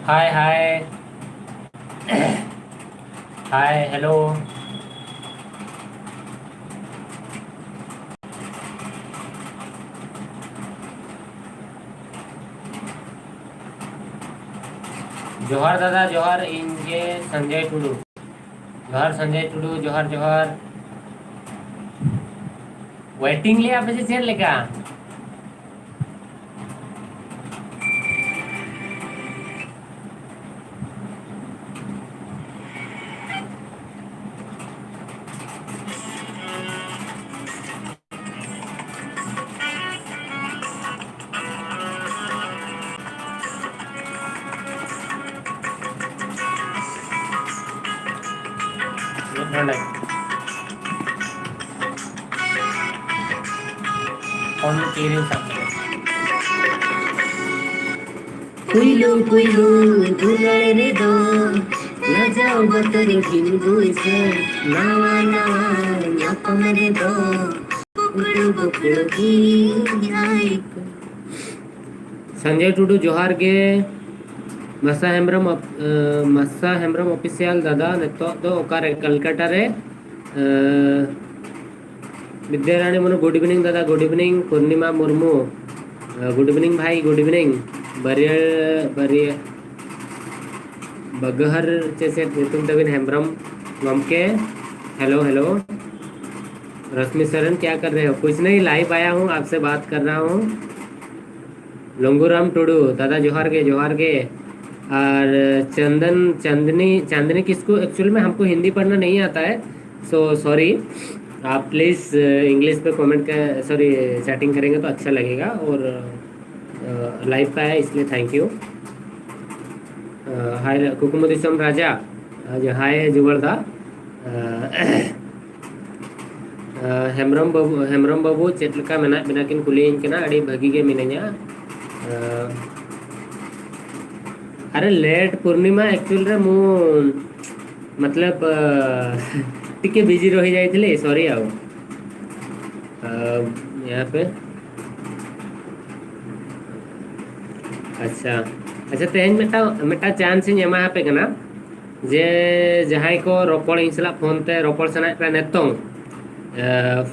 हाय hi. Hi hello. जोहार दादा जोहार इनके संजय टुडू। जोहार संजय टुडू जोहार जोहार। वेटिंग लिया आप चेयर लेका। फोन में तेरे साथ Kuilu kuilu dulare do na jao batare hindu se nawa nawa yapamare do bukulu bukulu ki jai Sanjay Tudu जोहार गे मसा हेम्ब्रम ऑफिशियल दादा नितो दो ओकारे कलकत्ता रे विद्याराणी मनो गुड इवनिंग दादा गुड इवनिंग पूर्णिमा मुर्मू गुड इवनिंग भाई गुड इवनिंग बरिया बरिया बगहर जैसे तुम तबिन हेम्ब्रम गमके हेलो हेलो। रश्मि सरन क्या कर रहे हो? कुछ नहीं, लाइव आया हूँ, आपसे बात कर रहा हूँ। लंगूराम टुडू दादा जोहार गे जोहार गे। और चंदन चांदनी चांदनी किसको, एक्चुअली में हमको हिंदी पढ़ना नहीं आता है, सो सॉरी। आप प्लीज़ इंग्लिश पे कमेंट कर, सॉरी चैटिंग करेंगे तो अच्छा लगेगा। और लाइव का है इसलिए थैंक यू। हाय कुकुमुदिसम राजा हाय जुगलदा। हेम्ब्रम बाबू चेटलका मेना बिना किन कुलियन केना अड़ी भगी गे मिनኛ अरे लेट पूर्णिमा एक्चुअल रे मु मतलब टिके बिजी रही जाइए, सॉरी आओ यहाँ पे। अच्छा अच्छा तेज मेटा मेटा चांस इन एमा पे कना जे जहां को रोपड़ इन सला फोन ते रोपड़ सना पे नेतों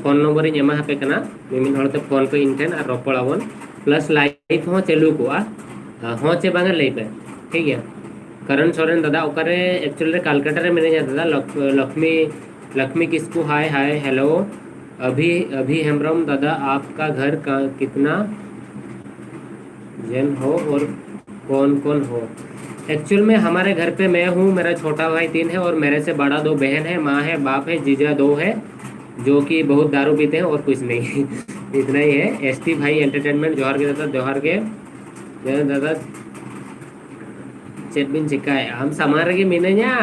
फोन नंबर इन एमा पे कना मिमिन हड़ते फोन पे इन ठेन और रोपड़ आवन प्लस लाइव हो चालू को हो चे बांगर लई पे ठीक है। करण सोरेन दादा ओकारे एक्चुअली कलकत्ता रे मिने दादा लक्ष्मी लक्ष्मी किसको हाय हाय हेलो। अभी अभी हेम्ब्रम दादा आपका घर का कितना जन हो और कौन कौन हो? एक्चुअल में हमारे घर पे मैं हूँ, मेरा छोटा भाई 3 है और मेरे से बड़ा 2 बहन है, माँ है, बाप है, जीजा 2 है जो कि बहुत दारू पीते हैं और कुछ नहीं। इतना ही है। एसटी भाई एंटरटेनमेंट जोहार के दादा जोहार के दादा चेटबिन चिकाय हम समार के मिनanya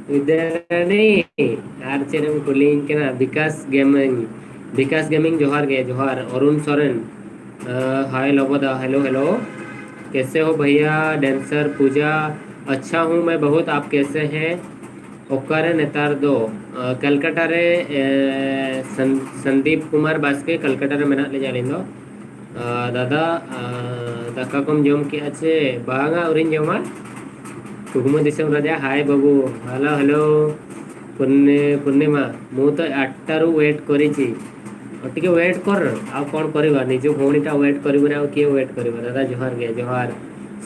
विद्यारानी आर चेरम कुलिंग के ना विकास गेमिंग जोहार के जोहार। अरुण सोरेन हाय लोबोदा हेलो हेलो। कैसे हो भैया डांसर पूजा? अच्छा हूँ मैं बहुत, आप कैसे हैं? ओकर नेतार दो कलकत्ता रे संदीप कुमार बास्के कलकत्ता रे मेना ले जालिन दो दादा दाका कम जम के अच्छे बांगा उरिन जमा कुकुम दिसम राजा हाय बाबू हेलो हेलो। पूर्णिमा मु तो 8 ରୁ ୱେଟ୍ କରିଛି और टिके वेट कर आ कौन करवा निज भौणीटा वेट करें आ किए वेट कर दादा जोहार गे जोहार।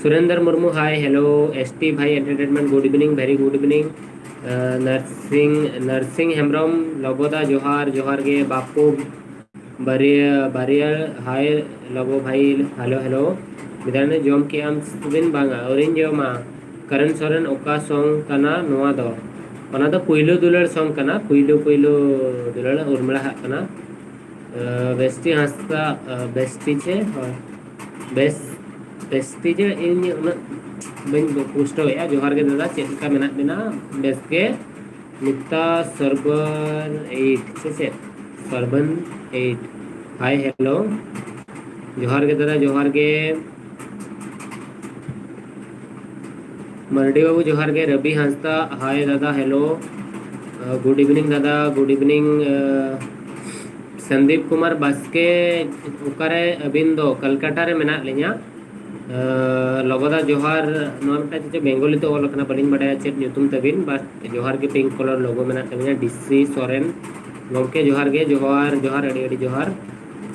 Surendra Murmu hi hello. ST भाई entertainment good evening very good evening. Narsingh Narsingh Hembram लगोदा जोहार जोहार गे बापू बारिया बारिया हाय लगो भाई हेलो हेलो। विधान जोम के आम सुबिन बांगा और इन जोमा करण सोरेन ओका सॉन्ग कना नोआ दो ओना दो पुइलो दुलर सॉन्ग कना पुइलो पुइलो दुलर उर्मिला कना बेस्टी हंसता बेस्टी चे बेस बेस्टी चे इन बन पोस्ट होया जोहार के दादा चेक का मेना बिना बेस के निता सरबर 8 से सरबन 8 हाय हेलो। जोहार के दादा जोहार के मरडी बाबू जोहार के। रवि हंसता हाय दादा हेलो गुड इवनिंग दादा गुड इवनिंग। संदीप कुमार बास्के ओकारे अबिन दो कलकत्ता रे मेना लिया लोगोदा जोहार बेंगली तो ऑल बड़ी बड़ा चेक ᱧᱩᱛᱩᱢ तबिन बस जोहार के पिंक कलर लोगो में तबिना डिसी सोरेन गमके जोहार के जोहार जोहार अड़ी अड़ी जोहार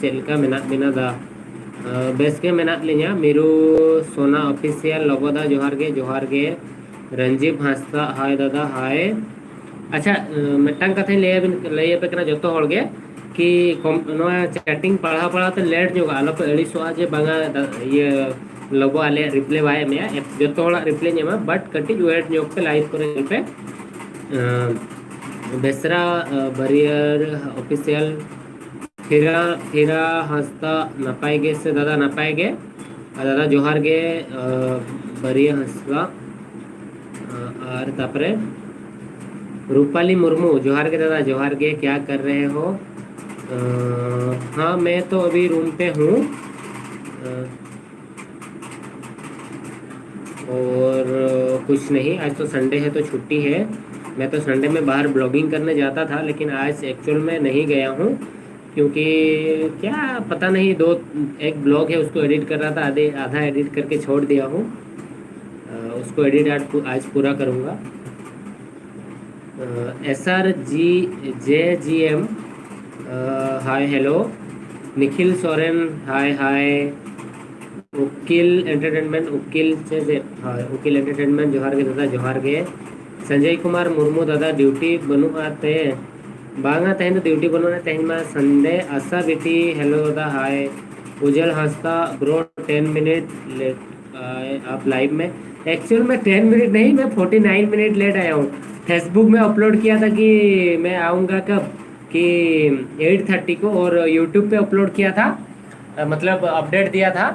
चेलका मेना बिना दा बेस के मेना लिया मिरु सोना ऑफिशियल लोगोदा जोहार के रंजीव हांसदा हाय दादा हाय अच्छा मिट्टांग कथा लय पे कना जतो हर गे कि चैटिंग पढ़ा पढ़ा तो लेट जो आलो पे अड़ीसोआ जे बांगा ये लोगो आले रिप्ले बाय में जतो हड़ा रिप्ले नेमा बट कटी वेट जो पे लाइव करे पे बेसरा बरियर ऑफिशियल फिरा फिरा हंसता नपाय गे से दादा नपाय गे दादा जोहार गे बरिया हंसता और तापरे रूपाली मुर्मू जोहार के दादा जोहार के क्या कर रहे हो हाँ मैं तो अभी रूम पे हूँ और कुछ नहीं आज तो संडे है तो छुट्टी है मैं तो संडे में बाहर ब्लॉगिंग करने जाता था लेकिन आज एक्चुअल में नहीं गया हूँ क्योंकि क्या पता नहीं एक ब्लॉग है उसको एडिट कर रहा था आधा एडिट करके छोड़ दिया हूँ उसको एडिट आज पूरा करूँगा SRGJGM hi hello Nikhil Soren hi hi Ukil entertainment उकिल से हाय उकिल एंटरटेनमेंट जोहार के दादा जोहार के संजय कुमार मुर्मू दादा ड्यूटी बनू आते बांगा तहन ड्यूटी बनू तहन में संडे आशा बेटी हेलो दादा हाय उजल हंसता ब्रो 10 मिनट लेट आप लाइव में एक्चुअल में 10 मिनट नहीं मैं 49 मिनट लेट आया हूँ फेसबुक में अपलोड किया था कि मैं आऊँगा कब कि 8:30 को और यूट्यूब पे अपलोड किया था मतलब अपडेट दिया था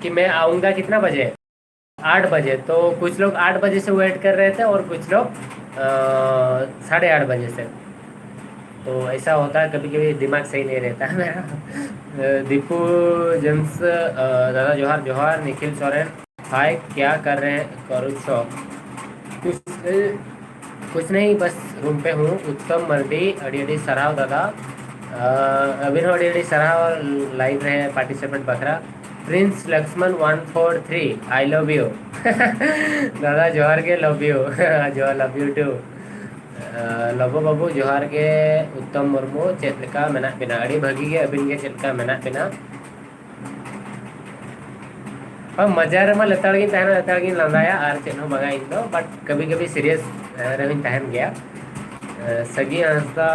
कि मैं आऊँगा कितना बजे 8 बजे तो कुछ लोग 8 बजे से वेट कर रहे थे और कुछ लोग 8:30 बजे से तो ऐसा होता है कभी कभी दिमाग सही नहीं रहता है मेरा दीपू जेम्स दादा जोहार जोहार निखिल सोरेन हाय क्या कर रहे हैं करू छो कुछ नहीं बस रूम पे हूँ उत्तम मर्डी अड़ी अड़ी सराव दादा अभी अड़ी अड़ी सराव लाइव रहे पार्टिसिपेंट बखरा Prince Laxman 143 I love you दादा जोहार के लव यू जो लव यू टू लबो बाबू जोहार के उत्तम मुर्मू चेलका मेना बिना अड़ी भागी के अबिन के चेलका मेना बिना मजा रे लेताड़ी लेताड़ी लंदाया और चेन बगा इन दो बट कभी कभी सीरियस रही तहन गया सगी हंसता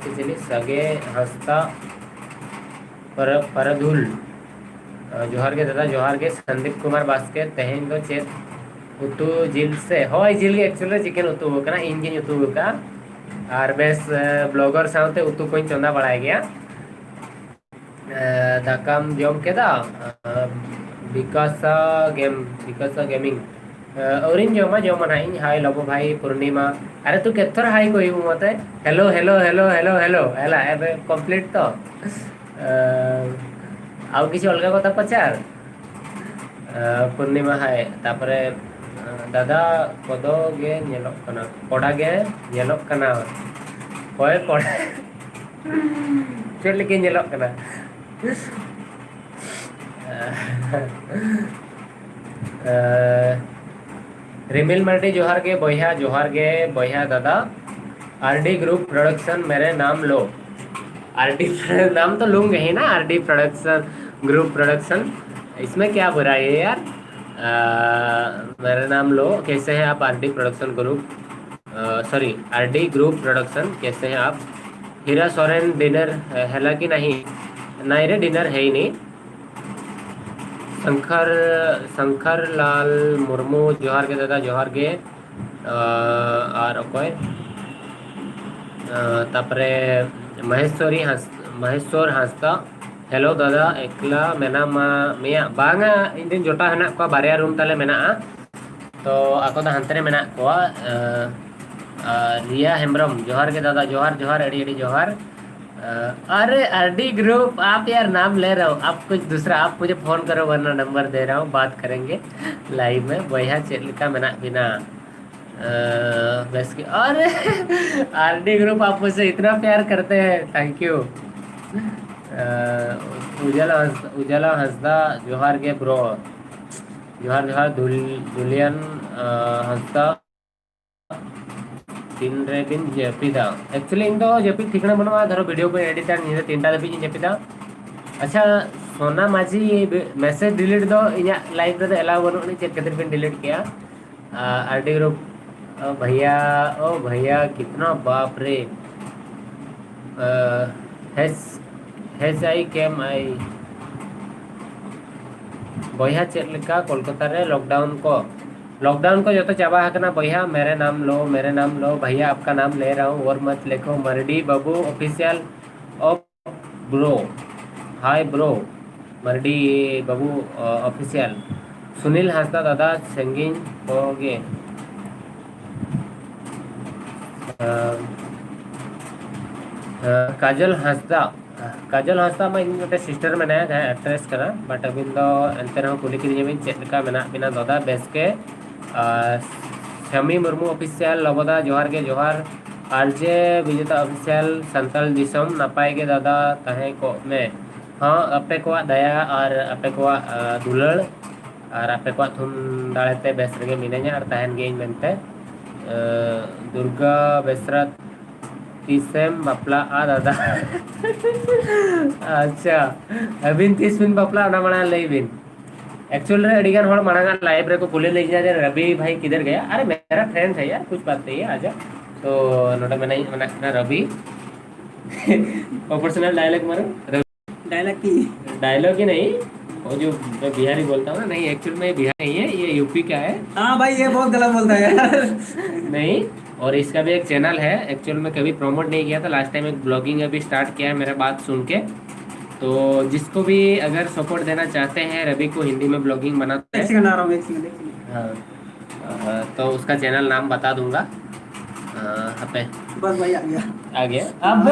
चिचली सगे हंसता परधुल जोहार के दादा जोहार के संदीप कुमार बास्के तहन दो चेत उतु जिल से होय जिल के एक्चुअली चिकन उतु कना इन गिन उतु का और बेस ब्लॉगर साथे उतु कोई चंदा बढ़ाई गया दाकाम जॉम केदा बिकासा गेमिंग औरिन जोमा जोमा नाइन हाय लबो भाई पूर्णिमा अरे तू केथर हाय कोई मते hello hello hello hello hello हेला एबे कंप्लीट तो आउ किसी अलग कथा पचार पूर्णिमा हाय तापरे दादा पदो गे नेलोक कना कोडा गे नेलोक कना कोय कोडा चल के नेलोक कना रिमिल मर्डी जोहार के बोया दादा आरडी ग्रुप प्रोडक्शन मेरे नाम लो आरडी नाम तो लूंगे ही ना आरडी प्रोडक्शन ग्रुप प्रोडक्शन इसमें क्या बुराई है यार मेरा नाम लो कैसे हैं आप RD production group sorry RD group production कैसे हैं आप हीरा सोरेन डिनर है कि नहीं नहीं रे डिनर है ही नहीं शंकर लाल मुर्मू जोहार के दादा जोहार के और अकोय तापरे महेश्वर हांसदा हेलो दादा एकला मेना मा मिया बांगा इन दिन जोटा हेना को बारिया रूम ताले मेना तो आको दा हंतरे मेना को रिया हेम्ब्रम जोहार के दादा जोहार जोहार एडी एडी जोहार अरे आरडी ग्रुप आप यार नाम ले रहा हूँ आप कुछ दूसरा आप मुझे फ़ोन करो वरना नंबर दे रहा हूँ बात करेंगे लाइव में वही चेलिका मेना बिना बस की अरे आरडी ग्रुप आप मुझसे इतना प्यार करते हैं थैंक यू उजाला हंसदा जोहार के ब्रो जोहार जोहार दुलियन हंसदा तीन रे बिन जपिदा एक्चुअली इन दो जपिद ठिकना बनवा धरो वीडियो को एडिटर निजे तीनटा दबी जपिदा अच्छा सोना माझी मैसेज डिलीट दो इना लाइव रे एलाउ बनो चेक खातिर बिन डिलीट किया आरडी ग्रुप ओ भैया कितना बाप रे हेस आई केम आई बया चेक लेका कोलकाता रे लॉकडाउन को जो तो चाबा हकना भैया मेरे नाम लो भैया आपका नाम ले रहा हूँ और मत लिखो Mardi Babu official of bro hi bro Mardi Babu official Sunil Hansda दादा संगीन हो गए काजल हांसदा मैं गोटे सिस्टर मेना जहाँ एक्ट्रेस करा बट अभी तो एंते कुली की चेका मेना बिना दादा बेस के शमी मुर्मू ऑफिशियल लबदा जोहार के जोहार आरजे विजेता ऑफिशियल संतल दिसम नपाय के दादा तहे को में हाँ आपे को दया और आपे को दुलड़ और आपे को थुम दाड़ेते बेस रगे मिनेኛ और तहन गेइन बनते दुर्गा बेसरत तीसम बपला दादा अच्छा अबिन तीस बिन बपला ना मना लई बिन एक्चुअल रे अड़ीगन हड़ मांगा लाइव रे को बोले ले जा रवि भाई किधर गया अरे मेरा फ्रेंड है यार कुछ बात नहीं है आजा तो नोटा में नहीं मना रवि पर्सनल डायलॉग मारो डायलॉग ही नहीं वो जो मैं बिहारी बोलता हूँ ना नहीं एक्चुअल में बिहार नहीं है ये यूपी का है हाँ भाई ये बहुत गलत बोलता है यार नहीं और इसका भी एक चैनल है एक्चुअल में कभी प्रमोट नहीं किया था लास्ट टाइम एक ब्लॉगिंग अभी स्टार्ट किया है मेरा बात सुन के तो जिसको भी अगर सपोर्ट देना चाहते हैं रवि को हिंदी में ब्लॉगिंग बनाते हैं हाँ तो उसका चैनल नाम बता दूंगा पे बस भाई आ गया अब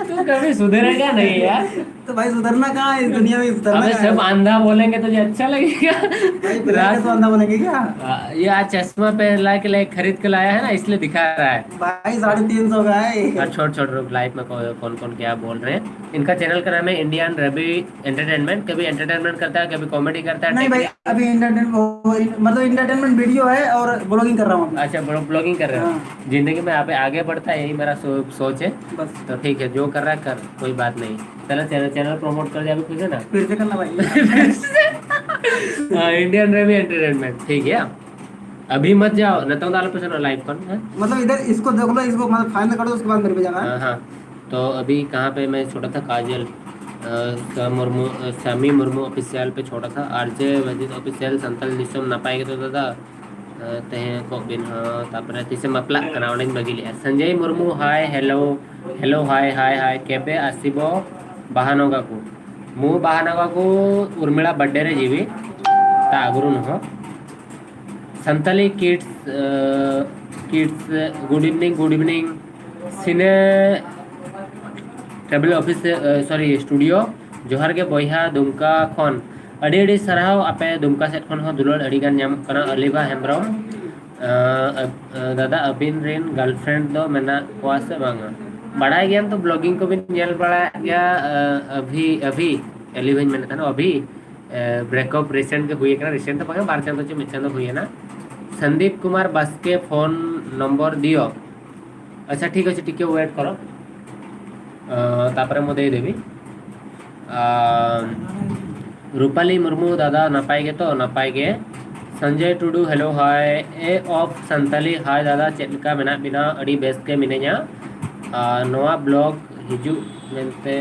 तू कभी सुधरेगा नहीं यार तो भाई सुधरना कहाँ है इस दुनिया में सुधरना सब आंधा बोलेंगे तुझे अच्छा लगेगा भाई तो आंधा बोलेंगे क्या ये आज चश्मा पहन ला के खरीद के लाया है ना इसलिए दिखा रहा है भाई 350 का है छोट लाइफ में कौन कौन क्या बोल रहे हैं इनका चैनल का नाम है इंडियन रवि एंटरटेनमेंट कभी एंटरटेनमेंट करता है कभी कॉमेडी करता है नहीं भाई अभी एंटरटेनमेंट वीडियो है और ब्लॉगिंग कर रहा हूँ अच्छा ब्लॉगिंग कर रहे हैं जिंदगी में आगे बढ़ता है यही मेरा सोच है बस तो ठीक है जो कर रहा है कर कोई बात नहीं चलो चैनल प्रमोट कर दिया अभी खुश है ना फिर से करना भाई इंडियन रवि एंटरटेनमेंट ठीक है अभी मत जाओ न तो डालो पैसा लाइव कर मतलब इधर इसको देख लो इसको मतलब फाइनल कर दो उसके बाद मेरे पे जाना हाँ तो अभी कहाँ पे मैं छोटा था काजल शमी मुर्मू ऑफिशियल पे छोटा था आरजे वजीद ऑफिशियल संतल निशम ना पाएगा तो दादा तहे को बिन तापरे तिसे मपला कनावणिन बगिली Sanjay Murmu hi hello hi केबे आसीबो बाहानगा को मु बाहानगा को उर्मिला बर्थडे रे जीवी ता आगुरु न हो संतली किड्स गुड इवनिंग सिने ट्रेवल ऑफिस सॉरी स्टूडियो जोहार के बॉयहा दुमका खन अड़ी अड़ी सराव आपे दुमका सेट खन हो दुलड़ अड़ी गान नाम कना अलिबा हेम्ब्रम दादा अबिन रेन गर्लफ्रेंड दो मेना कोआ से बांगा बड़ा गया तो ब्लॉगिंग को भी नेल बड़ा गया अभी एलिवन मैंने था ना अभी ब्रेकअप रिसेंट के हुए ना रिसेंट तो पागे 12 चंद तो मिचंद हुए ना संदीप कुमार बस के फोन नंबर दियो अच्छा ठीक अच्छे टिके वेट करो तापरे मो दे देवी रूपाली मुर्मू दादा नपाएगे तो नपाएगे संजय टुडू हेलो हाय ए ऑफ संताली हाय दादा चेलका मेना बिना अड़ी बेस के मिनेኛ नवा ब्लॉग हिजू मेनते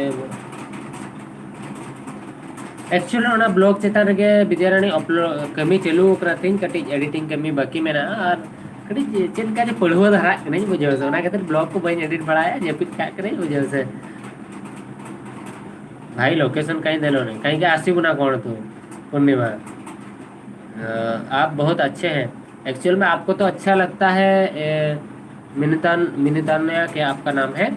एक्चुअली ओना ब्लॉग चेतान रे विद्यारानी अपलोड कमी चालू करतीन कटी एडिटिंग कमी बाकी मेना और कटी चेत का पढ़वा धरा नहीं बुझे से ओना खातिर ब्लॉग को बई एडिट बढ़ाया जेपित का करे बुझे से भाई लोकेशन कहीं देलो नहीं कहीं के आसी गुना कौन तू पूर्णिमा आप बहुत अच्छे हैं एक्चुअल में आपको तो अच्छा लगता है मिनितान्या क्या आपका नाम है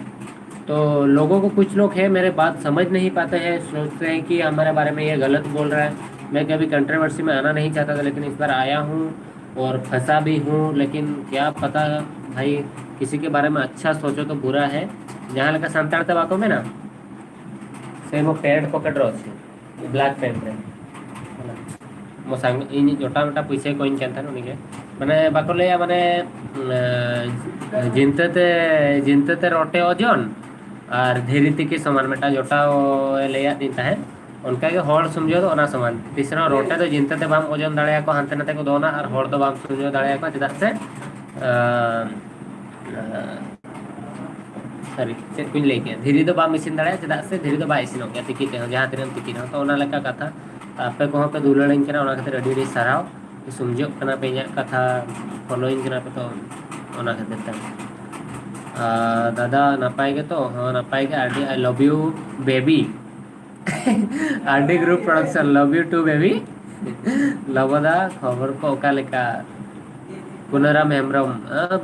तो लोगों को कुछ लोग हैं मेरे बात समझ नहीं पाते हैं सोचते हैं कि हमारे बारे में ये गलत बोल रहा है मैं कभी कंट्रोवर्सी में आना नहीं चाहता था लेकिन इस बार आया हूँ और फंसा भी हूँ लेकिन क्या पता भाई किसी के बारे में अच्छा सोचो तो बुरा है जहाँ लगा सांताड़ते बातों में ना से वो पैंट पकड़ रहा है ब्लैक पैंट है मो सांग इन जोटा मोटा पैसे को इन कैन उनी के माने बाको लेया माने जिनते रोटे ओजन और धीरे तिकी समान मेटा जोटा लेया दिन ताहे उनका के हॉल समझो तो समान तीसरा रोटे तो जिनते बाम ओजन दाड़े को हानते नाते को दोना और हॉल तो बाम समझो दाड़े को चेदा से सॉरी चेक कुछ लेके धीरे तो बाम इसिन दाड़े चेदा से धीरे तो बा इसिन हो गया तिकी ते जहां तिरम तिकी ना तो ओना लेका कथा आपे को पे दुलड़न केना ओना खातिर अडी साराव समझो कना पे इᱧᱟᱹᱜ कथा फॉलोइंग कना पे तो ओना खातिर ते दादा नपाय के तो हाँ नपाय के RD I love you baby RD group production love you too baby लबदा खबर को ओका लेका पुनराम हेमरम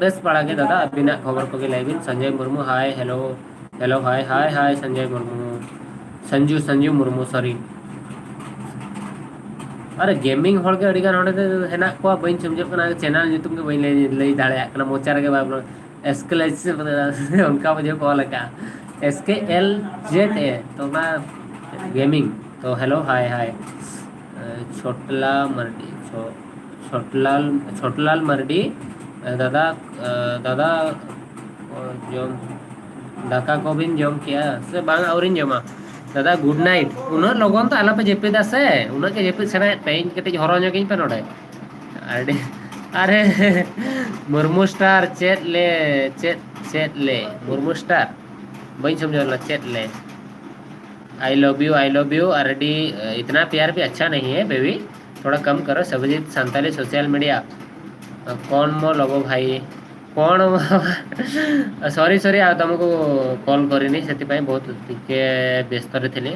बेस पड़ा के दादा अबिना खबर को के लाइबिन Sanjay Murmu hi hello hello hi hi hi Sanjay Murmu Sanju Murmu sorry अरे गेमिंग हॉल के अड़ीगान होड़े हेना को बइन समझो कना चैनल यूट्यूब के बइन लई दाड़े कना मोचा रे बाब एस्केलेज उनका मुझे कॉल लगा SKLZA तो ना गेमिंग तो हेलो हाय हाय छोटला मर्डी छोटलाल मर्डी दादा दादा जोम दाका को बिन जोम किया से बांग औरिन जोमा दादा गुड नाइट उन लगन तो आलापे जेपिदा से उन के जेपिद सेना तेज कटे हरो ᱧᱚᱜᱤᱧ पे नोडे अरे मुर्मू स्टार चेत ले मुर्मू स्टार बइन समझला चेत ले आई लव यू आरडी इतना प्यार भी अच्छा नहीं है बेबी थोड़ा कम करो सबजीत संताली सोशल मीडिया कौन मो लबो भाई कौन सॉरी आ तुमको कॉल करिनी से बहुत टिके व्यस्त थे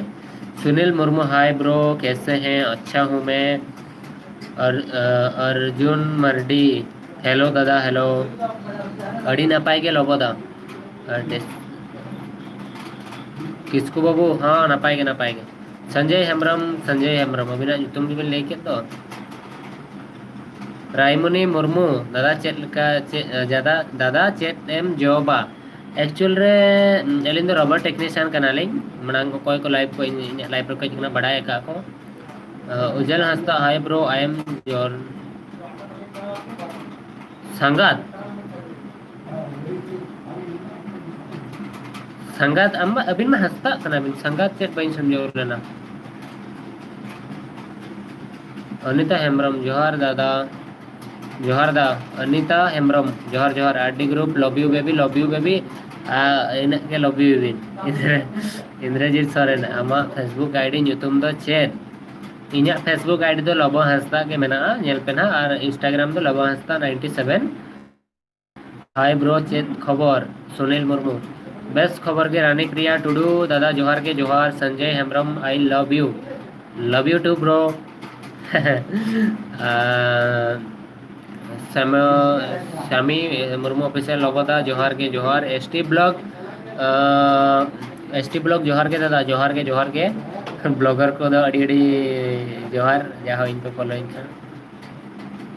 सुनील मुर्मू हाय ब्रो कैसे हैं अच्छा हूँ मैं और अर्जुन मर्डी हेलो दादा हेलो अड़ी ना पाएगे लोबो दा किसको बाबू हाँ ना पाएगे संजय हेम्ब्रम अभी ना तुम भी लेके तो रायमुनी मुर्मू दादा चेट का ज्यादा दादा चेट एम जॉबा एक्चुअल रे एलिन दो रबर टेक्नीशियन कनाली मनांग कोई को लाइव को लाइव पर कोई जितना बड़ा है का को Ujal Hansda hi bro I am your संगात अम्मा अबिन में हंसता कना बिन संगात चेट बइन समझो लेना अनिता हेम्ब्रम जोहार दा अनिता हेम्ब्रम जोहार RD group love you baby इन के लव यू बिन इंद्रजीत सोरेन आमा फेसबुक आईडी ᱧᱩᱛᱩᱢ दो चेत इñा फेसबुक आईडी दो लबो हंसता के मेना ñेल पे ना और इंस्टाग्राम दो लबो हंसता 97 हाय ब्रो चेत खबर सुनील मुर्मू बेस्ट खबर के रानी प्रिया टुडू दादा जोहार के जोहार Sanjay Hembram I love you too bro Shami Murmu official लोगोदा जोहार के जोहार एसटी ब्लॉग जोहार के दादा जोहार के ब्लॉगर को दो अड़ी जोहार जहाँ इनको फॉलो इनका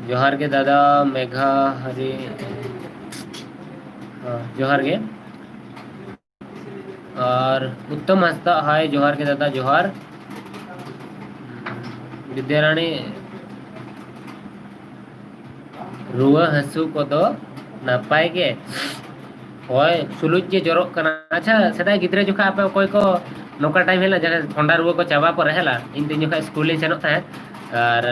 जोहार के दादा मेघा हरी जोहार के और उत्तम हंसता हाय जोहार के दादा जोहार विद्याराणी रुआ हंसू को तो नपाय के होय सुलुज के जरो कना अच्छा सदा गिद्रे जोखा पे कोई को नोका टाइम हेला जगह ठंडा रुआ को चाबा पर हेला इन दिन जोखा स्कूल सेनो था और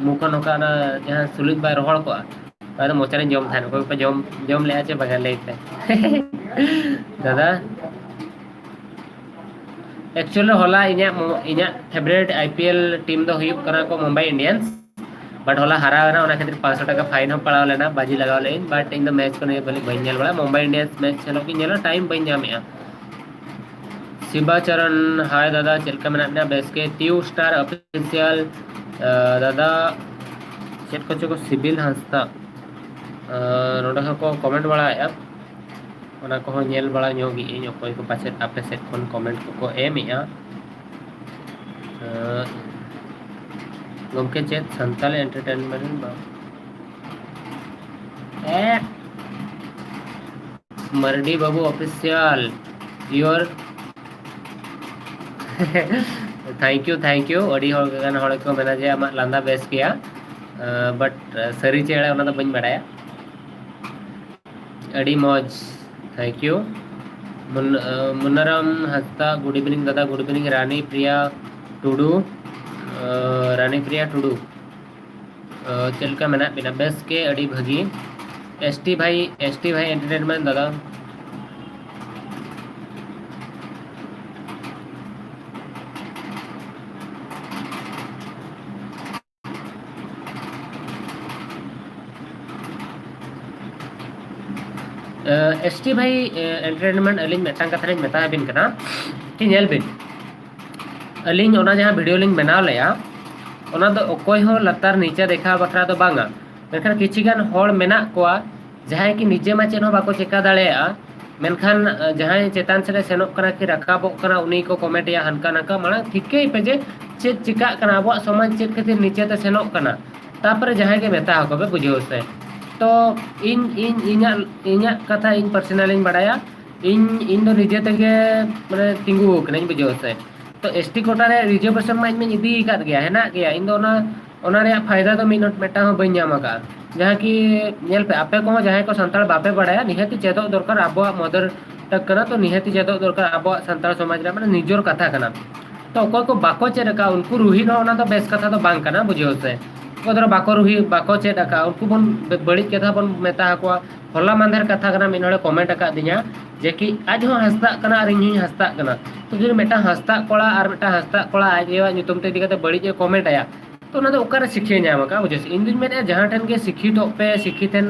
मुको नोका ना जहां सुलुज बाय रोहड़ को अरे मोचरे जम था कोई पे जम ले आचे बगल लेते दादा एक्चुअली होला इña फेवरेट आईपीएल टीम दो हुई कना को मुंबई इंडियंस बट होला हरा ना ओना खातिर 500 टाका फाइन हम पड़ाव लेना बाजी लगाव लेन बट इन द मैच को नहीं बोले बइनल वाला मुंबई इंडियंस मैच चलो कि नेलो टाइम बइन जामिया शिवाचरण हाय दादा चलका में अपना बेस के ट्यू स्टार ऑफिशियल दादा चेक को सिविल हंसता नोडा को कमेंट बड़ा है ओना को नेल बड़ा ᱧᱚᱜᱤ ᱤᱧ ᱚᱠᱚᱭ ᱠᱚ ᱯᱟᱥᱮ ᱟᱯᱮ ᱥᱮᱫ ᱠᱷᱚᱱ ᱠᱚᱢᱮᱱᱴ ᱠᱚᱠᱚ ᱮᱢᱮᱜᱼᱟ गमके चेत संताल एंटरटेनमेंट मर्डी बाबू ऑफिशियल योर थैंक यू अड़ी गान हड़ को मेना जे आमा लांदा बेस किया बट सरी चेड़े ओना तो बन बड़ाया अड़ी मौज thank you Munnaram Hansda good evening दादा गुड इवनिंग रानी प्रिया टुडू चलका मेना बिना बेस के अड़ी भगी एसटी भाई एंटरटेनमेंट दादा एसटी भाई एंटरटेनमेंट अली मेटांग कथा मेता बिन कना कि नेल बिन अली ओना जहां वीडियो लिंक बनाव लेया ओना दो ओकोय हो लतार नीचे देखा बखरा तो बांगा मेनखान किछि गान होड़ मेना कोआ जहां कि निजे मा चेन हो बाको चेका दाड़ेया मेनखान जहां चेतान से सेनोक कना कि रकाबोक कना उनी को कमेंट या हनका नका माना ठीके पे जे चेत चिका कना अब समाज चेत खातिर नीचे ते सेनोक कना तापर जहां के मेता हो को बुझो से तो इन इन इnya कथा इन पर्सनल इन बड़ाया इन दो निजे तके माने तिंगु कना बुझो से तो एसटी कोटा रे रिजर्वेशन मा इन इदी काट गया है ना गया इन दो ओना रे फायदा तो मिनट मेटा हो बइन जामा का जहां कि नेल पे आपे को जहां को संताल बापे बड़ाया निहति चेदो दरकार आबो मदर तक कना तो निहति चेदो दरकार आबो संताल समाज रे माने निजोर कथा कना तो अकोय को बाको चेडका उनको रुही ना ओना तो बेस कथा तो बांग कना बुझियो से कोदर बाको रुही बाको चेडका उनको बन बड़ी कथा बन मेता को होला मांधर कथा कना मिनोड़े कमेंट का दिया जे कि आज हो हंसता कना और इन हंसता कना तो जो मेटा हंसता कोड़ा और मेटा हंसता कोड़ा आज ये नितुम ते दिगते बड़ी जे कमेंट आया तो ना तो ओकर सिखे ᱧᱟᱢ का बुझे इन दिन में जहां ठन के शिक्षित पे शिक्षितन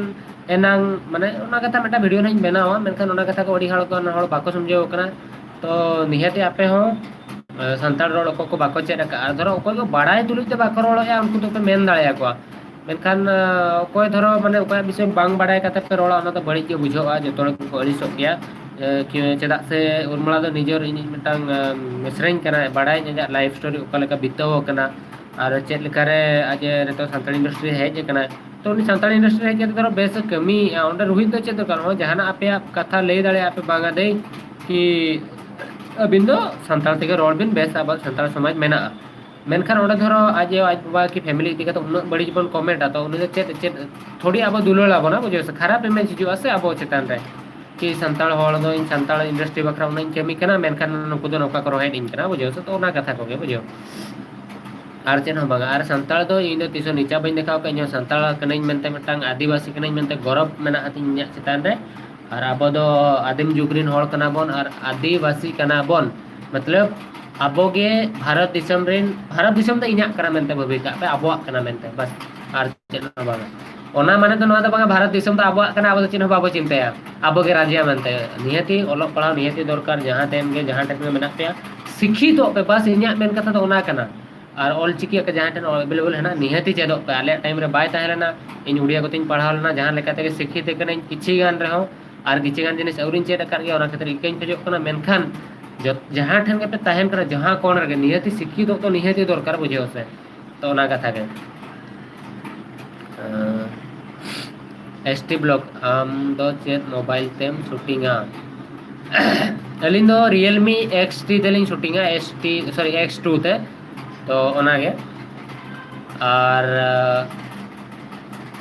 एनांग माने ओना कथा मेटा वीडियो नहीं बनावा मेनखान ओना कथा को ओडी हळ को हळ बाको समझो कना तो निहते आपे हो संताल रोड को बाको चेड का धरो को बड़ाई तुलि ते बाको रोड या उनको तो पे मेन दाड़या को मेनखान कोई धरो माने ओका विषय बांग बड़ाई कते पे रोड ओना तो बड़ी के बुझोआ जतोड़ को अड़ी सो गया कि चेदा से उर्मला दो निजर इन मिटांग मिसरेन कना बड़ाई ने लाइफ स्टोरी ओका लेका बिताव कना और चेद लेकारे आज रेतो संताल इंडस्ट्री हेज कना तो उनी संताल इंडस्ट्री हेज धरो बेस कमी ओंडे रुहित दो चेद कर हो जहाना आपे कथा लई दाड़े आपे बांगा दे कि अबिन दो संताल तेगे रोड बिन बेस अब संताल समाज मेना मेनखान ओंडे धरो आज बाबा की फैमिली दिका तो उन बड़ी जीवन कमेंट तो उनी चेद चेद थोड़ी अब दुलळ आबो ना बुझे खराब इमेज हिजु आसे अब चेतान रे कि संताल होड़ दो इन संताल इंडस्ट्री बखरा उन कमी कना मेनखान नुकु दो नौका करो हेड इन कना बुझे तो ओना कथा को बुझे और चेन हो बांगा और संताल दो इन दो तिसो नीचा बइन देखाव के इन संताल कनई मेनते मिटांग आदिवासी कनई मेनते गौरव मेना हतिन चेतान रे और अब दो आदिम जुगरिन होड़ कना बोन और आदिवासी कना बोन मतलब अबोगे भारत दिसम तो इन्या कना मेनते भविका पे अबोआ कना मेनते बस और चेन हो बांगा ओना माने तो नवा तो बांगा भारत दिसम तो अबोआ कना अब चेन हो बाबो चिंताया अबोगे राज्य मेनते निहति ओलोग पढ़ाव निहति दरकार जहां टाइम के मेना पे शिक्षित पे बस इन्या मेन कथा तो ओना कना और ऑल चिकी के जहां टन अवेलेबल है ना निहति चेदो पे आले टाइम रे बाय ताहेलेना इन उड़िया कोतिन पढ़ाव लेना जहां लेकाते के शिक्षित कने किछि गान रहो और किछि गान जिनिस अउरिन चेद कर गया ओना खातिर इकइन खोजो कना मेनखान जहां ठन के पे ताहेन करा जहां कोन रे निहति शिक्षित तो निहति दरकार बुझे से तो ओना कथा के एसटी ब्लॉक आम दो चेद मोबाइल तेम शूटिंगा अलिन दो Realme XT तेलिन शूटिंगा ST sorry X2 ते तो ओना के और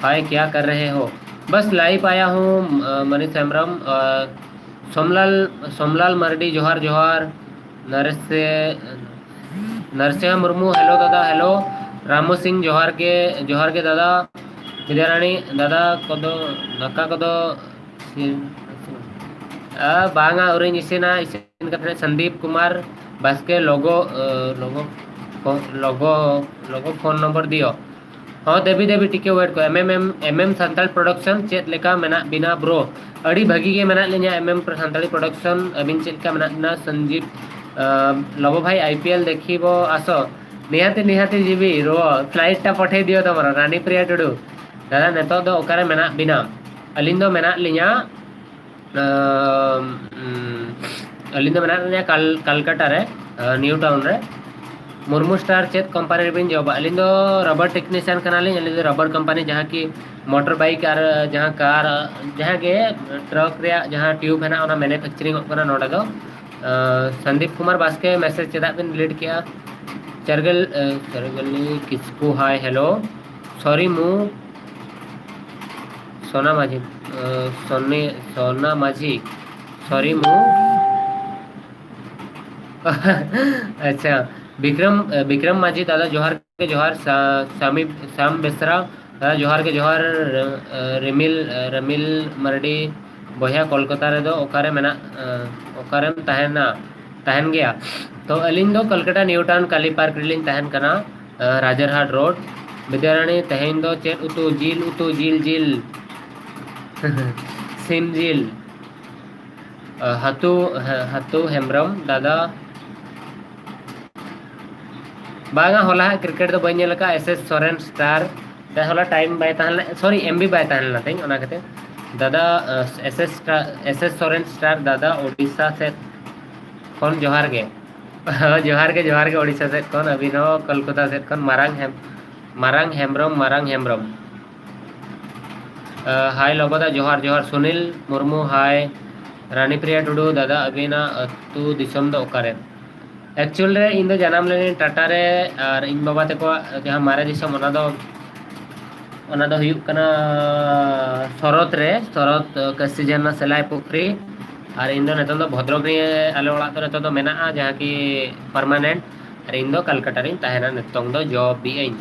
हाय क्या कर रहे हो बस लाइव आया हूँ मनीष हेम्ब्रम सोमलाल मर्डी जोहार जोहार नरसिंह मुर्मू हेलो दादा हेलो रामू सिंह जोहार के दादा विद्याराणी दादा कदो नका कदो बांगा उरिन इसेना इसेन कथने संदीप कुमार बास्के लोगो फोन नंबर दियो हाँ देवी टिके वेट को एमएम संताल प्रोडक्शन चेत लेका मेना बिना ब्रो अड़ी भगी के मेना लेना एमएम संताली प्रोडक्शन अबिन चेत का मेना संजीव लबो भाई IPL देखिबो आसो निहाती जीवी रो फ्लाइट टा पठे दियो तमरा रानी प्रिया टुडू दादा नेतो दो ओकारे मेना बिना अलिन दो मेना लिया अलिन दो मेना लिया कलकत्ता रे न्यू टाउन रे मुर्मू स्टार चेत कंपनी बिन जॉब अलिन दो रबर टेक्नीशियन कनाली अलिन दो रबर कंपनी जहाँ की मोटर बाइक और जहाँ कार जहाँ के ट्रक रे जहाँ ट्यूब है ना मैन्युफैक्चरिंग नोडे दो संदीप कुमार बास्के मैसेज चेदा बिन डिलीट किया चरगली किसको हाय हेलो सॉरी मु सोना माझी सोना माझी सॉरी मु अच्छा विक्रम माझी दादा जोहार के जोहार सामी साम बेसरा दादा जोहार के जोहार रिमिल रमिल मरडी बोया कोलकाता रे दो ओकारे मेना ओकारेम तहना तहन गया तो अलिंग दो कलकत्ता न्यू टाउन काली पार्क रिलिंग तहन कना राजरहाट रोड विद्यारानी तहन दो चेट उतु जील जील सिम जील हतु हतु हेम्ब्रम दादा बांगा होला क्रिकेट दो बन लका एसएस सोरेन स्टार दा होला टाइम बाय तहन सॉरी एमबी बाय तहन लाते ओना कते दादा एसएस सोरेन स्टार दादा ओडिशा से कौन जोहार के जोहार के ओडिशा से कौन अभिनव कोलकाता से कौन मारांग हेम्ब्रम हाय लोबदा जोहार जोहार सुनील मुर्मू हाय रानी प्रिया टुडू दादा अभिना अतु दिसम दो ओकारे एक्चुअल रे इन दो जन्म लेने टाटा रे और इन बाबा तक जहाँ मारे दिसम ओना दो हुयुक कना शरत सीजन सेलाई पुखरी और इन दो नेतन दो भद्रक रे आले ओड़ा तो नेतन दो मेना जहाँ की परमानेंट और इन दो कलकत्ता रे तहना नेतन दो जॉब भी आई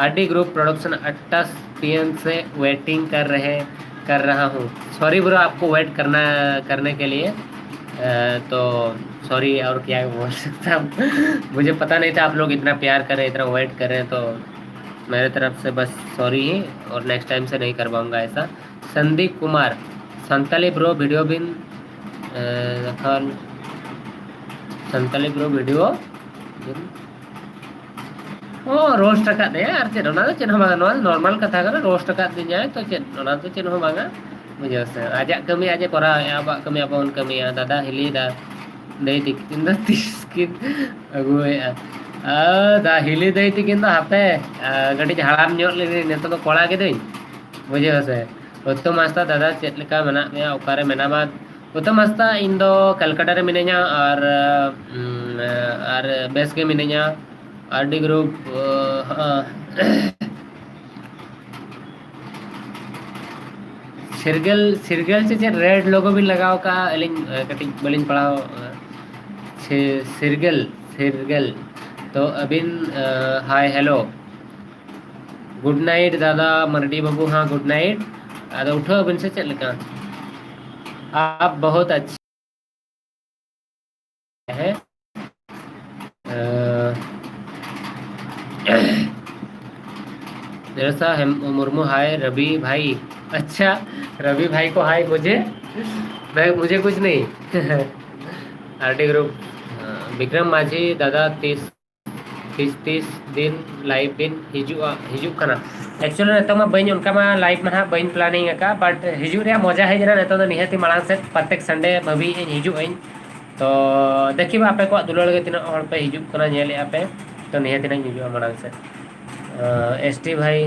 आरडी ग्रुप प्रोडक्शन 28 PM से वेटिंग कर रहा हूँ सॉरी ब्रो आपको वेट करने के लिए तो सॉरी और क्या बोल सकता हूँ मुझे पता नहीं था आप लोग इतना प्यार करें इतना वेट करें तो मेरे तरफ से बस सॉरी ही और नेक्स्ट टाइम से नहीं कर पाऊँगा ऐसा संदीप कुमार संताली ब्रो वीडियो बिन संताली ब्रो वीडियो ओ रोस्ट टका दे यार चेन ओना दो चेन बांगा नॉर्मल कथा कर रोस्ट टका दी जाए तो चेन ओना दो चेन बांगा बुझे से आज कमी आज करा अब कमी अपन कमी दादा हिली दा दे तिकिन दा 30 किन अगु दा हिली दे तिकिन दा हापे गडी झाड़ाम ᱧᱚᱜ लेनी नेतो तो कोड़ा के देई बुझे से उत्तम आस्था दादा चेत लेका मेना मे ओकारे मेना बाद उत्तम आस्था इन दो कलकत्ता रे मिनेኛ और बेस के मिनेኛ आरडी ग्रुप सिरगल से रेड लोगो भी लगाओ का एलिंग कटिंग बलिंग पढ़ाओ सिरगल तो अबिन हाय हेलो गुड नाइट दादा मरडी बाबू हाँ गुड नाइट अदा उठो अबिन से चल का आप बहुत अच्छे हैं जैसा मुर्मू हाय रवि भाई अच्छा रवि भाई को हाय मुझे कुछ नहीं आरटी ग्रुप विक्रम माझी दादा 30 दिन लाइव बिन हिजू कना एक्चुअली नेतो में बन उनका में लाइव में बन प्लानिंग का बट हिजू रे मजा है जना नेतो निहती मांग से प्रत्येक संडे भाभी हिजू तो देखिए आपे को दुलड़ के तीन और पे हिजू कना नेले आपे तो निहती नहीं हिजू मांग से एसटी भाई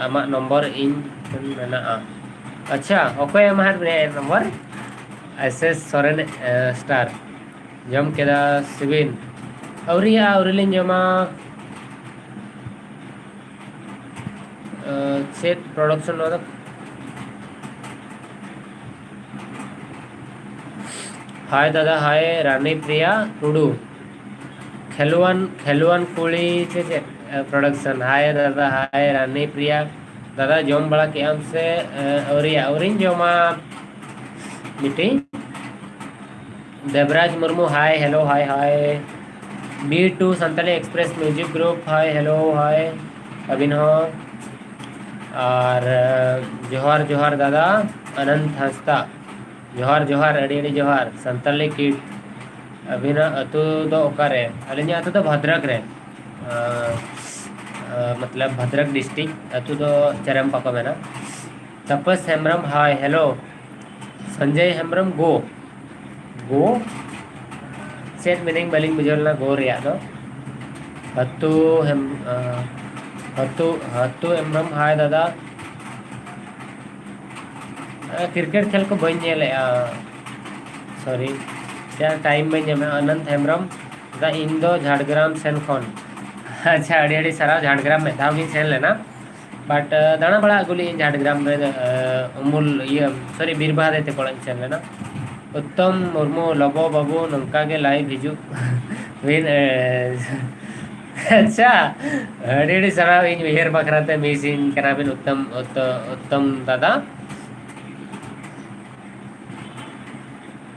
आमा नंबर इन मेना अच्छा ओके मार नंबर एसएस सोरेन स्टार जम केदा सिबिन औरिलिन जमा सेट प्रोडक्शन हाय दादा हाय रानी प्रिया टुडू खेलुआन कुड़ी से प्रोडक्शन हाय दादा हाय रानी प्रिया दादा जोम बड़ा के हम से औरिन जोमा meeting Devraj Murmu hi hello hi B2 Santali express music group hi hello hi Abhinav और जोहार दादा अनंत हंसता जोहार अड़ी जोहार संताली किट अभिनव अतु दो ओकारे अलिंग अतु तो भद्रक रे मतलब भद्रक डिस्ट्रिक्ट अतु दो चरम पाको मेना तपस हेम्ब्रम हाय हेलो संजय हेम्ब्रम गो सेट मीनिंग बलिंग बुझलना गो रिया दो हतु हेम्ब्रम हाय दादा क्रिकेट खेल को बन सॉरी क्या टाइम में अनंत हेम्ब्रम दादा इन दो झाड़ग्राम सेन खन अच्छा अड़ी अड़ी सारा झाड़ग्राम में धाव सेन लेना बट दाना बड़ा अगुली झाड़ग्राम में अमूल ये सॉरी बीरबाह देते पड़ा सेन लेना उत्तम मुर्मू लबो बाबू नंका के लाइव हिजू विन अच्छा अड़ी अड़ी सारा इन उहर बखराते मिस इन करा बिन उत्तम उत्तम दादा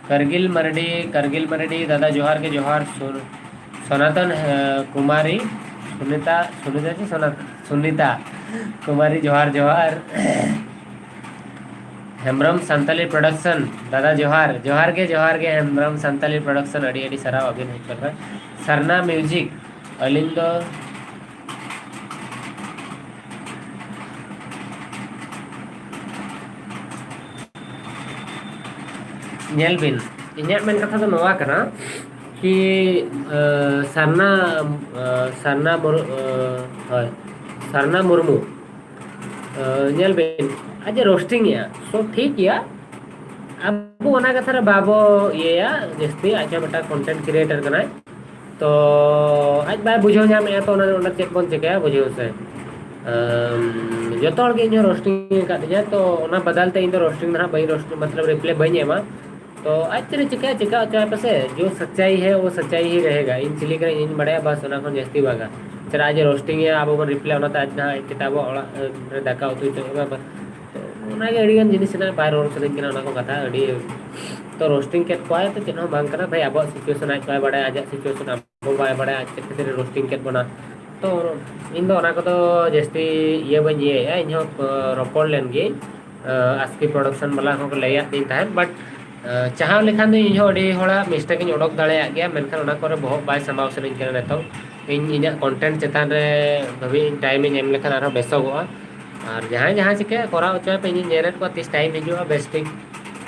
करगिल मरडी दादा जोहार के जोहार सनातन कुमारी सुनीता कुमारी जोहार जोहार हेम्ब्रम संताली प्रोडक्शन दादा जोहार के हेम्ब्रम संताली प्रोडक्शन अड़ी अड़ी सराव अभी नहीं कर रहा सरना म्यूजिक अलिंदो नेल बिन इन्हें मेन कथा तो नवा करना कि सरना सरना सरना मुर्मू नेल बिन आज रोस्टिंग या सो ठीक या अब ओना कथा रे बाबो ये या जस्ती आज बेटा कंटेंट क्रिएटर कना तो आज बाय बुझो जा मैं तो ओना चेक बन चेक बुझो से जो तो के इन रोस्टिंग का दिया तो ओना बदलते इन रोस्टिंग ना भाई रोस्टिंग मतलब रिप्ले बन एमा तो आज तेरे चिका चिका चाहे पसे जो सच्चाई है वो सच्चाई ही रहेगा इन चिली कर इन बड़ा बस ओना खन जस्ती बागा चला आज रोस्टिंग है अब बन रिप्ले ओना आज ना किताब ओला दाका उतु तो ओना के अड़ी गन जिनिस ना बाय रोल सदिन किना ओना को कथा अड़ी तो रोस्टिंग केट कोय तो चिन्ह बांग करा भाई अब सिचुएशन आज कोय बड़ा आज सिचुएशन अब बाय बड़ा आज के रोस्टिंग केट बना तो इन दो ओना को तो जस्ती ये बन ये इन रोपड़ लेन गे आस्की प्रोडक्शन वाला को लेया दिन था बट चाह लेखान इन अड़ी होड़ा मिस्टेक इन ओडक दाड़े गया मेनखान ओना करे बहुत बाय संभाव सलिन केना नेतो इन इन कंटेंट चेतान रे भाभी टाइम इन एम लेखान आरो बेसोगोआ और जहाँ जहाँ चिके करा उचाय पे इन नेरेट को तीस टाइम हिजुआ बेस्टिक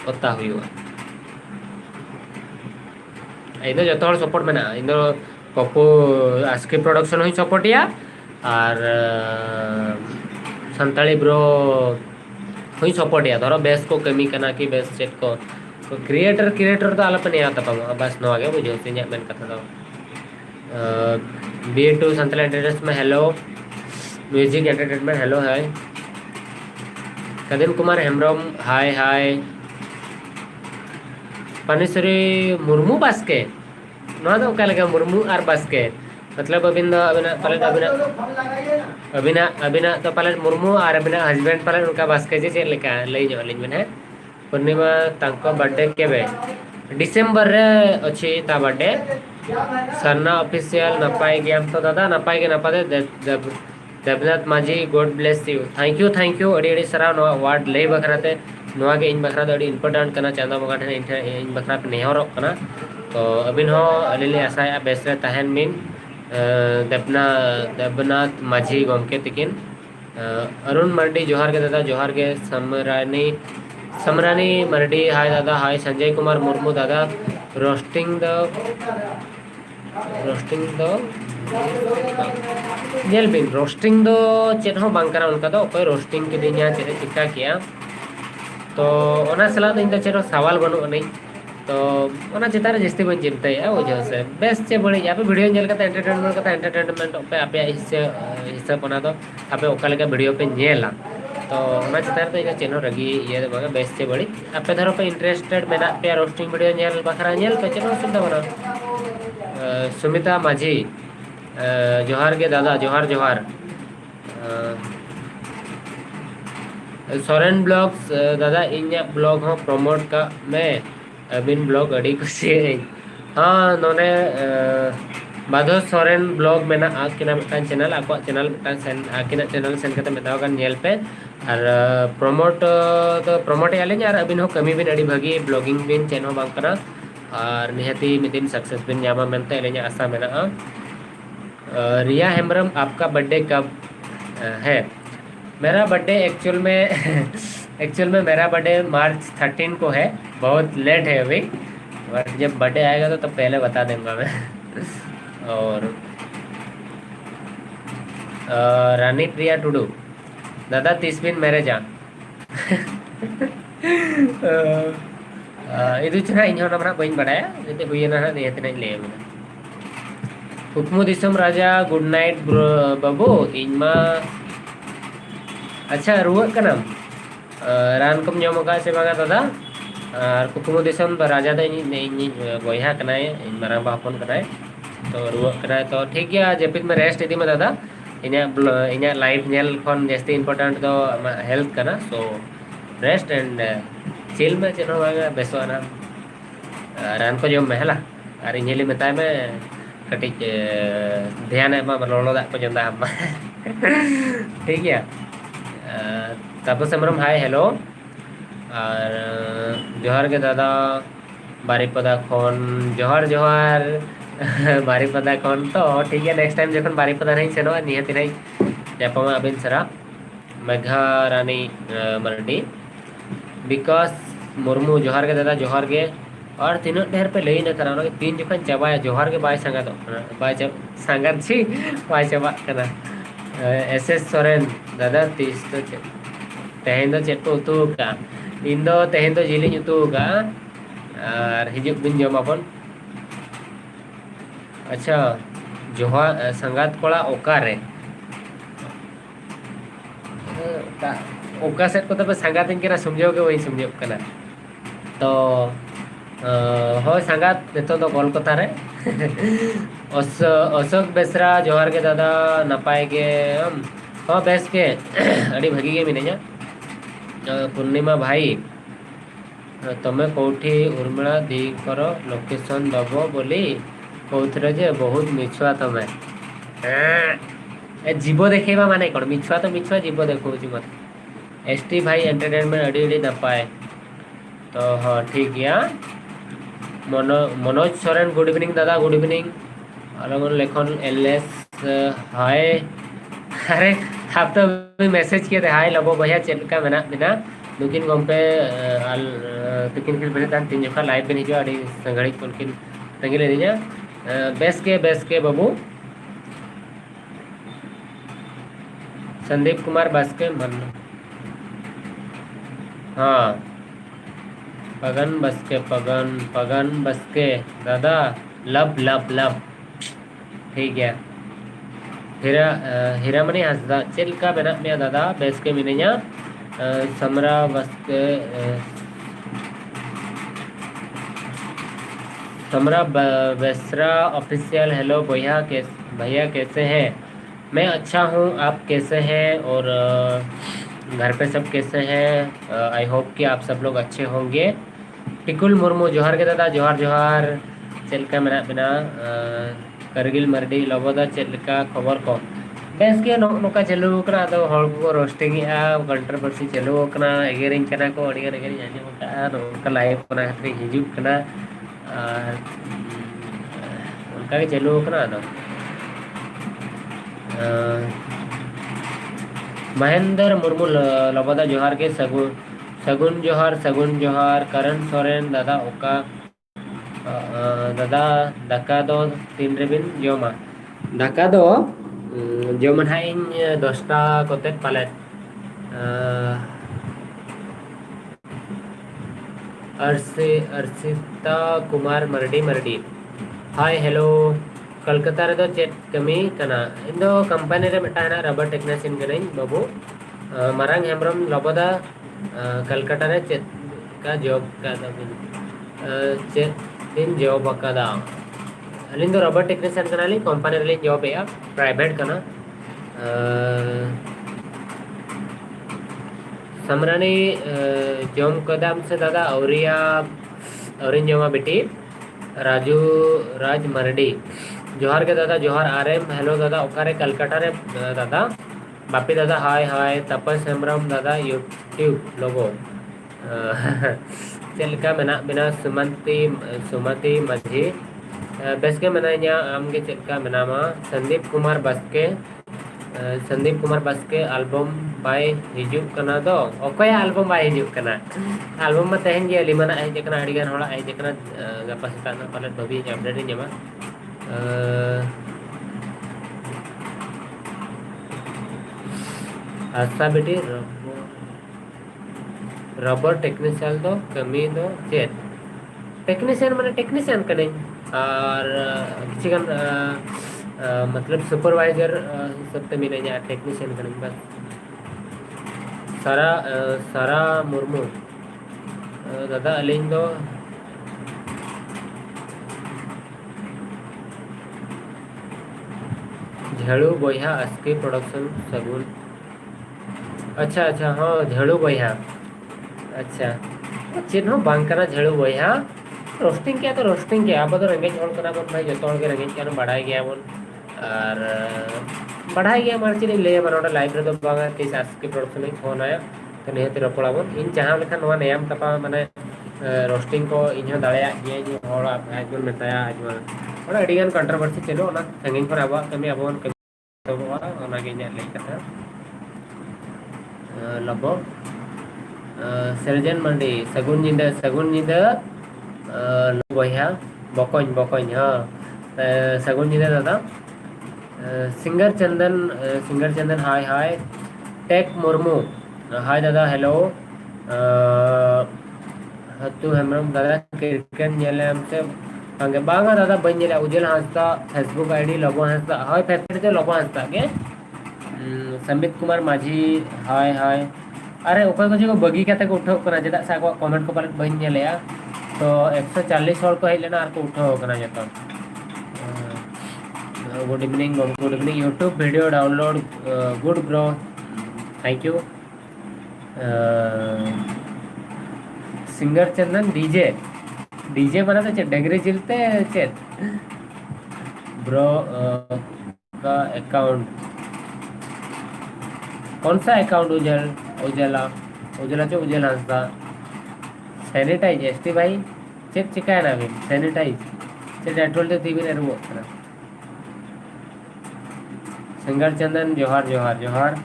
ओता हुआ इन जो तो सपोर्ट मेना इन पप्पू आस्की प्रोडक्शन हुई सपोर्ट या और संताली ब्रो हुई सपोर्ट या धरो बेस को कमी करना कि बेस चेक को क्रिएटर तो आलप नहीं आता पाऊँ बस नो आगे बुझे इन मेन कथा तो B2 संताली एंटरटेनमेंट में हेलो म्यूजिक एंटरटेनमेंट हेलो है कदम कुमार हेम्ब्रम हाय पानीश्वरी मुर्मू बास्के ना तो क्या लगा मुर्मू और बास्के मतलब अबिना तो पाले मुर्मू और अबिना हस्बैंड पाले उनका बास्के जे लेका लई जो लिंग है पूर्णिमा तांको बर्थडे केबे डिसेंबर रे अछि ता बर्थडे सरना ऑफिशियल नपाई गेम तो दादा नपाई के नपा दे देवनाथ माझी God bless you thank you अड़ी अड़ी सरा नो वार्ड ले बखराते नोआ के इन बखरा अड़ी इंपोर्टेंट करना चांदा बगा इन बखरा पे नेहरो कना तो अबिन हो अलिले आशा बेस रे तहन मिन देवनाथ माझी गमके तिकिन अरुण मर्डी जोहार के दादा जोहार के समरानी मर्डी हाय दादा हाय संजय कुमार मुर्मू दादा रोस्टिंग दो जेल बिन रोस्टिंग दो चेत हो बांग करा उनका तो कोई रोस्टिंग के दिन यहाँ चेत चिक्का किया तो ओना सलाह इन तो चेरो सवाल बनो नहीं तो ओना चेतारे जस्ती बन चिंता है वजह से बेस्ट चे बड़ी यहाँ पे वीडियो जेल का एंटरटेनमेंट पे आप हिस्सा बना दो आप ओका लेका वीडियो पे नेला तो ओना चेतार तो इन चेनो रगी ये बगा बेस्ट चे बड़ी आप धरो पे इंटरेस्टेड मेना पे रोस्टिंग वीडियो नेल बखरा नेल पे चेनो सुनता बना सुमिता माझी जोहार के दादा जोहार सोरेन ब्लॉग्स दादा इन ब्लॉग हो प्रमोट का मैं अबिन ब्लॉग अड़ी कुछ हाँ नोने बाधो सोरेन ब्लॉग मेना आकिना मिटान चैनल आपको चैनल मिटान सेन आकिना चैनल सेन करते मेताओ का नेल पे और प्रमोट तो प्रमोट याले यार अबिन हो कमी बिन अड़ी भागी ब्लॉगिंग बिन चैनल बांग करा और निहती मिदिन सक्सेस बिन यामा मेनते लेने आशा मेना रिया हेम्ब्रम आपका बर्थडे कब है मेरा बर्थडे एक्चुअल में मेरा बर्थडे मार्च 13 को है बहुत लेट है अभी बट जब बर्थडे आएगा तो तब पहले बता दूंगा मैं और रानी प्रिया टुडू दादा 30 दिन मेरे जा इधर चना इन होना बना बइन बड़ा है जैसे हुई ना नहीं इतना ले कुकमु दिसम राजा गुड नाइट बाबू इनमा अच्छा रुआ कनम रान कम जम का से बागा दादा और कुकमु दिसम राजा दा इन बॉयहा कनाय इन मारा बापन कनाय तो रुआ कनाय तो ठीक गया जपित में रेस्ट इदी में दादा इन्या लाइफ नेल खन जस्ती इंपोर्टेंट तो हेल्थ कना सो रेस्ट एंड चिल में चलो बागा बेसवाना रान को जम में हला और इन्हेली बताए मैं कटिक ध्यान एमा लोलो दा को जंदा हम ठीक है तापस समरम हाय हेलो और जोहार के दादा बारीपदा खन जोहार जोहार बारीपदा खन तो ठीक है नेक्स्ट टाइम जखन बारीपदा नहीं सेनो निहति नहीं जापामा अबिन सरा मेघा रानी मरडी बिकॉज मुर्मू जोहार के दादा जोहार के और तीनों ढेर पे लई न करा तीन जखन चाबाया जोहार के बाय संगा तो बाय संगा छी बाय चाबा कना एस एस सोरेन दादा तीस तो तेहें दो चेक को उतू का इन दो तेहें दो जिलिंग उतू का और हिजुक बिन जमापन अच्छा जोहार संगात कोड़ा ओकारे ओका सेट को तो संगात इनके समझोगे वही समझो कना तो हो संगात नितो तो कोलकाता रे अशोक बेसरा जोहार के दादा नपाय के हाँ बेस के अड़ी भगी के मिनेजा पूर्णिमा भाई तमे कौठी उर्मिला दी करो लोकेशन दबो बोली कौथरे जे बहुत मिछुआ तमे जीव देखेबा माने कौन मिछुआ तो मिछुआ जीव देखो मत एसटी भाई एंटरटेनमेंट अड़ी अड़ी नपाय तो हाँ ठीक है मनोज सोरेन गुड इवनिंग दादा गुड इवनिंग अलग लेखन एलएस हाय अरे आप तो भी मैसेज किए थे हाय लबो भैया चल का मेना बिना दुकिन गमपे तिकिन किन बजे तान तीन जखा लाइव पे हिजो अड़ी संगड़ी कोलकिन तंगी ले दीजा बेस के बाबू संदीप कुमार बास्के मन हाँ पगन बसके दादा लब लब लब ठीक है हीरामणि हंसदा चल का बना में दादा बेस के मिनिया समरा बसके समरा बेसरा ऑफिशियल हेलो भैया कैसे हैं मैं अच्छा हूँ आप कैसे हैं और घर पे सब कैसे हैं आई होप कि आप सब लोग अच्छे होंगे टिकुल मुर्मू जोहार के दादा जोहार जोहार चलका मेरा बिना करगिल मरडी लबोदा चलका खबर को बेस के नोका चलू कना तो हर को रोस्टिंग आ कंट्रोवर्सी चलू कना एगेरिंग कना को अड़ी एगेरिंग आने का नोका लाइव कना खतरे हिजुक कना उनका के चलू कना तो महेंद्र मुर्मू लबोदा जोहार के सगुन जोहार करण सोरेन दादा ओका दादा दाका दो तीन रेबिन जोमा दाका दो जोमन हाई 10टा कोते पाले अर्शिता कुमार मरडी हाय हेलो कलकत्ता रे दो चेट कमी कना इन दो कंपनी रे मिटा है रबर टेक्नीशियन कने बाबू मारांग हेमरम लबोदा कलकत्ता रे चेट का जॉब का चेट इन जॉब का अलिन दो रबर टेक्नीशियन कना ली कंपनी रे जॉब है प्राइवेट कना समरानी जोम कदम से दादा औरिन जोमा बेटी राज मरडी जोहार के दादा जोहार आरएम हेलो दादा ओकारे कलकत्ता रे दादा बापी दादा हाय हाय तपस हेमरम दादा यूट्यूब लोगो चलका मेना बिना सुमति माझी बेस के मेना आमगे चलका मेनामा संदीप कुमार बसके एल्बम बाय हिजुक कना दो ओकया एल्बम बाय हिजुक कना एल्बम में तहन जे लिमना है जकना अड़ीगान होड़ा है जकना गपा सेता पाले बबी अपडेट जमा आशा बेटी रबर टेक्नीशियन दो कमी दो चेत टेक्नीशियन माने टेक्नीशियन कने और किसी मतलब सुपरवाइजर सबते मिले जा टेक्नीशियन कन बस सारा सारा मुर्मू दादा अलिंग दो झेड़ू बोया अस्की प्रोडक्शन सगुन अच्छा अच्छा हाँ झेड़ू बोया अच्छा चेन हो बांकना झेड़ू बोया रोस्टिंग क्या तो रोस्टिंग क्या आप तो रेंगेज हॉल करा बन भाई जो तो के रेंगेज क्या बढ़ाई गया बन और बढ़ाई गया मार चीज ले बना लाइव रे तो बागा तीस अस्की प्रोडक्शन फोन आया तो निहत रपड़ा बन इन जहाँ लेखा नवा नेम तपा माने रोस्टिंग को इन दाड़ा ये जो हॉल आज बन मेताया आज बन और अड़ीगन कंट्रोवर्सी चलो ना संगिंग पर अब कमी अब लबो सर्जन मंडी सगुन निंदा बया बकन बकन हाँ सगुन निंदा दादा सिंगर चंदन हाय हाय टेक मुर्मू हाय दादा हेलो हतु हेमरम दादा क्रिकेट नेले हमसे हंगे बांगा दादा बन नेले उजल हांसदा फेसबुक आईडी लबो हांसदा हाय फेसबुक ते लबो हांसदा के संबित कुमार माझी हाय हाय अरे ओकर को जो बगी कते को उठाव करा जेदा सा कमेंट को पाले बन नेले तो 140 हॉल को हेलेना आर को उठाव करा जतो good evening YouTube video download good bro thank you singer Chandan DJ बना तो डगरी चिलते चेत ब्रो का अकाउंट कौन सा अकाउंट उजला चो उजल हंसदा सैनिटाइज एसटी भाई चेक चिकाय ना भी सैनिटाइज चेक एटोल तो थी भी नहीं रुको सिंगर चंदन जोहार जोहार जोहार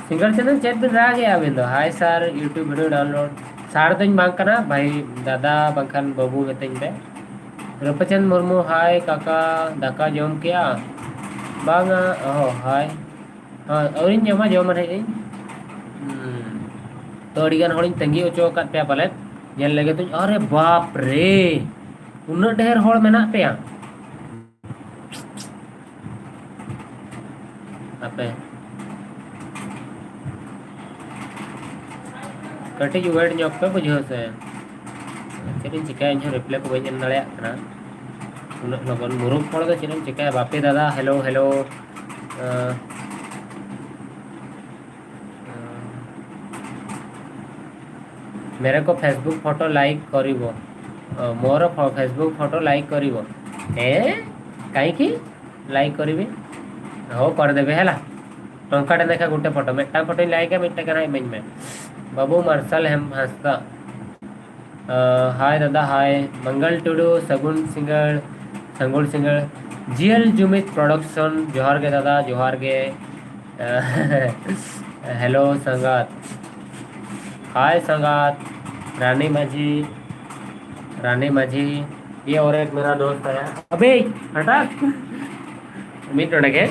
सिंगर चंदन चेक भी रह गया अभी तो hi sir YouTube video download सार तो बांग करना भाई दादा बंखान बाबू बताइए पे रूपचंद मुर्मू हाय काका दाका जोम किया बांगा ओह हाय हाँ और इन जमा जमा है तो अड़ीगन हॉल तंगी ओचो पे पाले जल लगे तो अरे बाप रे उन्ना ढेर हॉल मेना पे आपे कटी जो वेट ᱧᱚᱜ पे बुझो से चेरिन चिका इन रिप्लाई को बइन दाड़ा कना उन लगन मुरुक हॉल दो चेरिन चिका बापे दादा हेलो हेलो मेरे को फेसबुक फोटो लाइक करिवो मोर फेसबुक फोटो लाइक करिवो कहीं की लाइक करी हो कर देबे हैला टंकाटे देखा गोटे फोटो मेटा फोटो लाइक है मेटा कना इमेज में बाबू मार्शल हम हंसता हाय दादा हाय मंगल टुडू सगुन सिंगर जीएल जुमित प्रोडक्शन जोहार के दादा जोहार के हेलो संगात हाय संगात रानी माझी ये और एक मेरा दोस्त आया अबे हटा मिनट के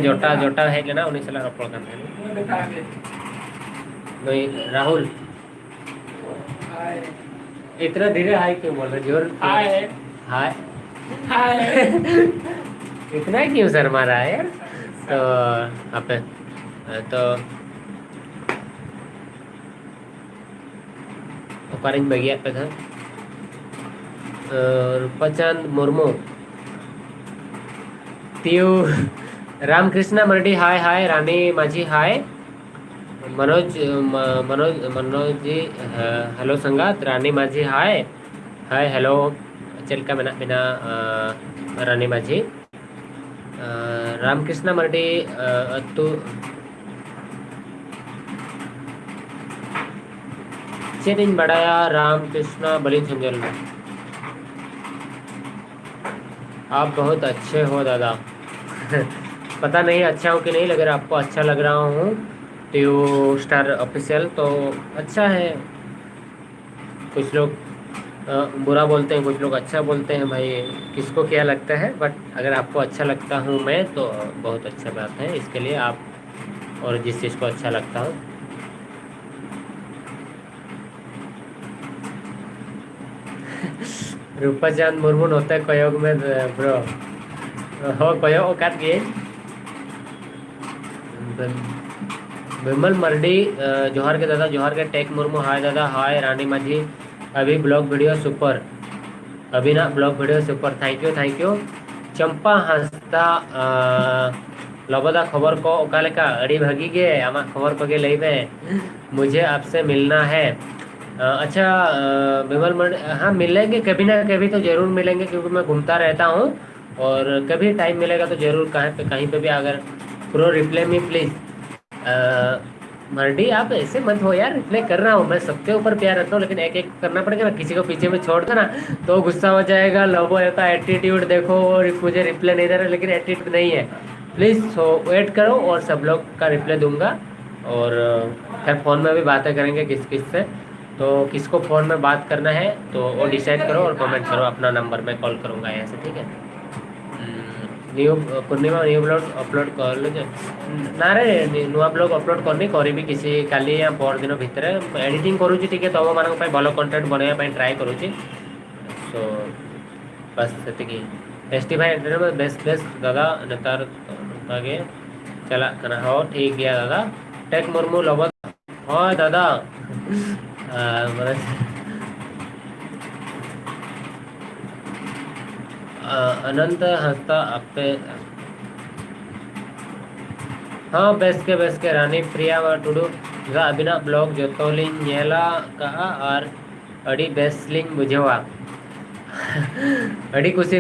जोटा जोटा है लेना उन्हीं से रपड़ करते हैं राहुल इतना धीरे हाय क्यों बोल रहे जोर हाय हाय हाय इतना क्यों सर मारा है यार तो आप तो ओकारिन बगिया पे था रूपचंद मुर्मू तीयू रामकृष्णा मर्डी हाय हाय रानी माझी हाय मनोज जी हेलो संगात रानी माझी हाय हाय हेलो चल का मेना बिना रानी माझी रामकृष्णा मर्डी अतु चेनिन बढ़ाया रामकृष्णा बलि झंझल में आप बहुत अच्छे हो दादा पता नहीं अच्छा हो कि नहीं लग रहा आपको अच्छा लग रहा हूँ तो स्टार ऑफिशियल तो अच्छा है कुछ लोग बुरा बोलते हैं कुछ लोग अच्छा बोलते हैं भाई किसको क्या लगता है बट अगर आपको अच्छा लगता हूँ मैं तो बहुत अच्छा बात है इसके लिए आप और जिस चीज़ को अच्छा लगता हो। रूपा चांद मुर्मू नोते कोयोग में ब्रो हो कोयोग काट गए विमल मर्डी जोहार के दादा जोहार के टेक मुर्मू हाय दादा हाय रानी माझी अभी ब्लॉग वीडियो सुपर अभी ना blog video super thank you Champa Hansda लबदा खबर को ओकालेका अड़ी भागी गे आमा खबर को गे लई में मुझे आपसे मिलना है। अच्छा विमल मर्डी हाँ मिलेंगे कभी ना कभी तो ज़रूर मिलेंगे क्योंकि मैं घूमता रहता हूँ और कभी टाइम मिलेगा तो ज़रूर कहीं पे भी अगर pro reply me please. Mardi आप ऐसे मत हो यार रिप्लाई कर रहा हूँ मैं सबके ऊपर प्यार रखता हूँ लेकिन एक एक करना पड़ेगा ना किसी को पीछे में छोड़ दो ना तो गुस्सा हो जाएगा लोगों का एटीट्यूड देखो और मुझे रिप्लाई नहीं दे रहा लेकिन एटीट्यूड नहीं है प्लीज़ सो वेट करो और सब लोग का रिप्लाई दूंगा। और खैर फ़ोन में भी बातें करेंगे किस किस से तो किसको फ़ोन में बात करना है तो वो डिसाइड करो और कमेंट करो अपना नंबर मैं कॉल करूँगा यहाँ से ठीक है। न्यू पूर्णिमा न्यू ब्लॉग अपलोड कर ना रे नुआ ब्लॉग अपलोड करनी करी किसी काली या पर दिन भितर एडिटिंग करुँची टी तुम मान भल कंटेंट बनवाई ट्राए करुँची सो बस से एस टी भाई एंटरटेनमेंट बेस्ट बेस्ट दादा नेतार आगे चला करना हो ठीक गया दादा टेक मुर्मू लबद हाँ दादा अनंत हंसता आपे हाँ बेस के रानी प्रिया व टुडू अभिना ब्लॉग जोतोलिंग नेला कहा और अड़ी बेसलिंग बुझेवा अड़ी कुछ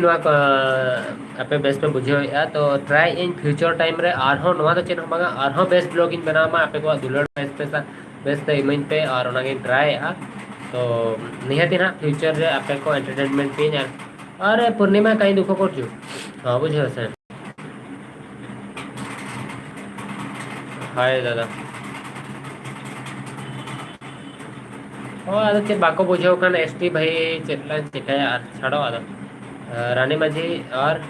आपे बेस्ट पे बुझे तो ट्राई इन फ्यूचर टाइम रे आरहो नवा तो चेन बांगा आरहो बेस्ट ब्लॉग इन बनामा आपे को दुलड़ बेस्ट पे बेस्ट इमेज पे और उनके ट्राई तो निहती ना फ्यूचर रे आपे को एंटरटेनमेंट पे अरे पूर्णिमा कहीं दुख कर हाँ बुझे से हाय दादा हाँ आदो चे बाको बुझे एस टी भाई चेतला चिकाया छाड़ो आदो रानी माझी और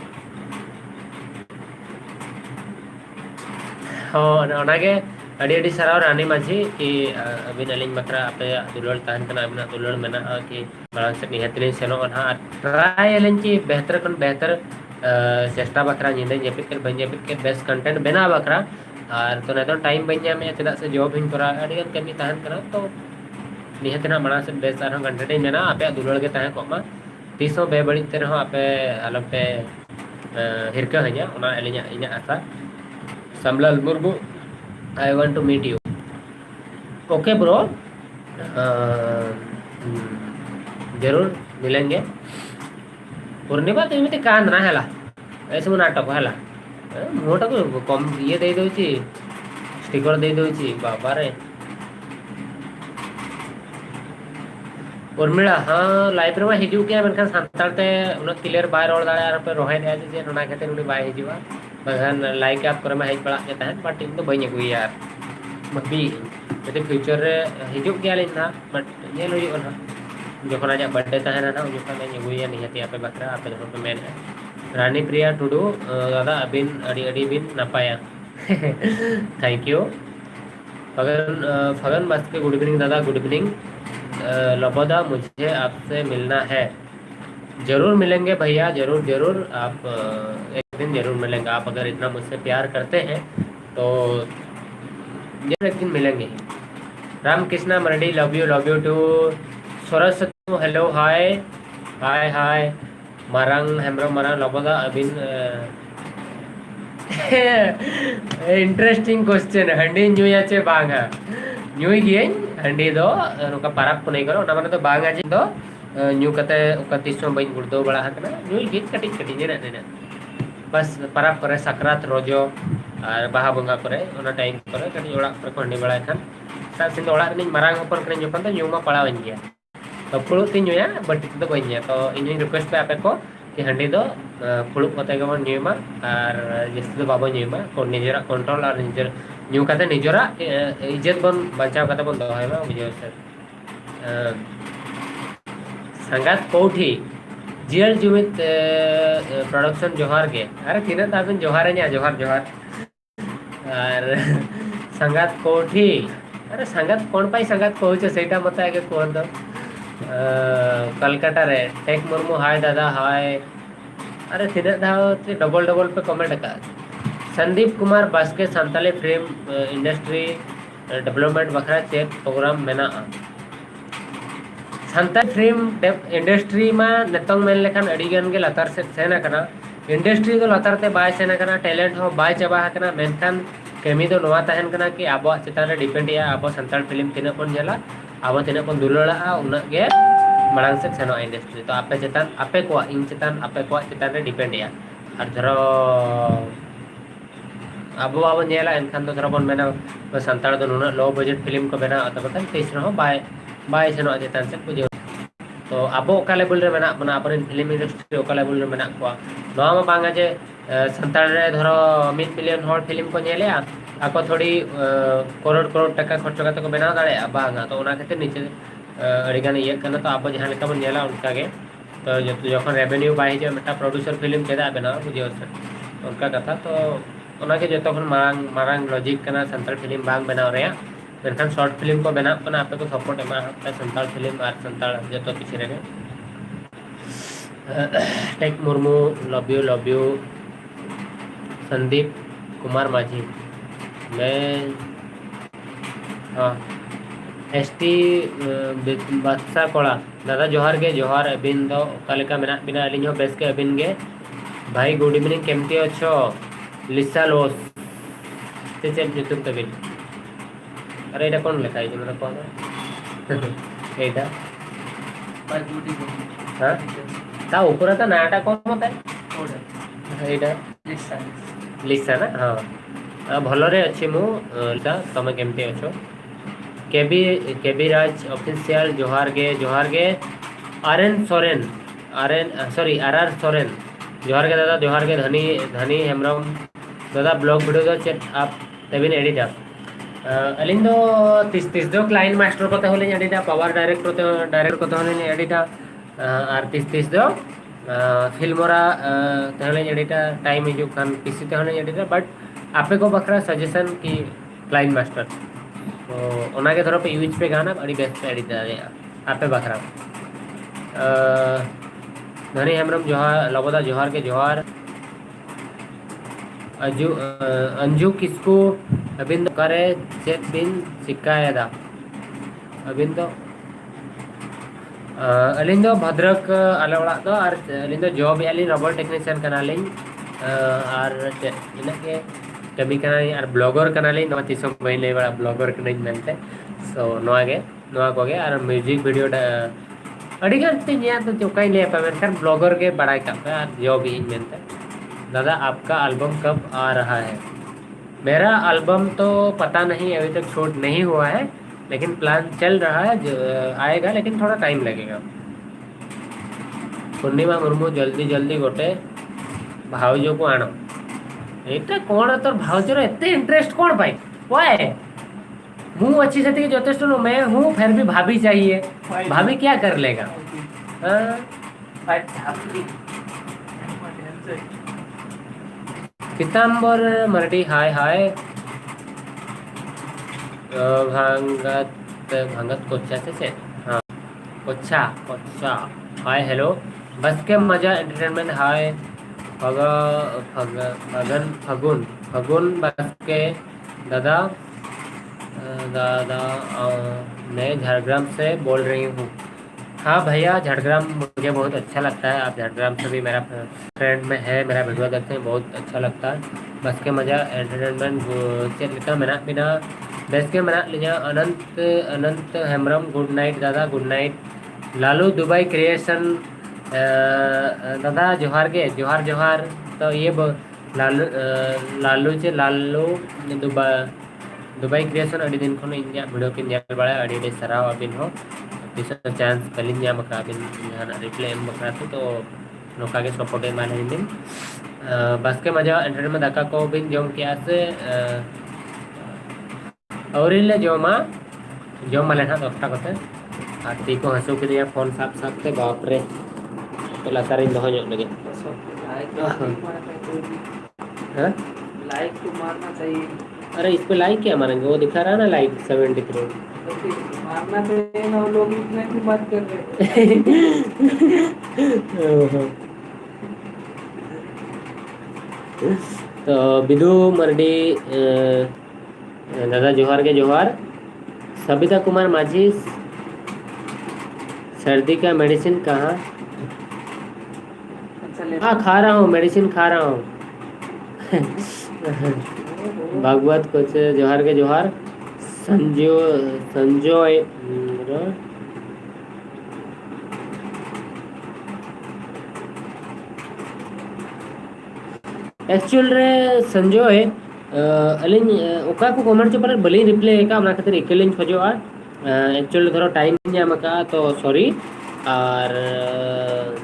हाँ अड़ी साराव रानी माझी कि अबिन अलिंग बकरा आपे दुलड़ तहन कना अबिन दुलड़ मेना कि मांग से निहतलिंग सेनो हाँ ट्राई अलिंग कि बेहतर कन बेहतर चेष्टा बकरा निंदे जेपित के बन जेपित के बेस्ट कंटेंट बना बकरा और तो नहीं तो टाइम बन जाए चेदा से जॉब हिन करा अड़ी कमी तहन कना तो निहतना मांग से बेस्ट आर कंटेंट मेना आपे दुलड़ के तहन कोमा तीसों बेबड़ी तेरे हो आपे अलपे हिरका ह냐 उना अलिंग इना आशा Samlal Murmu I want to meet you. Okay bro, जरूर मिलेंगे। पूर्णिमा तो एमती कान ना है ऐसे मु नाटक है मोटा को कम ये दे दूची स्टिकर दे दूची बाबा रे उर्मिला हाँ लाइव रे हिजू के मनखान सानताते उन क्लियर बाय रोड दाड़ा पे रोहे दे जे नोना खातिर उनी बाय हिजुआ बगान लाइक आप करे में हेज पड़ा के तहन बट इन तो बई अगु यार मबी जते फ्यूचर रे हिजू के आलिन ना बट ये लो ना जोखन आज बर्थडे तहन ना जोखन मैं अगु या निहती आपे बकरा आपे दोनों पे मेन है रानी प्रिया टुडू दादा अबिन अड़ी अड़ी बिन नपाया थैंक यू फगन बस के गुड इवनिंग दादा गुड इवनिंग लबोदा मुझे आपसे मिलना है जरूर मिलेंगे भैया जरूर जरूर आप एक दिन जरूर मिलेंगे आप अगर इतना मुझसे प्यार करते हैं तो जरूर एक दिन मिलेंगे। Ramkrishna Mardi love you too Saraswati hello hi hi hi मारंग हेमरो मारंग लबोदा अबिन इंटरेस्टिंग क्वेश्चन हंडी न्यूया चे बांगा न्यूई गियन हंडी दो नोका पाराप को नहीं करो ना माने तो बांगा जी दो न्यू कते उका तीसों बइन गुड़दो बड़ा हकना न्यू गीत कटिंग कटिंग ने ने बस पाराप करे सकरात रोजो और बाहा बंगा करे ओना टाइम करे कटी ओड़ा पर को हंडी बड़ा खान सा सिंद ओड़ा रे मारांग ऊपर करे जोखन तो न्यू मा पड़ावन गया तो फुलु तीन न्यूया बट तो बइन तो इन रिक्वेस्ट पे आपे को कि हंडी दो फुलु कते गमन न्यू मा और जिस दो बाबा न्यू मा को निजरा कंट्रोल और निजर न्यू कते निजरा इज्जत बन बचाव कते बन दोहाय मा बुझे सर संगात कोठी जीएल जुमित प्रोडक्शन जोहार के अरे तीन ताबिन जोहार है जोहार जोहार और संगात कोठी अरे संगात कौन पाई संगात कहूचे सेटा मत आगे कहत कलकत्ता रे टेक मुर्मू हाय दादा हाय अरे तीन धाव डबल डबल पे कमेंट का Sandeep Kumar Baske Santali film industry development बखरा चेक प्रोग्राम मेना संताल फिल्म इंडस्ट्री में नितोंग मेन लेखान अड़ीगन के लतार से सेना कना इंडस्ट्री तो लतार ते बाय सेना कना टैलेंट हो बाय चाबा कना मेनखान कमी तो नवा तहन कना कि अब चितान रे डिपेंड या अब संताल फिल्म तीना पन जेला अब तीना पन दुलड़ा उना गे मांग से सेनो इंडस्ट्री तो आपे चितान आपे को इन चितान आपे को चितान रे डिपेंड या और धरो अब अब जेला एनखान तो धरो बन मेना संताल तो नुना लो बजट फिल्म को बेना तो बतन तेस रहो बाय बाय सेनो चितान से पुजे तो अब ओका लेवल रे मेना बना अपन फिल्म इंडस्ट्री ओका लेवल रे मेना को नवा मा बांगा जे संताल रे धरो 1 मिलियन हॉल फिल्म को नेले आको थोड़ी करोड़ करोड़ टका खर्च करते को बेना दाड़े बांगा तो ओना खातिर नीचे अड़ीगान ये करना तो अब जहां लेका बन नेला उनका के तो जखन revenue by J Meta producer film चेदा बेना बुझियो उनका कथा तो ओना के जतखन मांग मांग लॉजिक करना संताल फिल्म बांग बनाव रे मेनखान शॉर्ट फिल्म को बना अपना आपे को सपोर्ट एमा संताल फिल्म और संताल जतो पीछे रे टेक मुर्मू लव यू संदीप कुमार माझी मैं हाँ एसटी बादशाह कोड़ा दादा जोहार गे जोहार अबिन दो कालिका मेना बिना अलिन हो बेस के अबिन गे भाई गुड इवनिंग केमती अच्छो लिसा लोस ते चेक यूट्यूब तबिन अरे এটা কোন লেখা আছে মানে কোন এইটা হ্যাঁ তা উপরে তো নাটা কোন মতে এইটা লিসা লিসা না হ্যাঁ ভলরে ଅଛି ମୁଁ লিসা তুমি কেমতি অছো केबी राज ऑफिशियल जोहार गे RN Soren RN sorry RR Soren जोहार गे दादा जोहार गे धनी धनी हेमरम दादा ब्लॉग वीडियो दो चेक आप तबिन एडिट आप अलिन दो 30 दो क्लाइंट मास्टर को होले एडिटा पावर डायरेक्ट को होले एडिटा और 30 दो फिल्मोरा होले एडिटा टाइम हिजु खान पीसी ते होले एडिटा बट आपे को बखरा सजेशन की क्लाइंट मास्टर तो ओना के धरो पे यूज पे गाना बड़ी बेस्ट एडिट दे आपे बखरा धनी हेमरम जोहार लबोदा जोहार के जोहार अंजू किसको अबिंद करे चेक बिन शिकायदा अबिंद अलिंद भद्रक आले ओड़ा दो और अलिंद जॉब याली रबर टेक्नीशियन कनालिंग और इना के कमी कनाली और ब्लॉगर कनालिंग नवा तीसो महीने बड़ा ब्लॉगर कनाई मेनते सो नवा को गे और म्यूजिक वीडियो अड़ी गान ते न्या तो चोकाई ले पा मेनकर ब्लॉगर के बड़ाई का और जॉब ही मेनते दादा आपका एल्बम कब आ रहा है मेरा एल्बम तो पता नहीं अभी तक शूट नहीं हुआ है लेकिन प्लान चल रहा है आएगा लेकिन थोड़ा टाइम लगेगा पूर्णिमा मुर्मू जल्दी जल्दी गोटे भाउजो को आनो एटा कौन तोर भाउजर एते इंटरेस्ट कौन पाई वाय हूँ अच्छी से जथेष्ट मैं हूँ फिर भी भाभी चाहिए भाभी क्या कर लेगा पीताम्बर मराठी हाय हाय भांगत कोच्चा से हाँ कोच्चा हाय हेलो बस के मजा एंटरटेनमेंट हाय फगुन बस के दादा मैं झारग्राम से बोल रही हूँ हाँ भैया झारग्राम मुझे बहुत अच्छा लगता है आप झारग्राम से भी मेरा फ्रेंड में है मेरा वीडियो देखते हैं बहुत अच्छा लगता है बस के मजा एंटरटेनमेंट चेक लिखा मेरा बिना बस के मना लिया अनंत हेमरम गुड नाइट दादा good night Lalu Dubai creation दादा जोहार के जोहार तो ये लालू दुबई क्रिएशन अड़ी दिन खन इन वीडियो की बड़ा अड़ी सराव अबिन हो चांस कलिन बकरा अबिन रिप्ले एम बकरा तो नौका के सपोर्ट मान दिन बस के मजा एंटरटेनमेंट दाका को बिन जम किया से और जम माले ना 10टा कते और ती को हंसू के फोन साफ ते बाप रे तो लातार इन दो लगे लाइक तो मारना चाहिए अरे इस पे लाइक क्या मारेंगे, वो दिखा रहा है ना लाइक 73। मारना चाहिए ना, लोग इतने की बात कर रहे हैं। तो बिदु मर्डी दादा जोहार के जोहार। सबिता कुमार माझी, सर्दी का मेडिसिन कहाँ? अच्छा ले हाँ खा रहा हूँ, मेडिसिन खा रहा हूँ। भागवत कुछ जोहार के जोहार। संजोय एक्चुअल रे संजोय अलिंग ओका को कमेंट जो पर बली रिप्ले का हमरा खातिर एकेलिंग खोजोआ। एक्चुअल धरो टाइम ᱧᱟᱢ ᱟᱠᱟᱜᱼᱟ तो सॉरी। और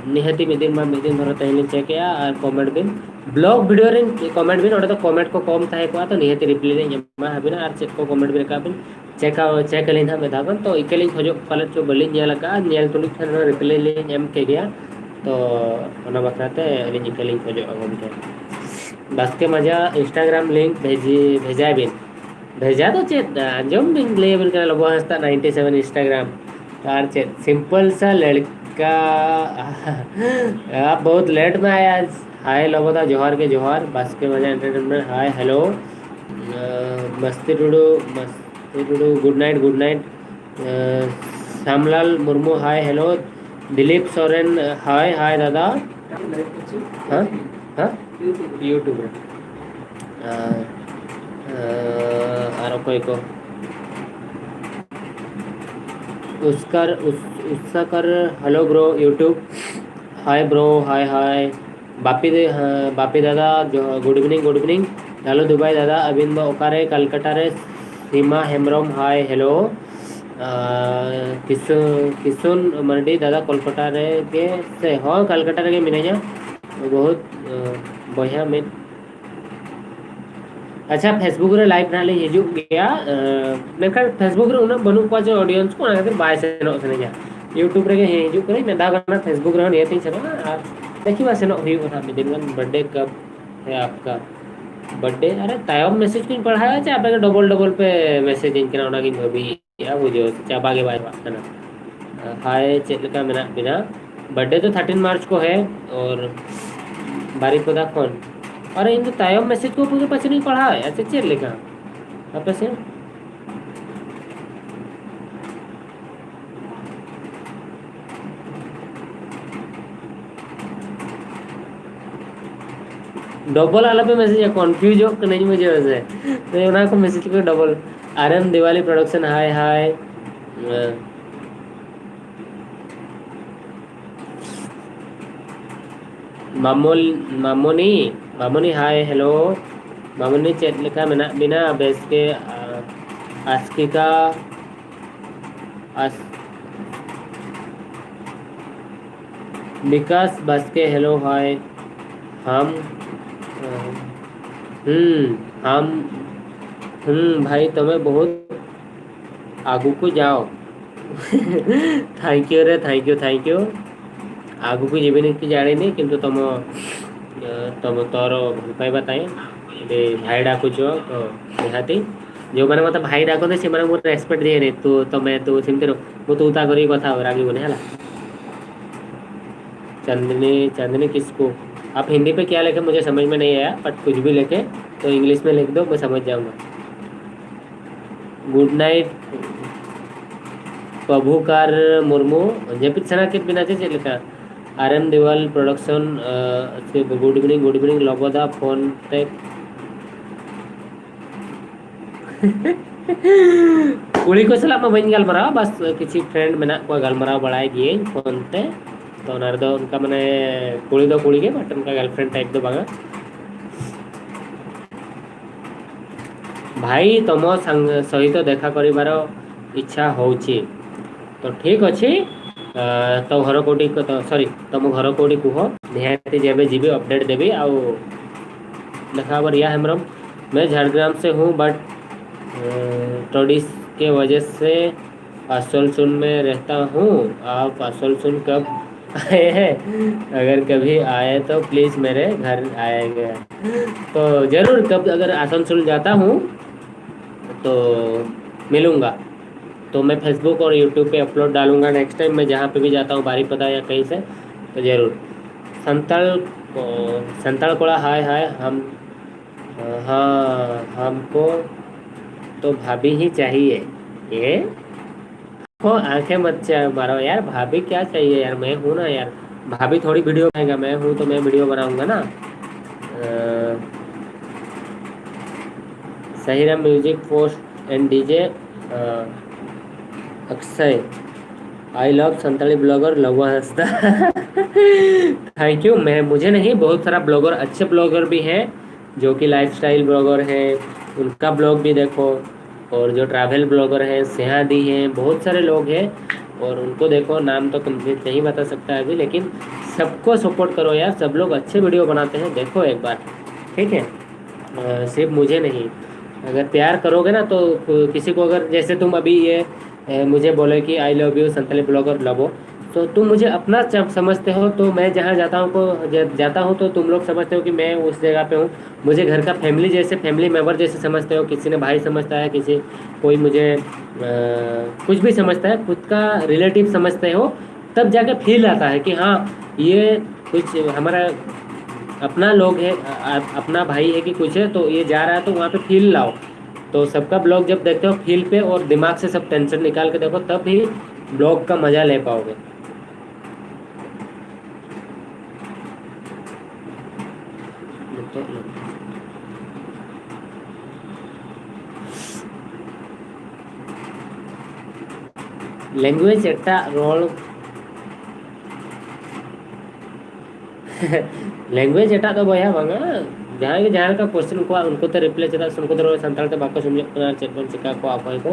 निहती मिदिन धरो तहली चेक या और कमेंट बिन ब्लॉग वीडियो रे कमेंट बिन तो कमेंट को कम थाहे को तो निहती रिप्ले रे ᱧᱟᱢᱟ हबिना और चेक को कमेंट बिन का बिन चेक अलिंग था मेधाबन तो इकेलिंग खोजो पाले जो बली ᱧᱮᱞ ᱟᱠᱟᱜᱼᱟ ᱧᱮᱞ तुलिक थान रिप्ले ले ᱧᱟᱢ के गया तो ओना बखराते अलिंग इकेलिंग खोजो गमके बस के मजा इंस्टाग्राम लिंक भेजा बिन भेजा तो चेत अंजम बिन ले बिन कर लो हंसता 97 इंस्टाग्राम और चेत सिंपल सा लड़का। आप बहुत लेट में आए आज। हाय लोगों जोहार के जोहार। बस के मजा entertainment hi hello Masti Tudu good night good night. Shyamlal Murmu hi hello. Dilip Soren hi hi दादा। हाँ हाँ यूट्यूब रे आरो कोई को उसका कर hello bro YouTube hi bro hi hi. Bapi दादा जो गुड इवनिंग हेलो दुबई दादा अबिन दो ओकारे कलकत्ता रे सीमा हेम्ब्रम हाय हेलो। किसुन मर्डी दादा कोलकाता रे के से हाँ कलकत्ता रे मिनाया बहुत बढ़िया में। अच्छा फेसबुक रे लाइव नाले हिजुग गया मेनखान फेसबुक रे उना बनु को जो ऑडियंस को ना बाय सेनो सने जा यूट्यूब रे हिजुग करे मैं दागा फेसबुक रे नियति सेनो और देखिबा सेनो हुई ना दिन बर्थडे कब है आपका बर्थडे। अरे तायम मैसेज किन पढ़ाया चा आपके डबल पे मैसेज इन केना ओना किन भबी या बुझो चाबा के बाय ना हाय चेलका मेना बिना बर्थडे तो 13 मार्च को है और बारिक को दा कौन। अरे इन तो तायम मैसेज को पूरे पछ नहीं पढ़ा है अच्छा चेल लेका आप से डबल आला पे मैसेज कंफ्यूज हो नहीं मुझे वैसे तो ना को मैसेज को double. RM Diwali production hi hi. Mamoni hi hello. Mamoni चेट लिखा मेना बिना बेस के आस्किका विकास बस के हेलो हाय। हम भाई तुम्हें बहुत आगू को जाओ। थैंक यू रे थैंक यू आगू को जीवन की जाने नहीं किंतु तुम तोर भल पाइबा ताई भाई डाकुच तो निहाती जो मैंने मतलब भाई डाकते से मैंने मोर रेस्पेक्ट दिए नहीं तो तुम्हें तो सिमते वो तो उता करी कथा रागी बने है। चांदनी किसको आप हिंदी पे क्या लिखे मुझे समझ में नहीं आया बट कुछ भी लिखे तो इंग्लिश में लिख दो मैं समझ जाऊंगा। गुड नाइट प्रभुकार मुर्मू जेपित सना के बिना से लिखा आरएम दिवाल प्रोडक्शन गुड इवनिंग लगोदा फोन पे कुड़ी को सलाह में बन गलमरा बस किसी फ्रेंड मेना को गलमरा बढ़ाए गए फोन पे तो उनका मैंने कुड़ी के बट उनका गर्लफ्रेंड टाइप दो बागा भाई तुम सहित देखा कर इच्छा होची तो ठीक अच्छे तो घर कौटी तो सॉरी तुम घर कौटी कह निहाती जब जी अपडेट देवी आउ देखा रिया हेम्ब्रम मैं झारग्राम से हूँ बट स्टडीज के वजह से आसनसोल में रहता हूँ। आप आसनसोल कब आए हैं अगर कभी आए तो प्लीज़ मेरे घर आएंगे तो ज़रूर कब अगर आसनसोल जाता हूँ तो मिलूँगा। तो मैं फेसबुक और यूट्यूब पे अपलोड डालूँगा नेक्स्ट टाइम मैं जहाँ पे भी जाता हूँ, बारीपदा या कहीं से, तो ज़रूर। संतल संतल कोड़ा हाय हाय हम, हाँ हमको तो भाभी ही चाहिए। ये हो आंखें मत मारो यार, भाभी क्या चाहिए यार, मैं हूँ ना यार। भाभी थोड़ी वीडियो बनाएगा, मैं हूँ तो मैं वीडियो बनाऊंगा ना। Sahiram music post and DJ Akshay, I love Santali blogger लवा हंसदा। Thank you. मैं मुझे नहीं, बहुत सारा ब्लॉगर, अच्छे ब्लॉगर भी हैं जो कि लाइफस्टाइल ब्लॉगर हैं, उनका ब्लॉग भी देखो। और जो ट्रैवल ब्लॉगर हैं, सेहादी हैं, बहुत सारे लोग हैं और उनको देखो। नाम तो कंप्लीट नहीं बता सकता अभी, लेकिन सबको सपोर्ट करो यार, सब लोग अच्छे वीडियो बनाते हैं, देखो एक बार, ठीक है। सिर्फ मुझे नहीं, अगर प्यार करोगे ना तो किसी को, अगर जैसे तुम अभी ये मुझे बोले कि I love you Santali blogger लवो, तो तुम मुझे अपना समझते हो, तो मैं जहाँ जाता हूँ जाता हूँ तो तुम लोग समझते हो कि मैं उस जगह पे हूँ। मुझे घर का फैमिली जैसे, फैमिली मेम्बर जैसे समझते हो। किसी ने भाई समझता है, किसी कोई मुझे कुछ भी समझता है, खुद का रिलेटिव समझते हो, तब जाके फील आता है कि हाँ ये कुछ हमारा अपना लोग है, अपना भाई है कि कुछ है, तो ये जा रहा है तो वहाँ पे फील लाओ। तो सबका ब्लॉग जब देखते हो फील पे, और दिमाग से सब टेंशन निकाल के देखो, तब ही ब्लॉग का मजा ले पाओगे। लैंग्वेज एटा रोल लैंग्वेज एटा तो बया बांगा, जहाँ जहाँ का क्वेश्चन को उनको तो रिप्लाई चला, उनको तो संताल तो बाको समझ चेक बन चिका को आप को,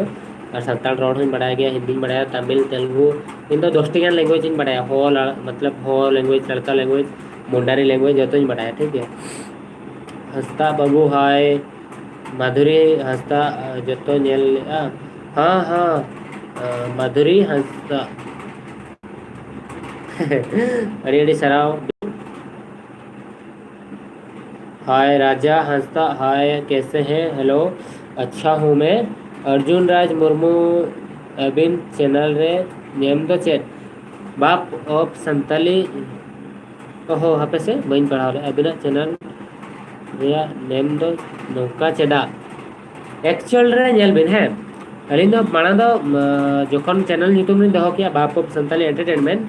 और संताल रोड में बढ़ाया गया, हिंदी में बढ़ाया, तमिल तेलुगु, इन तो 10 लैंग्वेज इन बढ़ाया, हो मतलब हो लैंग्वेज, लड़का लैंग्वेज, मुंडारी लैंग्वेज जो तो इन बढ़ाया, ठीक है। हंसता बाबू हाय, माधुरी हंसता जो तो हाँ हाँ माधुरी हंसता। अरे अरे सराव, हाय राजा हंसता हाय, कैसे हैं, हेलो अच्छा हूँ मैं। अर्जुन राज मुर्मू अबिन चैनल रे नेम दो चेट बाप ऑफ संताली, ओहो हापे से बइन पढ़ा रहे अबिना चैनल रे नेम दो नौका चेडा एक्चुअल रे नेल बिन है। अलिन दो माना दो जोखन चैनल यूट्यूब में दो किया बाप ऑफ संताली एंटरटेनमेंट,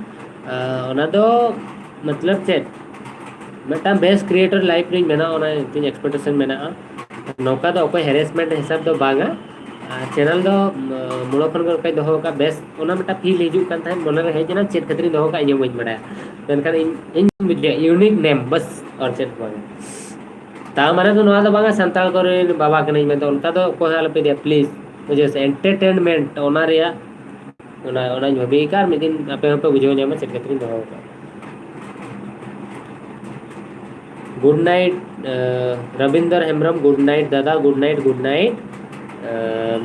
ओना दो मतलब चेट मिट्टान बेस्ट क्रिएटर लाइफ रिंग मेना ओना तीन एक्सपेक्टेशन मेना नौका दो कोई हेरेसमेंट हिसाब दो बांगा। चैनल दो मुड़ो खन को कई दो का बेस्ट ओना मिट्टा फील हिजू कान थाइन मोने रे हेजना चेत खतरी दो का इयो बज बड़ा तनखान इन मीडिया यूनिक नेम बस और चेत बांगा ता माने तो नोआ दो बांगा संताल करे बाबा के नहीं में तो उनका तो कोई हाल पे दिया प्लीज मुझे एंटरटेनमेंट ओना रिया ओना ओना भाभी कार में दिन आपे पे बुझो ᱧᱟᱢᱟ चेत खतरी दो का। Good night Ravinder Hembram, good night दादा, गुड नाइट गुड नाइट।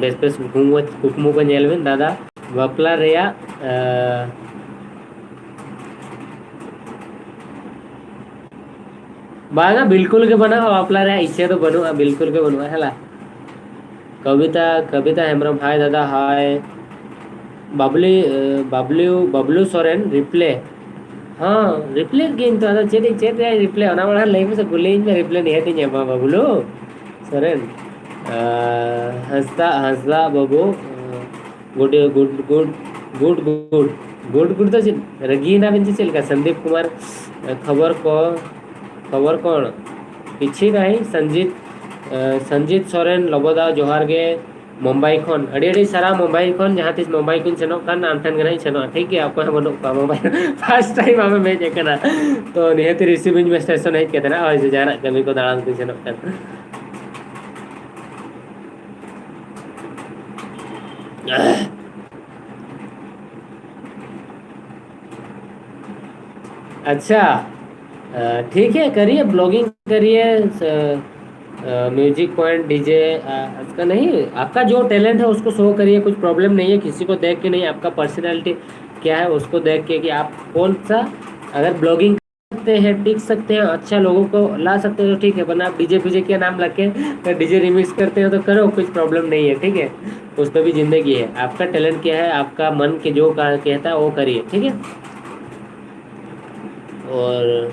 बेस बेस कुकमु को नेल बिन दादा बापला रेया बागा बिल्कुल के बना बापला रेया इच्छा तो बनुआ बिल्कुल के बनुआ हला। कविता कविता हेम्ब्रम हाय दादा हाय। बबली बबलू सोरेन रिप्ले, हाँ रिप्ले गेम तो ada चेत रिप्ले ओना बड़ा लई में से गुलेइन में रिप्ले नहीं है ᱧᱟᱢᱟ बाबूलो Soren. Hansda Hansda Babu good good good good good good good तो रगीना बिन चल का संदीप कुमार खबर कौन किछि नहीं संजीत सोरेन लबोदा जोहार गे मुंबई खन अड़ी अड़ी सारा मुंबई खन जहाँ तीस मुंबई को सेनों कान आम ठन गना सेनों ठीक है आपको बनो का मुंबई फर्स्ट टाइम आमे मैं जेकना तो निहत रिसीविंग में स्टेशन है केतना और जाना कमी को दालान को सेनों कान। अच्छा ठीक है करिए ब्लॉगिंग करिए म्यूजिक पॉइंट डीजे इसका नहीं, आपका जो टैलेंट है उसको शो करिए, कुछ प्रॉब्लम नहीं है। किसी को देख के नहीं, आपका पर्सनालिटी क्या है उसको देख के कि आप कौन सा, अगर ब्लॉगिंग सकते हैं, टिक सकते हैं, अच्छा लोगों को ला सकते हो तो ठीक है, वरना आप डीजे पीजे के नाम रख के डीजे रिमिक्स करते हो तो करो, कुछ प्रॉब्लम नहीं है, ठीक है। उसमें भी जिंदगी है, आपका टैलेंट क्या है, आपका मन के जो कहता है वो करिए, ठीक है। और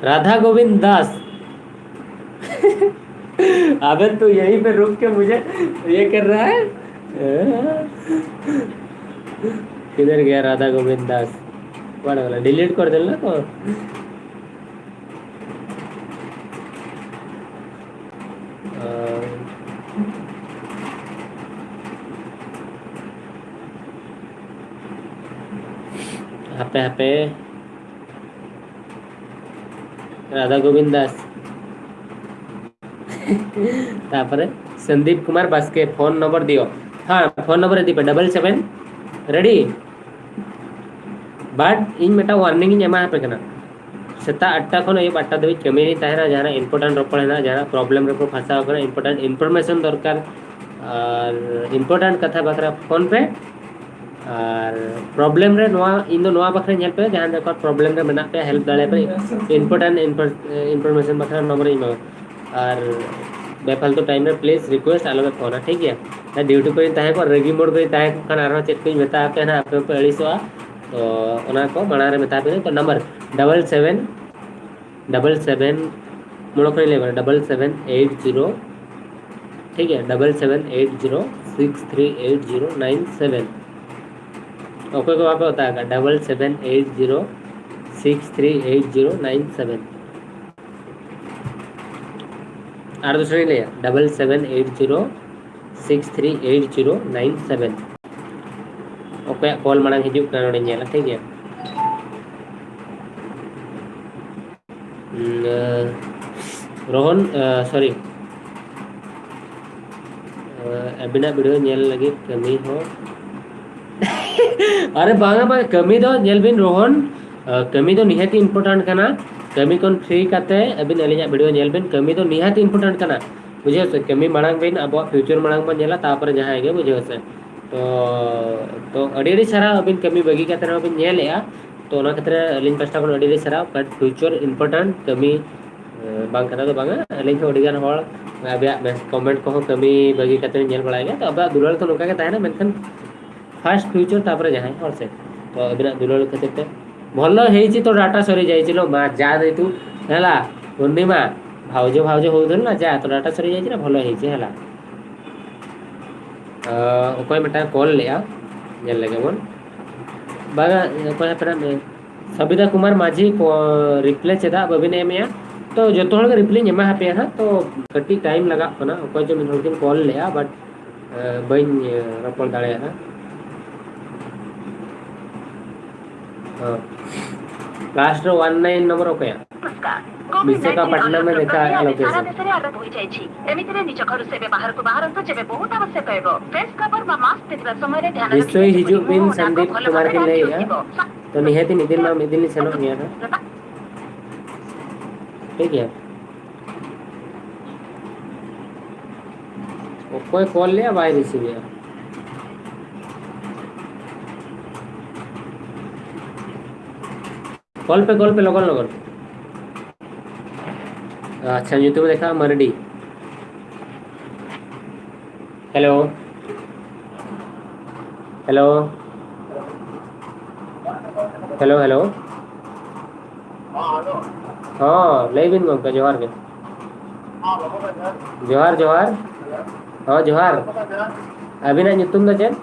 राधा गोविंद दास अबे तू यहीं पे रुक के मुझे ये कर रहा है। किधर गया राधा गोविंद दास? बड़ा वाला डिलीट कर देना तो। हापे हापे राधा गोविंद दास तापर संदीप कुमार बास्के फोन नंबर दियो। हाँ फोन नंबर दी पे 77 रेडी बाट इन मेटा वार्निंग इन एमा पे कना सेता 8टा खन अयुब 8टा दबी कमी नहीं तहना जहां इंपोर्टेंट रोपड़ है जहां प्रॉब्लम रे को फंसा कना इंपोर्टेंट इन्फॉर्मेशन दरकार और इम्पोर्टेंट कथा बखरा फोन पे और प्रॉब्लम रे नोआ इन दो नोआ बखरा हेल्प पे जहां देखो प्रॉब्लम रे मेना पे हेल्प दाले पे important information Bakhra number in और बेफालतू टाइम रे प्लीज रिक्वेस्ट आलो पे फोन ठीक है ना ड्यूटी पर ताहे को रेगी मोड पे ताहे को खान आरो चेक को बता पे ना आप पे अड़ीसवा तो ओना को मणा रे बता पे तो नंबर 77 मोड़ो को ले 7780 ठीक है 7780638097 ओके को वहाँ पे होता है 7780638097 और दूसरा नहीं लिया 7780638097 ओके कॉल मांग हिजू नोड़े नेला ठीक है रोहन सॉरी अबिना वीडियो नेल लगे कमी हो अरे बांगा बा कमी दो नेल बिन रोहन कमी दो निहाती इम्पोर्टेंट करना कमी कौन फ्री करते अबिन अलिया वीडियो नेल बिन कमी दो निहाती इम्पोर्टेंट करना बुझे से कमी मांग बिन अब फ्यूचर मांग बन नेला तापर जहां गे बुझे से तो अड़ी सारा अबिन कमी बगी करते अबिन नेलेया तो ओना खतरे अलिन पास्टा को अड़ी सारा बट फ्यूचर इम्पोर्टेंट कमी बांग करा तो बांगा अलिन को अड़ी गान होड़ अबिया कमेंट को कमी बगी करते नेल बड़ा गया तो अब दुलाल तो नोका के ताहे ना मेनखन फास्ट फ्यूचर तापर जहां और से तो अबिना दुलाल खते भलो हेची तो डाटा सरी जाइछिलो मा जा दे तू हला पूर्णिमा भाउजो भाउजो होउथल ना जा तो डाटा सरी जाइछि ना भलो हेछि हला ओकोय मेटा कॉल लेया नेल लगे मन बागा ओकोय पर सबिता कुमार माझी को रिप्ले चेदा बबिने मेया तो जतो हल रिप्ले नेमा हापे हा तो कटी टाइम लगा कना ओकोय जो मिन हलकिन कॉल लेया बट बइन रपल दाड़े हा लास्ट 19 नंबर ओके विशाखापट्टनम में देखा है लोकेशन विश्व हिजु बिन संदीप कुमार के ले तो निहती निदिन में मिदिन सेनो निया था ठीक है कोई कॉल लिया बाय रिसीव किया कॉल पे लगन अच्छा यूट्यूब देखा Mardi hello hello hello hello हाँ लेबिन गंका जोहार के जोहार जोहार हाँ जोहार अभी ना यूट्यूब ना चेक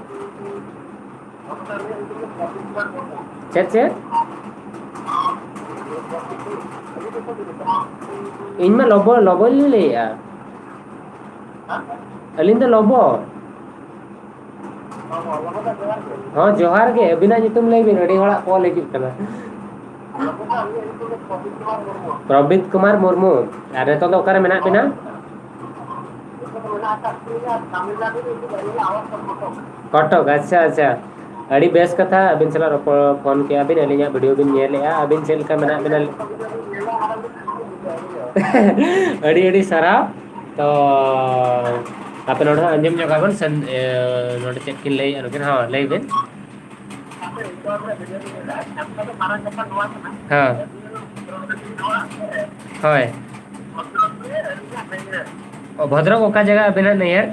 चेक चेक इनमें लोबो लोबो ले यार अलिन तो लोबो हाँ जोहार के बिना तुम ले बिन अड़ी हड़ा कॉल हिजुग कना प्रबित कुमार मुर्मू अरे तो ओकारे मेना बिना कटक अच्छा अच्छा अड़ी बेस कथा अबिन चला फोन के अबिन अलिया वीडियो बिन नेलेया अबिन चेल का मेना बिना अड़ी अड़ी सारा तो आप नोड अंजम जगह सन नोड चेक किन ले अनकिन हां ले बिन हां होय ओ भद्रक ओका जगह अबिना नहीं है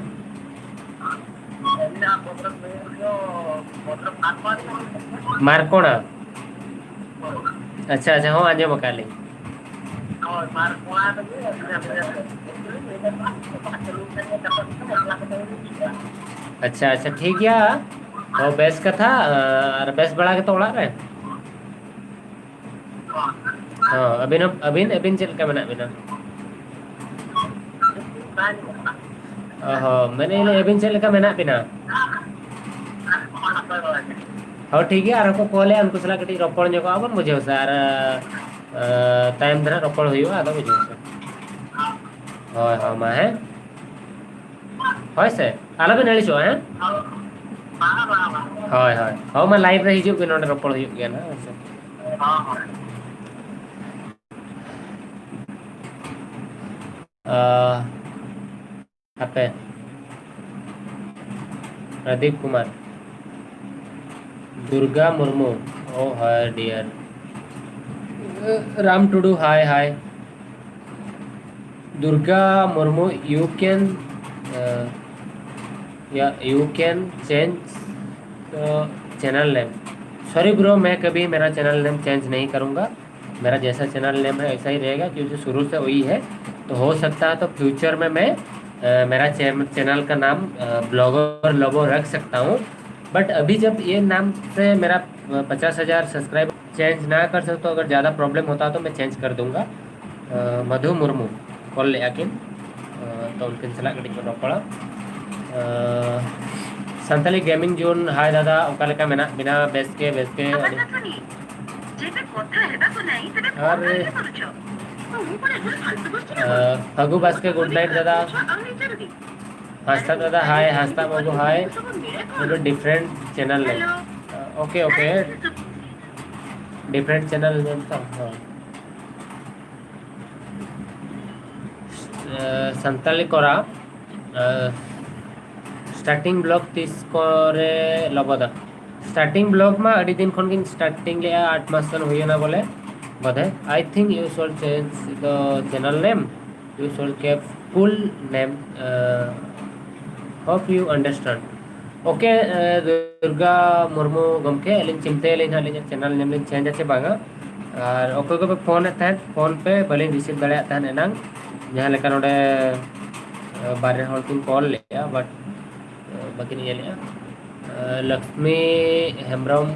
मारकोणा अच्छा अच्छा हाँ आंजो मकाली अच्छा अच्छा ठीक है और बेस का था और बेस बढ़ा के तो उड़ा रहे हाँ अबिन अबिन अबिन चल के मना बिना मैंने इन्हें अबिन चल का मना बिना हाँ ठीक है आर को कॉल है उनको सला कटी रोपड़ जो को अपन मुझे सर टाइम धरा रोपड़ हुई हुआ तो मुझे हाँ हाँ मैं है हाँ से आला भी नहीं चो है हाँ हाँ हाँ मैं लाइव रही जो कि नोट रोपड़ हुई गया ना ऐसे पे प्रदीप कुमार दुर्गा मुर्मू ओ hi dear Ram Tudu hi hi Durga Murmu you can ya you can change channel name sorry bro मैं कभी मेरा चैनल नेम चेंज नहीं करूँगा मेरा जैसा चैनल नेम है ऐसा ही रहेगा क्योंकि शुरू से वही है तो हो सकता है तो फ्यूचर में मैं मेरा चैनल का नाम ब्लॉगर लोगो रख सकता हूँ बट अभी जब ये नाम से मेरा 50,000 सब्सक्राइबर चेंज ना कर सकता अगर ज़्यादा प्रॉब्लम होता तो मैं चेंज कर दूँगा मधु मुर्मू कॉल ले आकिन तो उनके सलाह कटी को पड़ा संताली गेमिंग जोन हाय दादा ओका लेका मेना बिना बेस के अरे फगु बस के गुड नाइट दादा हंसता दादा हाय हंसता बाबू हाय तो डिफरेंट चैनल है okay okay different channel name का हाँ संताली कोरा स्टार्टिंग ब्लॉग तीस कोरे लबदा स्टार्टिंग ब्लॉग में अड़ी दिन खन किन स्टार्टिंग ले 8 मास तन हुई ना बोले बधे I think you should change the channel name you should keep full name hope you understand okay Durga Murmu गमके अलिन चिंते लेन हालिन चैनल नेम लेन चेंज अच्छे बांगा और ओके को फोन था फोन पे बलिन रिसीव दड़े था एनांग जहाँ लेकर नोडे बारे हॉल किन कॉल लिया बट बाकी नहीं लिया लक्ष्मी हेम्ब्रम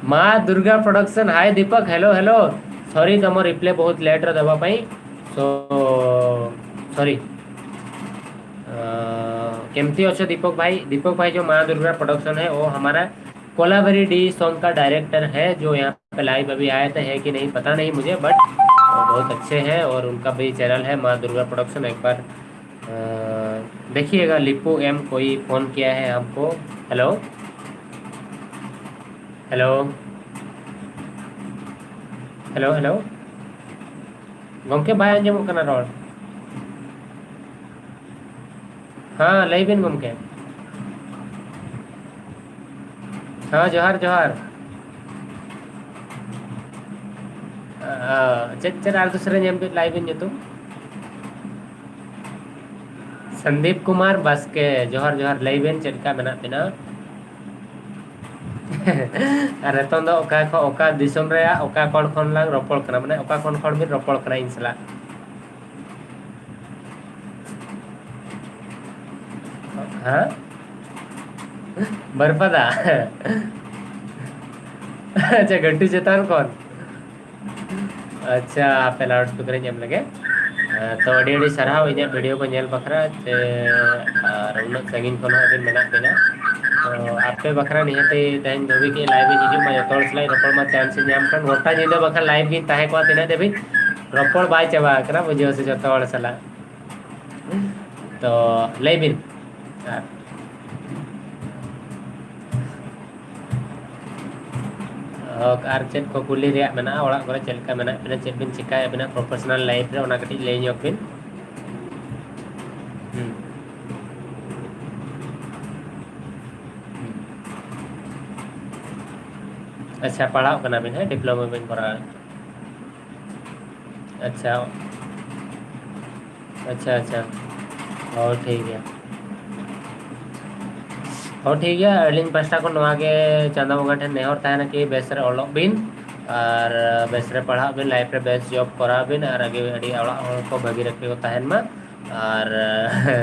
माँ दुर्गा प्रोडक्शन हाय दीपक हेलो हेलो सॉरी तुम रिप्ले बहुत लेट देवा पाई सो सॉरी केमती अच्छो दीपक भाई जो माँ दुर्गा प्रोडक्शन है वो हमारा कोलाबरी डी सॉन्ग का डायरेक्टर है जो यहाँ पे लाइव अभी आए थे है कि नहीं पता नहीं मुझे बट बहुत अच्छे हैं और उनका भी चैनल है माँ दुर्गा प्रोडक्शन एक बार देखिएगा लिपू एम कोई फ़ोन किया है हमको हेलो हेलो हेलो हेलो गमके बाय अंजम करना रोड हाँ लई बिन गमके हाँ जोहार जोहार चल आर दूसरे नेम पे लाइव इन तुम संदीप कुमार बस के जोहर जोहर लईबेन चलका मेना बिना अरे तो ओका दिसम रे ओका कोन खन लांग रोपड़ कना माने ओका कोन खन बिन रोपड़ कना इन सला हाँ बरपदा अच्छा घंटी चेतान कौन अच्छा आप लाउड स्पीकर एम लगे तो अड़ी साराव इन वीडियो को नेल बखरा और उन संगीन को मेना देना तो आपे बखरा निहते तेन दबी के लाइव हिजू मैं जो सलाई रपड़ में चांस नाम कर गोटा निदा बखरा लाइव गिन ताहे को तेना देबी रपड़ बाय चाबा करा बुझे से जो तोड़ सला तो लईबिन और चेक को कुली रे मेना ओड़ा करे चलका मेना बिना चेक बिन चिकाय बिना प्रोफेशनल लाइफ रे ओना कटी ले ᱧᱚᱜ बिन अच्छा पढ़ाओ करना बिन है डिप्लोमा बिन करा अच्छा अच्छा अच्छा और ठीक है और ठीक है अलिंग पास्टा को नवा के चंदा बंगा ठेन नेहर ताहना कि बेस रे ओलोग बिन और बेस रे पढ़ा बिन लाइफ रे बेस जॉब करा बिन और आगे अड़ी ओड़ा हर को भागी रखे को ताहन मा और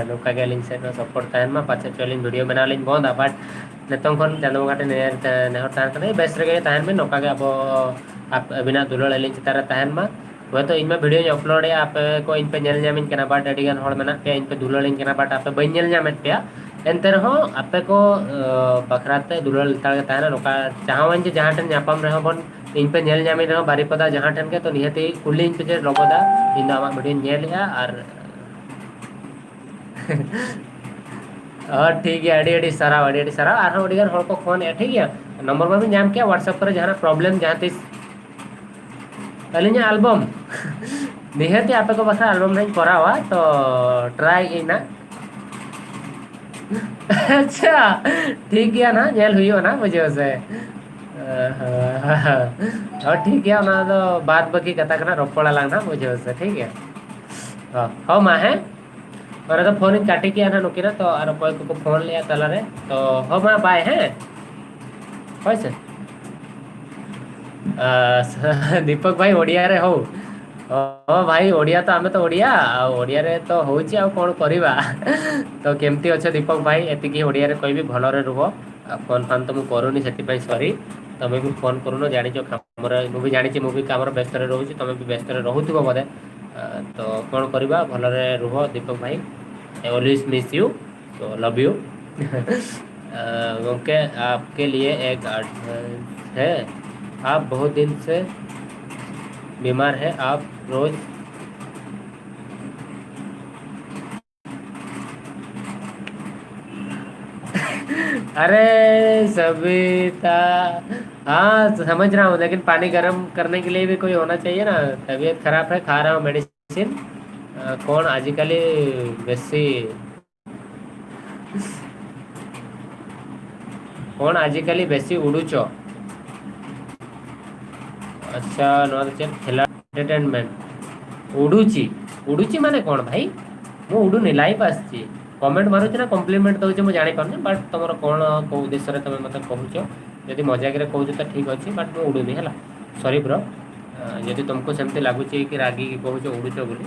नोका के अलिंग से सपोर्ट ताहन मा पाछे चलिंग वीडियो बना लिंग बंदा बट नितों खन चंदा बंगा ठेन नेहर ताहन कने बेस रे ताहन बिन नोका के अब आप अबिना दुलड़ अलिंग चितार ताहन मा वह तो इनमें वीडियो अपलोड है आप को इन पे नेल जामिन कना बाट अड़ी गान हर मेना पे इन पे दुलड़ लिंग कना बाट आप बई नेल जामेत पे एनते रहो आपे को बखराते दुलड़ लताड़ के ताहना नोका चाहवान जे जहां ठन ᱧᱟᱯᱟᱢ रहो बन इन पे नेल जामिन रहो बारीपदा जहां ठन के तो निहती कुली इन पे जे लोगोदा इन दा वीडियो नेलया और और ठीक है अड़ी अड़ी सारा और अड़ी गान हर को फोन है ठीक है नंबर में भी नाम किया व्हाट्सएप पर जहां प्रॉब्लम जहां तीस अलिंग एल्बम निहती आपे को बखरा एल्बम नहीं करावा तो ट्राई इना अच्छा ठीक है ना जेल हुई हो ना मुझे उसे और ठीक है ना तो बात बाकी कथा करना रोपड़ा लगना मुझे उसे ठीक है हाँ माँ है और तो फोन काटी किया ना नुकी ना तो और कोई को फोन लिया तला रे तो हो माँ बाय है कैसे दीपक भाई ओडिया रे हो भाई ओडिया तो आमे तो ओडिया ओडिया रे तो होची आ कोन करबा तो केमती अच्छे दीपक भाई एतिकी ओडिया रे कोई भी भलो रे रुहो फोन फान तो मु करूनी सेति पई सॉरी तमे भी फोन करूनो जानि जो हमर मु भी जानि छी मु भी कामर व्यस्त रे रहूची तमे भी व्यस्त रे रहूथिबो बोदे तो कोन करबा भलो रे रुहो दीपक भाई आई ऑलवेज मिस यू तो लव यू ओके आपके लिए एक है आप बहुत दिन से बीमार है आप रोज अरे सविता हाँ समझ रहा हूँ लेकिन पानी गर्म करने के लिए भी कोई होना चाहिए ना तबीयत खराब है खा रहा हूँ मेडिसिन कौन आजिकली बेसी कौन आजिकली बेसी उड़ुच अच्छा खेला एंटरटेनमेंट उड़ुची उड़ुची माने कौन भाई मु उड़ुनी लाइव आसी कमेंट मारुच ना कम्प्लीमेंट दउछ मु जानि पारनी बट तमरो कोन को उद्देश्य रे तमे मते कहूछ यदि मजाक रे कहूछ त ठीक अछि बट मु उड़ुनी हला सॉरी ब्रो यदि तुमको सेमते लागुची कि रागी की कहूछ उड़ुछ बोली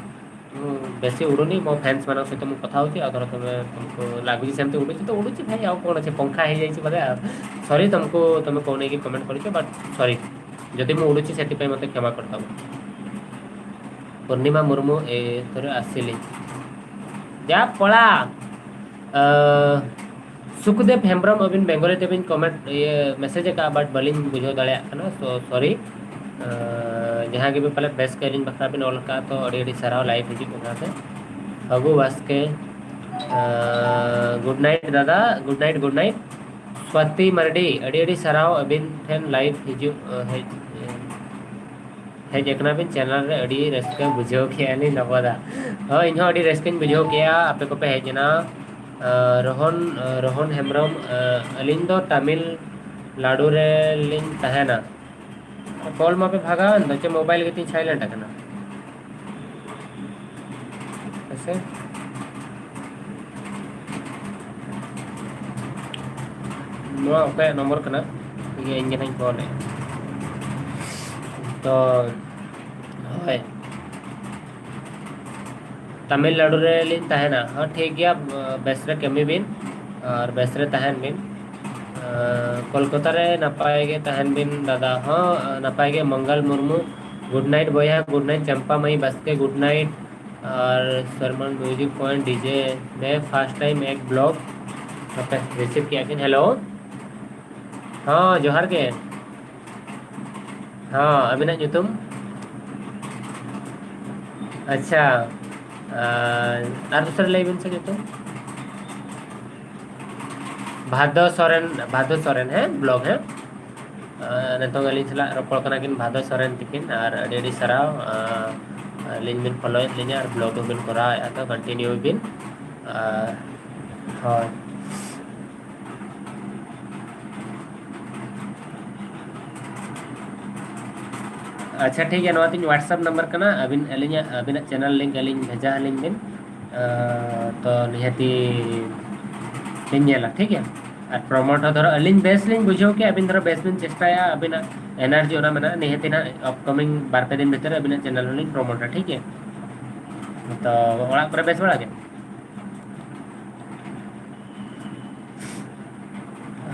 बेसी उड़ुनी मो फैंस मानक सहित मु कथा होची अगर तुमको लागुची सेमते उड़ुची तो उड़ुची भाई आ कोन अछि पंखा हे जाइछि बले सॉरी तुमको तुम कोने की कमेंट करिछ बट सॉरी जदि मु उड़ुची सेति पई मते क्षमा करता पूर्णिमा मुर्मू ए थोरे आसिली जा पळा सुखदेव हेम्ब्रम अबिन बेंगोली तेबिन कमेंट ये मैसेज का बट बलिन बुझो दळया ना सो सॉरी जहां के भी पहले बेस करिन बखरा बिन ऑल का तो अड़ी अड़ी सराव लाइव हिजी बखरा से अगु वास्के गुड नाइट दादा गुड नाइट स्वाति मरडी अड़ी अड़ी सराव अबिन ठेन लाइव हिजु है जेकना बिन चैनल रे अड़ी रस्के बुझो के आनी नवदा हाँ इन अड़ी रस्के बुझो के आपे को पे हेजना रोहन हेम्ब्रम अलिन दो तमिल लाडू रे लिन तहना कॉल मा पे भागा नचे मोबाइल के तीन साइलेंट रखना ऐसे नो ओके नंबर कना ये इंजन कॉल है तो है तमिलनाडु रे लिन तहना हाँ ठीक गया बेसरे कमी बिन और बेसरे तहन बिन कोलकाता रे नपाएगे तहन बिन दादा हाँ नपाएगे मंगल मुर्मू गुड नाइट बोया गुड नाइट चंपा मई बसके गुड नाइट और सरमन म्यूजिक पॉइंट डीजे मैं फर्स्ट टाइम एक ब्लॉग रिसीव किया कि हेलो हाँ जोहार के हाँ अभी ना तुम अच्छा और दूसरा लाइव से तुम भादो सोरेन है ब्लॉग है नितों अलिन सला रोपड़ कना किन भादो सोरेन तिकिन और अड़ी अड़ी सराव लिन बिन फॉलो लिन और ब्लॉग बिन करा तो कंटिन्यू बिन हाँ अच्छा ठीक है नवा तीन व्हाट्सएप नंबर करना अबिन अलिंग अबिन चैनल लिंक अलिंग भेजा अलिंग दिन तो निहती लिंग नेला ठीक है और प्रमोट धरो अलिंग बेस लिंग बुझो के अबिन धरो बेस लिंग चेष्टाया अबिना एनर्जी ओना मेना निहती ना अपकमिंग बार पे दिन भीतर अबिन चैनल लिंग प्रमोट ठीक है तो ओड़ा पर बेस बड़ा के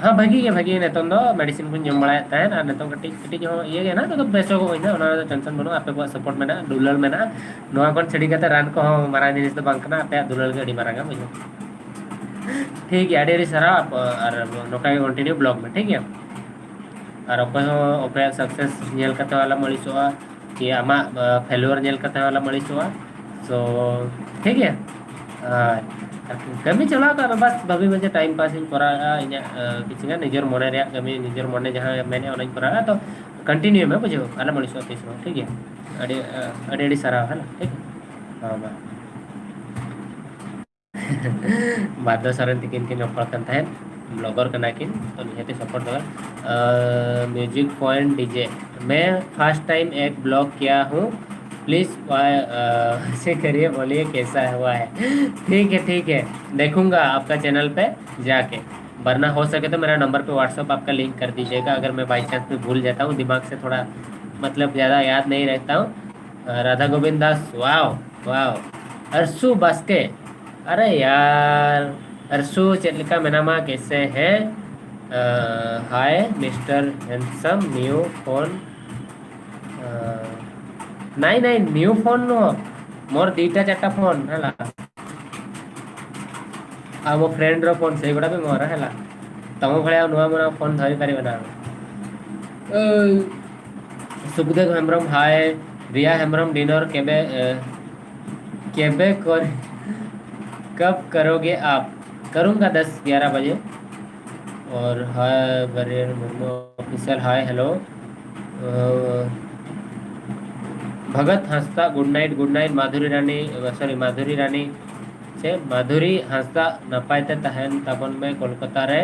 हाँ भागी नेतों दो मेडिसिन को जम बड़ा तहन और नेतों कटी कटी हो ये गे ना तो बेसो को होइना ओना टेंशन बनो आपे को सपोर्ट मेना दुलाल मेना नोआ कोन छड़ी कते रान को मारा जिनिस तो बांकना आपे दुलाल के अडी मारागा बुझो ठीक है अडी सारा और नोका कंटिन्यू ब्लॉग में ठीक है और ओपे सक्सेस नेल कते वाला मळिसोआ कि आमा फेलियर नेल कते वाला मळिसोआ सो ठीक है कमी चला कर बस भाभी मुझे टाइम पासिंग करा इन किसी निजर मने रे कमी निजर मने जहां मैंने ऑनलाइन करा तो कंटिन्यू में बुझो आला मळिसो तीसरो ठीक है अडी अडी अडी सारा है ना ठीक हां बा बाद सरन तिकिन किन ऑफर करता है ब्लॉगर का नाकिन तो निहती सपोर्ट दो म्यूजिक पॉइंट डीजे मैं फर्स्ट टाइम एक ब्लॉग किया हूँ प्लीज़ से करिए बोलिए कैसा हुआ है ठीक है देखूंगा आपका चैनल पे जाके वरना हो सके तो मेरा नंबर पे व्हाट्सअप आपका लिंक कर दीजिएगा अगर मैं बाई चांस में भूल जाता हूँ दिमाग से थोड़ा मतलब ज़्यादा याद नहीं रहता हूँ राधा गोविंद दास वाओ वाओ अरसू बास्के अरे यार अरसू चलिका मेनामा कैसे हैं हाय मिस्टर हैंडसम न्यू फोन नहीं न्यू फोन नो मोर दीटा चारटा फोन है आ मो फ्रेंड रो फोन से गुड़ा भी मोर है तम भाया नुआ मुआ फोन धरी पारे ना सुखदेव हेम्ब्रम हाय रिया हेम्ब्रम डिनर केबे केबे कर कब करोगे आप करूँगा 10-11 बजे और hi Bariyar Murmu official hi hello Bhagat Hansda good night Madhuri Rani sorry Madhuri Rani से माधुरी हंसता नपायते तहन तबन में कोलकाता रे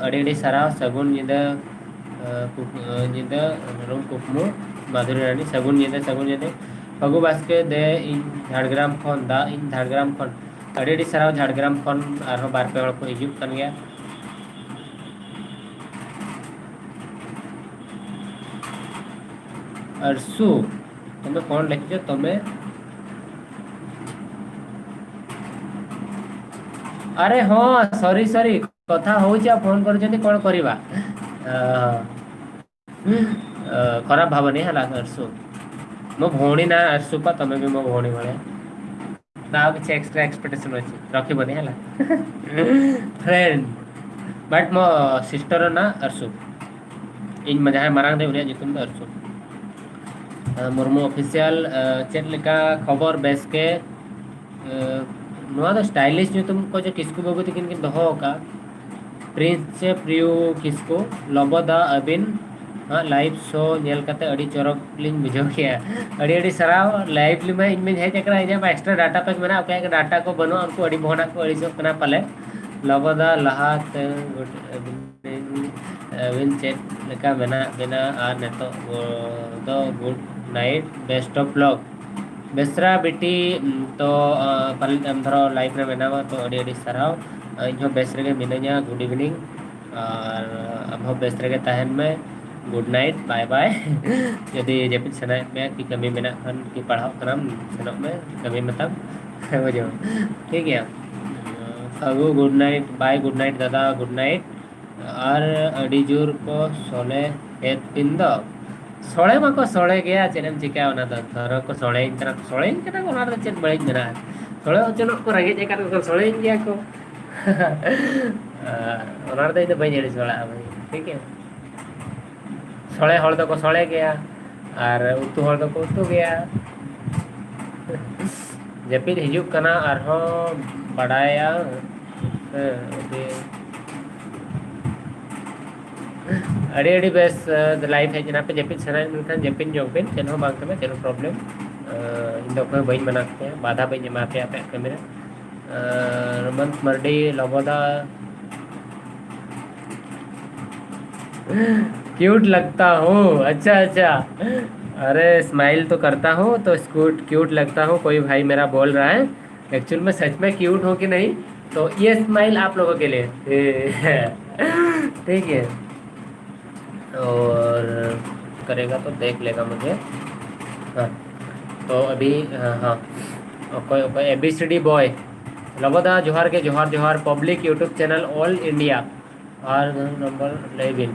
अड़ी सारा सगुन निंदा रूम कुकमु माधुरी रानी सगुन निंदा फगु बास्के दे इन झाड़ग्राम खन दा इन झाड़ग्राम खन अड़ी सारा झाड़ग्राम खन आरो बार पे हड़ को हिजुक कन गया अरसू तुम्हें कौन लिखिए तुम्हें अरे हाँ सॉरी कथा हो फोन कर कौन करवा खराब भावनी है अरसू मो भौणी ना अरसू पा तुम्हें भी मो भौणी भाया ना किसी एक्स्ट्रा एक्सपेक्टेशन अच्छी रखबनी है फ्रेंड बट मो सिस्टर ना अरसू इन जहाँ मारांग दे उनिया जितुम अरसू मुर्मू ऑफिशियल चेक लेका खबर बेस के नुआ तो स्टाइलिश जो तुमको जो किसको बाबू तक इनके दहो का प्रिंस से प्रियो किसको लबदा अबिन हाँ लाइव शो नेल कते अड़ी चरक लिंग बुझो किया अड़ी सराव लाइव लिंग में इनमें है चक्रा है जब एक्स्ट्रा डाटा पैक मेना ओके डाटा को बनो उनको अड़ी भोना को अड़ी सब कना पले लबदा लहात अबिन चेक लेका मेना बिना आ नेतो दो good night best of luck Besra बेटी तो पल धरो लाइफ में बनावा तो अड़ी सराव इन बेस रे मिनाया गुड इवनिंग और अब बेस रे तहन में गुड नाइट बाय बाय यदि जपित सना में कि कमी मेना खन की पढ़ाओ करम सनक में कमी मतलब बुझो ठीक है Phagu good night bye good night दादा गुड नाइट और अड़ी जोर को सोले एक पिंद सोड़े माको सोड़े गया चेनम चिका ओना धरो को सोड़े इनकरा ओना द चेन बळिन मेना सोड़े चनो को रगे जेका को सोड़े गया को ओना द इन बई जेडी सोड़ा भाई ठीक है सोड़े हड़ तो को सोड़े गया और उतु हड़ तो को उतु गया जपित हिजुक कना आरो बड़ाया अड़ी बेस लाइफ है जना पे जपिन सना मिलखान जपिन जोबिन चेन हो बांग तमे चेन प्रॉब्लम इन दो को बई मनाते बाधा बई जमाते आपे कैमरा रमंत मर्डी लबोदा क्यूट लगता हूँ अच्छा अरे स्माइल तो करता हूँ तो क्यूट क्यूट लगता हूँ, कोई भाई मेरा बोल रहा है। एक्चुअल में सच में क्यूट हो कि नहीं, तो ये स्माइल आप लोगों के लिए ठीक है। और करेगा तो देख लेगा मुझे। हाँ तो अभी हाँ कोई ABCD बॉय लबोदा जोहार के जोहार जोहार public YouTube channel all India आर नंबर लेविन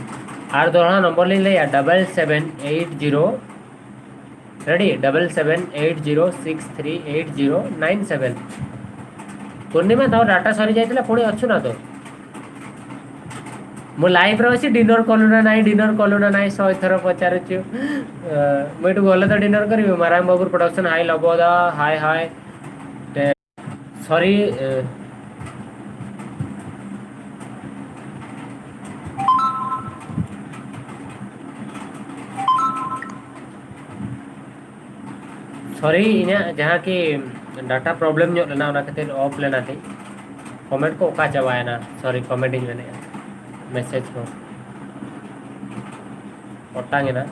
आर दोहरा नंबर लिंग लिया 7780 रेडी 7780638097 पूर्णिमा तो डाटा सरी जाइए पुणी अच्छु ना तो मु लाइव रही डिनर कलु ना नाई डिनर कलु ना नाई 100 थर पचारुचु मुझे गले तो डिनर करी माराम बाबू प्रोडक्शन हाई लबोदा हाय हाय सॉरी सॉरी इन्हें जहाँ की डाटा प्रॉब्लम जो लेना उना खातिर ऑफ लेना थी कमेंट को का चबाया ना सॉरी कमेंटिंग मैंने मैसेज को पटांगे ना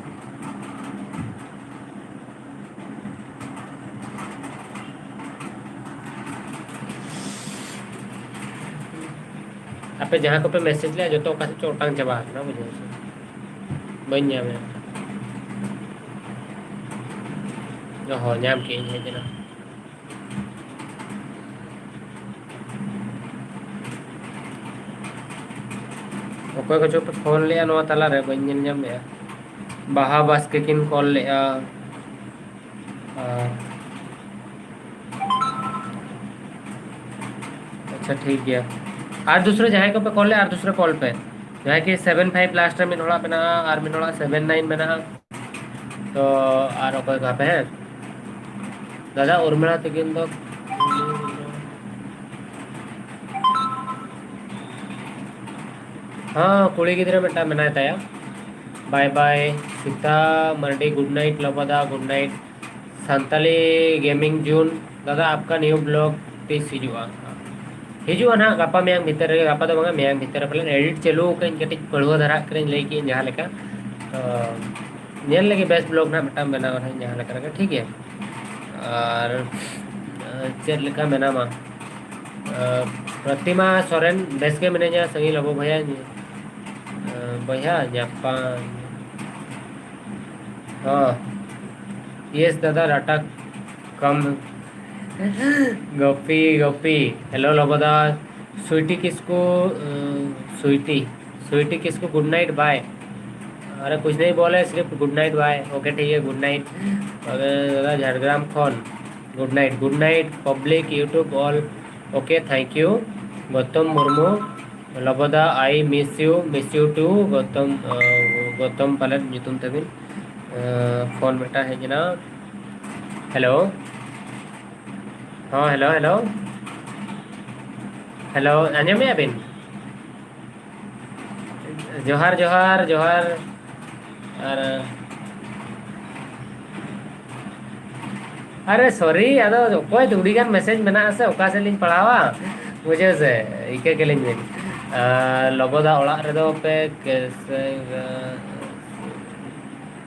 आपे जहाँ को पे मैसेज लिया जो तो का चोटांग चबा ना मुझे बन जा मैं जो हो नाम के है जना ओके को जो पे फोन लिया नो तला रे बन जन जम या बाहा बस के किन कॉल लिया अच्छा ठीक है और दूसरे जहाँ को पे कॉल ले और दूसरे कॉल पे जहाँ कि 75 लास्ट में थोड़ा बना और में थोड़ा 79 बना तो और कोई कहाँ पे है दादा उर्मिला तकिन तो हाँ कुड़ी गिद्रे में टाइम बनाया था यार bye bye Sita Mardi good night लबदा good night Santali gaming zone दादा आपका न्यू ब्लॉग तीस हिजुआ ना गापा मैं भीतर गापा तो मैं भीतर पहले एडिट चलो कहीं कटी पढ़ुआ धरा कर लैके जहाँ लेका लगे बेस्ट ब्लॉग ना मिटा बनाव जहाँ लेका ठीक है और चेक लेका मेनामा प्रतिमा सोरेन बेस के मैंने संगी लगो भैया भैया जापान हाँ यस दादा डाटा कम गोपी गोपी हेलो लबोदा स्वीटी किसको स्वीटी स्वीटी किसको गुड नाइट बाय अरे कुछ नहीं बोले सिर्फ गुड नाइट बाय ओके ठीक है गुड नाइट दादा झाड़ग्राम खोन good night public YouTube all okay thank you Gautam Murmu लबोदा I miss you too Gautam पालन nyutum तबिन फोन बेटा है जना हेलो हाँ हेलो हेलो हेलो अंजम में अबिन जोहार जोहार जोहार और अरे सॉरी अदो कोई दूरी गान मैसेज मेना से ओका से लिंक पढ़ावा मुझे से इके के लिंक लबोदा ओड़ा रे दो पे कैसे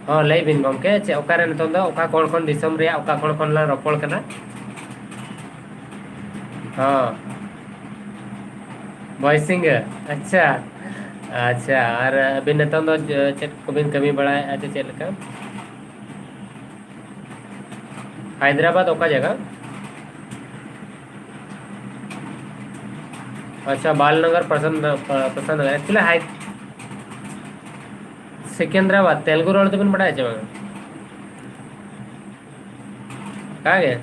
हाँ लई बिन गमके चे ओका रे नतों दो ओका कोन दिसम रे ओका कोन ला रोपड़ कना हाँ वॉइसिंग अच्छा अच्छा और अभी नतों दो चेक को बिन कमी बढ़ाए अच्छा चेक का हैदराबाद ओका जगह अच्छा बालनगर पसंद है actually high Secunderabad Telugu road तो बिन बढ़ाए चे कहाँ गए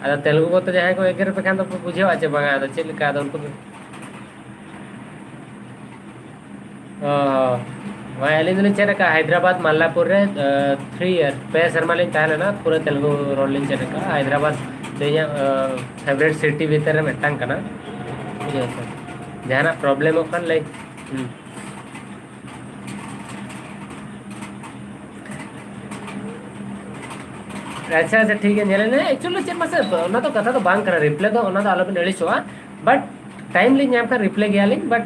अदा तेलुगु को तो जहाँ को एक रुपये खान तो बुझे आचे बंगा तो चल का उनको वहाँ एलिंग दिन चेक का हैदराबाद मल्लापुर रे 3 ईयर पे शर्मा लिंग ताहले ना पूरा तेलुगु रोड लिंग चेक का हैदराबाद देया फेवरेट सिटी भीतर में टंग करना बुझे सर जहाँ ना प्रॉब्लम हो कर ले अच्छा ठीक है एक्चुअली चेक मसे ना तो कथा तो बांग करा रिप्ले तो ना तो आलो पे नड़ी सोआ बट टाइम लिंग नाम का रिप्लाई गया लिंग बट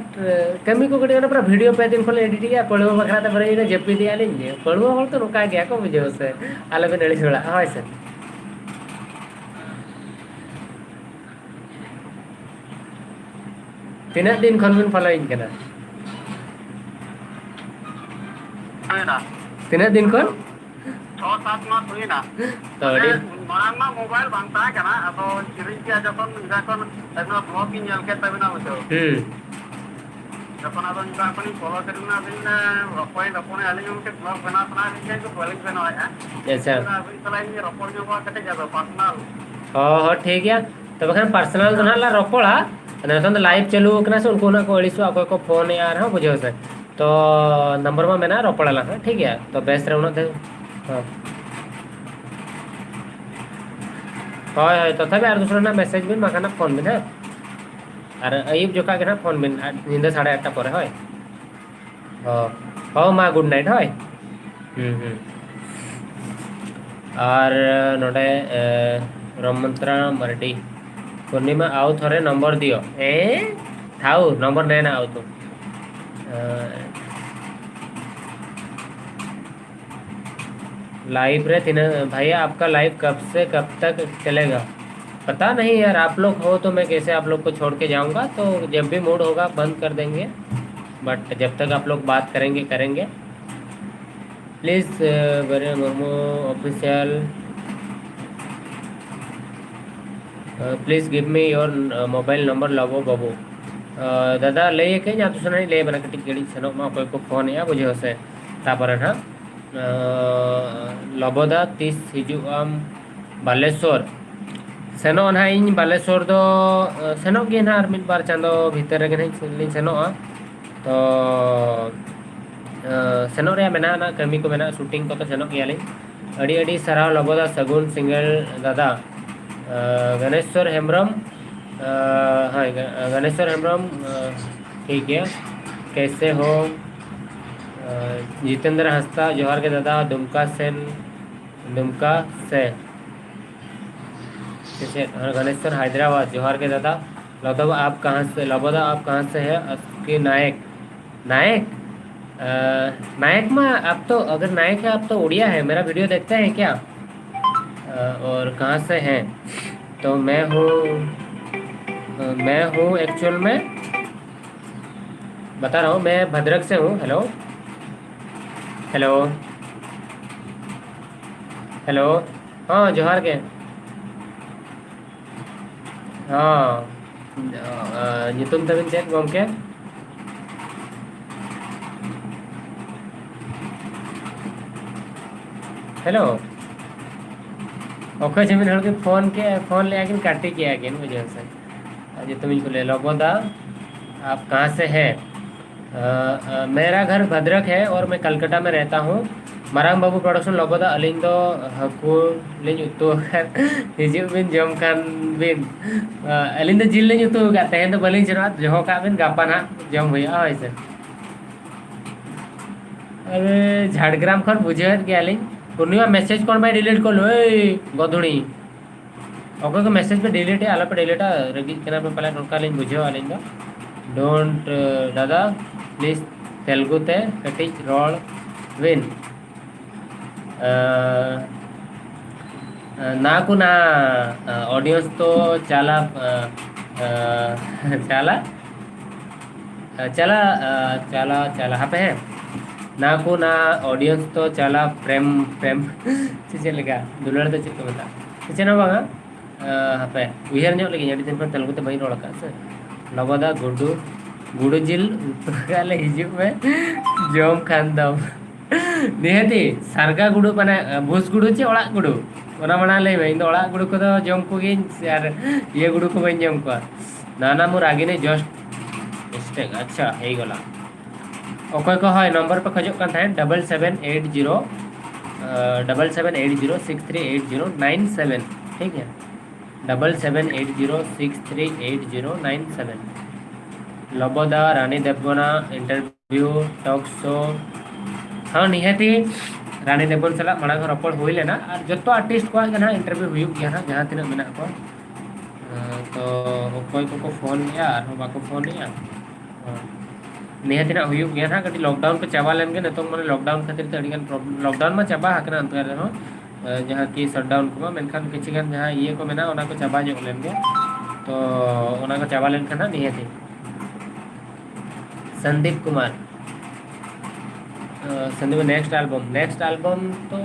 कमी को कड़ी पूरा वीडियो पे दिन खोले एडिट गया पड़वा बखरा ते बरे जपी दिया लिंग पड़वा हर तो नोका गया को बुझे से आले बे नड़ी छोड़ा हाय सर तीना दिन खन बिन फॉलोइंग कना ना तीना दिन खन 6-7 मास हुई ना तो अड़ी मांग ना मोबाइल बांता है ना अब चिरिंग के जखन जखन एनो ब्लॉग की नेल के तबिना बुझो जखन अब इनका अपनी फॉलो करना दिन रपोय रपोने आली उनके ब्लॉग बना बना के को ब्लॉग बना है अच्छा अभी तलाई में रपोय जो बात कटे जाबो पर्सनल हो ठीक है तो बखन पर्सनल तो ना ला रपोड़ा तो लाइव चलू कना से उनको ना को अड़ीसो अको को फोन यार हां बुझो से तो नंबर में मेना रपोड़ा ला ठीक है तो बेस्ट रे उन दे हां হয় হয় তথাপি আর দুসরা না মেসেজ বিন মাখানা ফোন বিন হ্যাঁ আর আইব জোকা কেনা ফোন বিন নিন্দা 8:30 পরে হয় হ মা গুড নাইট হয় আর নডে রমন্ত্রা মার্ডি पूर्णिमा आओ थोड़े नंबर दियो थाउ नंबर देना आओ तो लाइव रे तीन भैया आपका लाइव कब से कब तक चलेगा पता नहीं यार आप लोग हो तो मैं कैसे आप लोग को छोड़ के जाऊंगा तो जब भी मूड होगा बंद कर देंगे बट जब तक आप लोग बात करेंगे करेंगे प्लीज़ बरे मोमो official please give me your mobile number लबो बाबू दादा ले के या तो नहीं ले बना कटी गड़ी सनो मा कोई को फोन या बुझे से तापर ना लबोदा 30 हिजु आम बालेश्वर सेनो ना इन बालेश्वर दो सेनो गे ना आर मिड बार चांदो भीतर गे नहीं सेनो तो सेनो रे मेना ना कमी को मेना शूटिंग को तो सेनो गया ले अड़ी अड़ी सराव लबोदा सगुन सिंगल दादा गणेश्वर हेम्ब्रम हाँ गणेश्वर हेम्ब्रम ठीक है कैसे हो जितेंद्र हंसता जोहार के दादा दुमका से गणेश्वर हैदराबाद जोहार के दादा लबोदा आप कहाँ से है उसके नायक नायक में आप तो अगर नायक है आप तो उड़िया है मेरा वीडियो देखते हैं क्या और कहाँ से हैं तो मैं हूँ एक्चुअल में बता रहा हूँ मैं भद्रक से हूँ हेलो हाँ जोहार के हाँ तुम तबिन चेक गम के हेलो ओके जमीन हड़ के फोन ले आकिन काटे किया आकिन मुझे से आज तुम इनको ले लो बोदा आप कहाँ से हैं मेरा घर भद्रक है और मैं कलकत्ता में रहता हूँ मारांग बाबू प्रोडक्शन लोबोदा अलिंग दो हकू लिंग उतो कर हिजु बिन जम खान बिन अलिंग दो जिल लिंग उतो का तहन तो बलिंग चना जो का बिन गापा ना जम हुई आ ऐसे अरे झाड़ग्राम खन बुझे गया लिंग पूर्णिमा मैसेज कौन भाई डिलीट कर लो गधुणी ओके को मैसेज पे डिलीट है आला पे डिलीट है रगी केना पे पहले नोका लिंग बुझे वालिंग दो डोंट दादा प्लीज तेलुगु ते कटिच रोल विन నాకు నా ఆడియన్స్తో చాలా చాలా చాలా చాలా చాలా హ్యాపీ है నాకు నా ఆడియన్స్తో చాలా ప్రేమ్ चलेगा दुलार तो चेक बता चेना बांगा हापे उहर ᱧᱚᱜ लगी अड़ी दिन पर तेलुगु ते बई रोल का से लबोदा गुडू जिल काले हिजु में जम खान दम निहती सारगा गुडू माने भूस गुडू चे ओड़ा गुडू ओना मना ले में ओड़ा गुडू को जम को गे यार ये गुडू को बन जम को नाना मोर आगे ने जस्ट मिस्टेक अच्छा हे गला ओके को है नंबर पे खजो kan था 7780 ठीक है 7780638097 लबोदा रानी देवगना इंटरव्यू टॉक शो हाँ निहती रानी देवगन सला मांग रपड़ हुई लेना और जो आर्टिस्ट को ना इंटरव्यू हुई गया ना जहाँ तीन मेना को तो अकोय को फोन गया और बाको फोन गया निहतिना हुयुग गया ना कटी लॉकडाउन को चाबा लेन के नितों माने लॉकडाउन खातिर ते अडिगन प्रॉब्लम लॉकडाउन में चाबा हकना अंतर रहो जहाँ की शटडाउन को मेनखान किछिगन जहाँ ये को मेना ओना को चाबा जो लेन के तो ओना को चाबा लेन खाना निहति संदीप कुमार संदीप नेक्स्ट एल्बम तो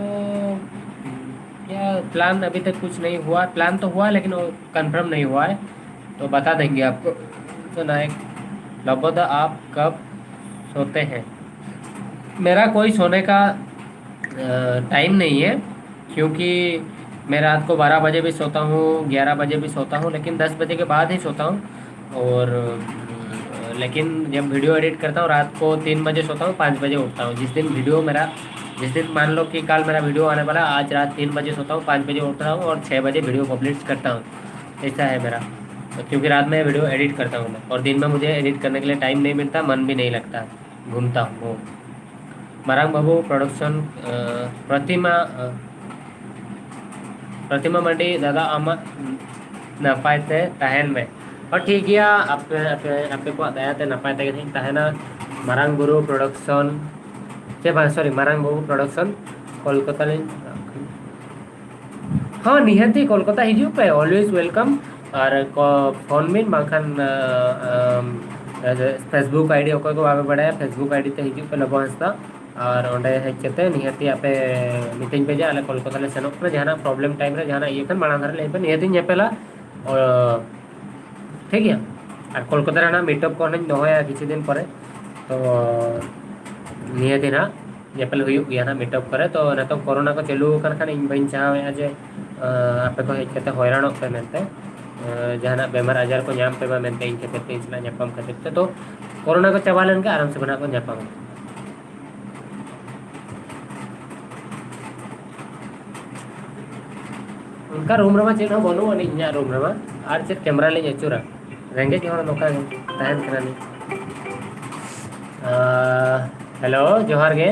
क्या प्लान अभी तक कुछ नहीं हुआ प्लान तो हुआ लेकिन वो कंफर्म नहीं हुआ है तो बता देंगे आपको तो नायक लबोदा आप कब सोते हैं मेरा कोई सोने का टाइम नहीं है क्योंकि मैं रात को 12 बजे भी सोता हूँ 11 बजे भी सोता हूँ लेकिन 10 बजे के बाद ही सोता हूँ और लेकिन जब वीडियो एडिट करता हूँ रात को 3 बजे सोता हूँ 5 बजे उठता हूँ जिस दिन मान लो कि कल मेरा वीडियो आने वाला आज रात 3 बजे सोता हूँ 5 बजे उठता हूँ और 6 बजे वीडियो पब्लिश करता हूँ ऐसा है मेरा तो क्योंकि रात में वीडियो एडिट करता हूँ मैं और दिन में मुझे एडिट करने के लिए टाइम नहीं मिलता मन भी नहीं लगता घूमता हूँ वो मरांग बाबू प्रोडक्शन प्रतिमा मंडी दादा आमा नपाय ते तहन में और ठीक गया आपे को दया ते नपाय ते तहना मरांग बुरु प्रोडक्शन सॉरी मरांग बाबू प्रोडक्शन कोलकाता हाँ निहती कोलकाता हिजू पे ऑलवेज वेलकम और फोन में बाखान फेसबुक आईडी ओको को बाबे बड़ा फेसबुक आईडी ते हिजू पे लबो हंसता और ओंडे हेचते निहती आपे मीटिंग पे जा आले कोलकाता ले सेनो पे जहाना प्रॉब्लम टाइम रे जहाना ये कन माणा धरे ले पे निहती नेपेला और ठीक है और कोलकाता रे ना मीटअप को नन दोया किछि दिन परे तो निहती ना नेपेल हुयु गया ना मीटअप करे तो न तो कोरोना को चालू कन खान इन बइन चाहे जे आपे को हेचते हैरान पे मेनते जहाना बेमार आजार को नाम पे मेनते इन खेते इसला ᱧᱟᱯᱟᱢ खातिर तो कोरोना को चाबा लेन के आराम से बना को ᱧᱟᱯᱟᱢ उनका रूम रमा चेन हो बनो अनि इन्या रूम रमा आर चेक कैमरा ले अचुरा रेंगे के होना नोका तहन कना नि हेलो जोहार गे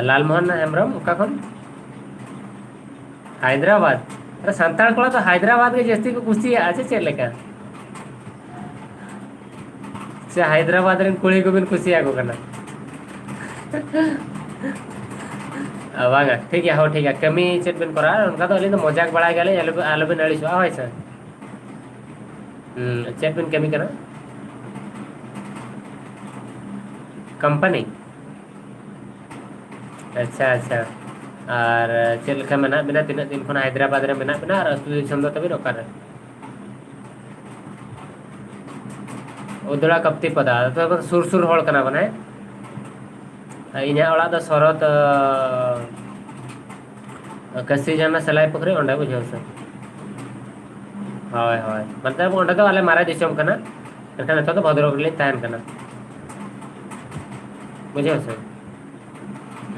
लालमोहन हेमब्रम ओका खन हैदराबाद अरे संताल कोला तो हैदराबाद के जस्ती को कुछ आछे चेक लेका से हैदराबाद रेन कुड़ी को बिन खुशी आगो करना वागा ठीक है हो ठीक है कमी चेक बिन करा उनका तो अली तो मजाक बड़ा गले आलो बिन अड़ी सो होय सर चेक बिन कमी करा कंपनी अच्छा अच्छा और चेक लेखा मेना बिना तीन दिन खन हैदराबाद रे मेना बिना और अस्तु दिसम दो तबे रोका रे उदड़ा कप्ती पदा तो सुर सुर होल कना बने इन्या ओला द शरत कसी जाना सलाई पुखरे ओंडा बुझाव से हाय हाय मतलब ओंडा तो वाले मारा दिसम कना एखान तो भद्रक ले तान कना बुझाव से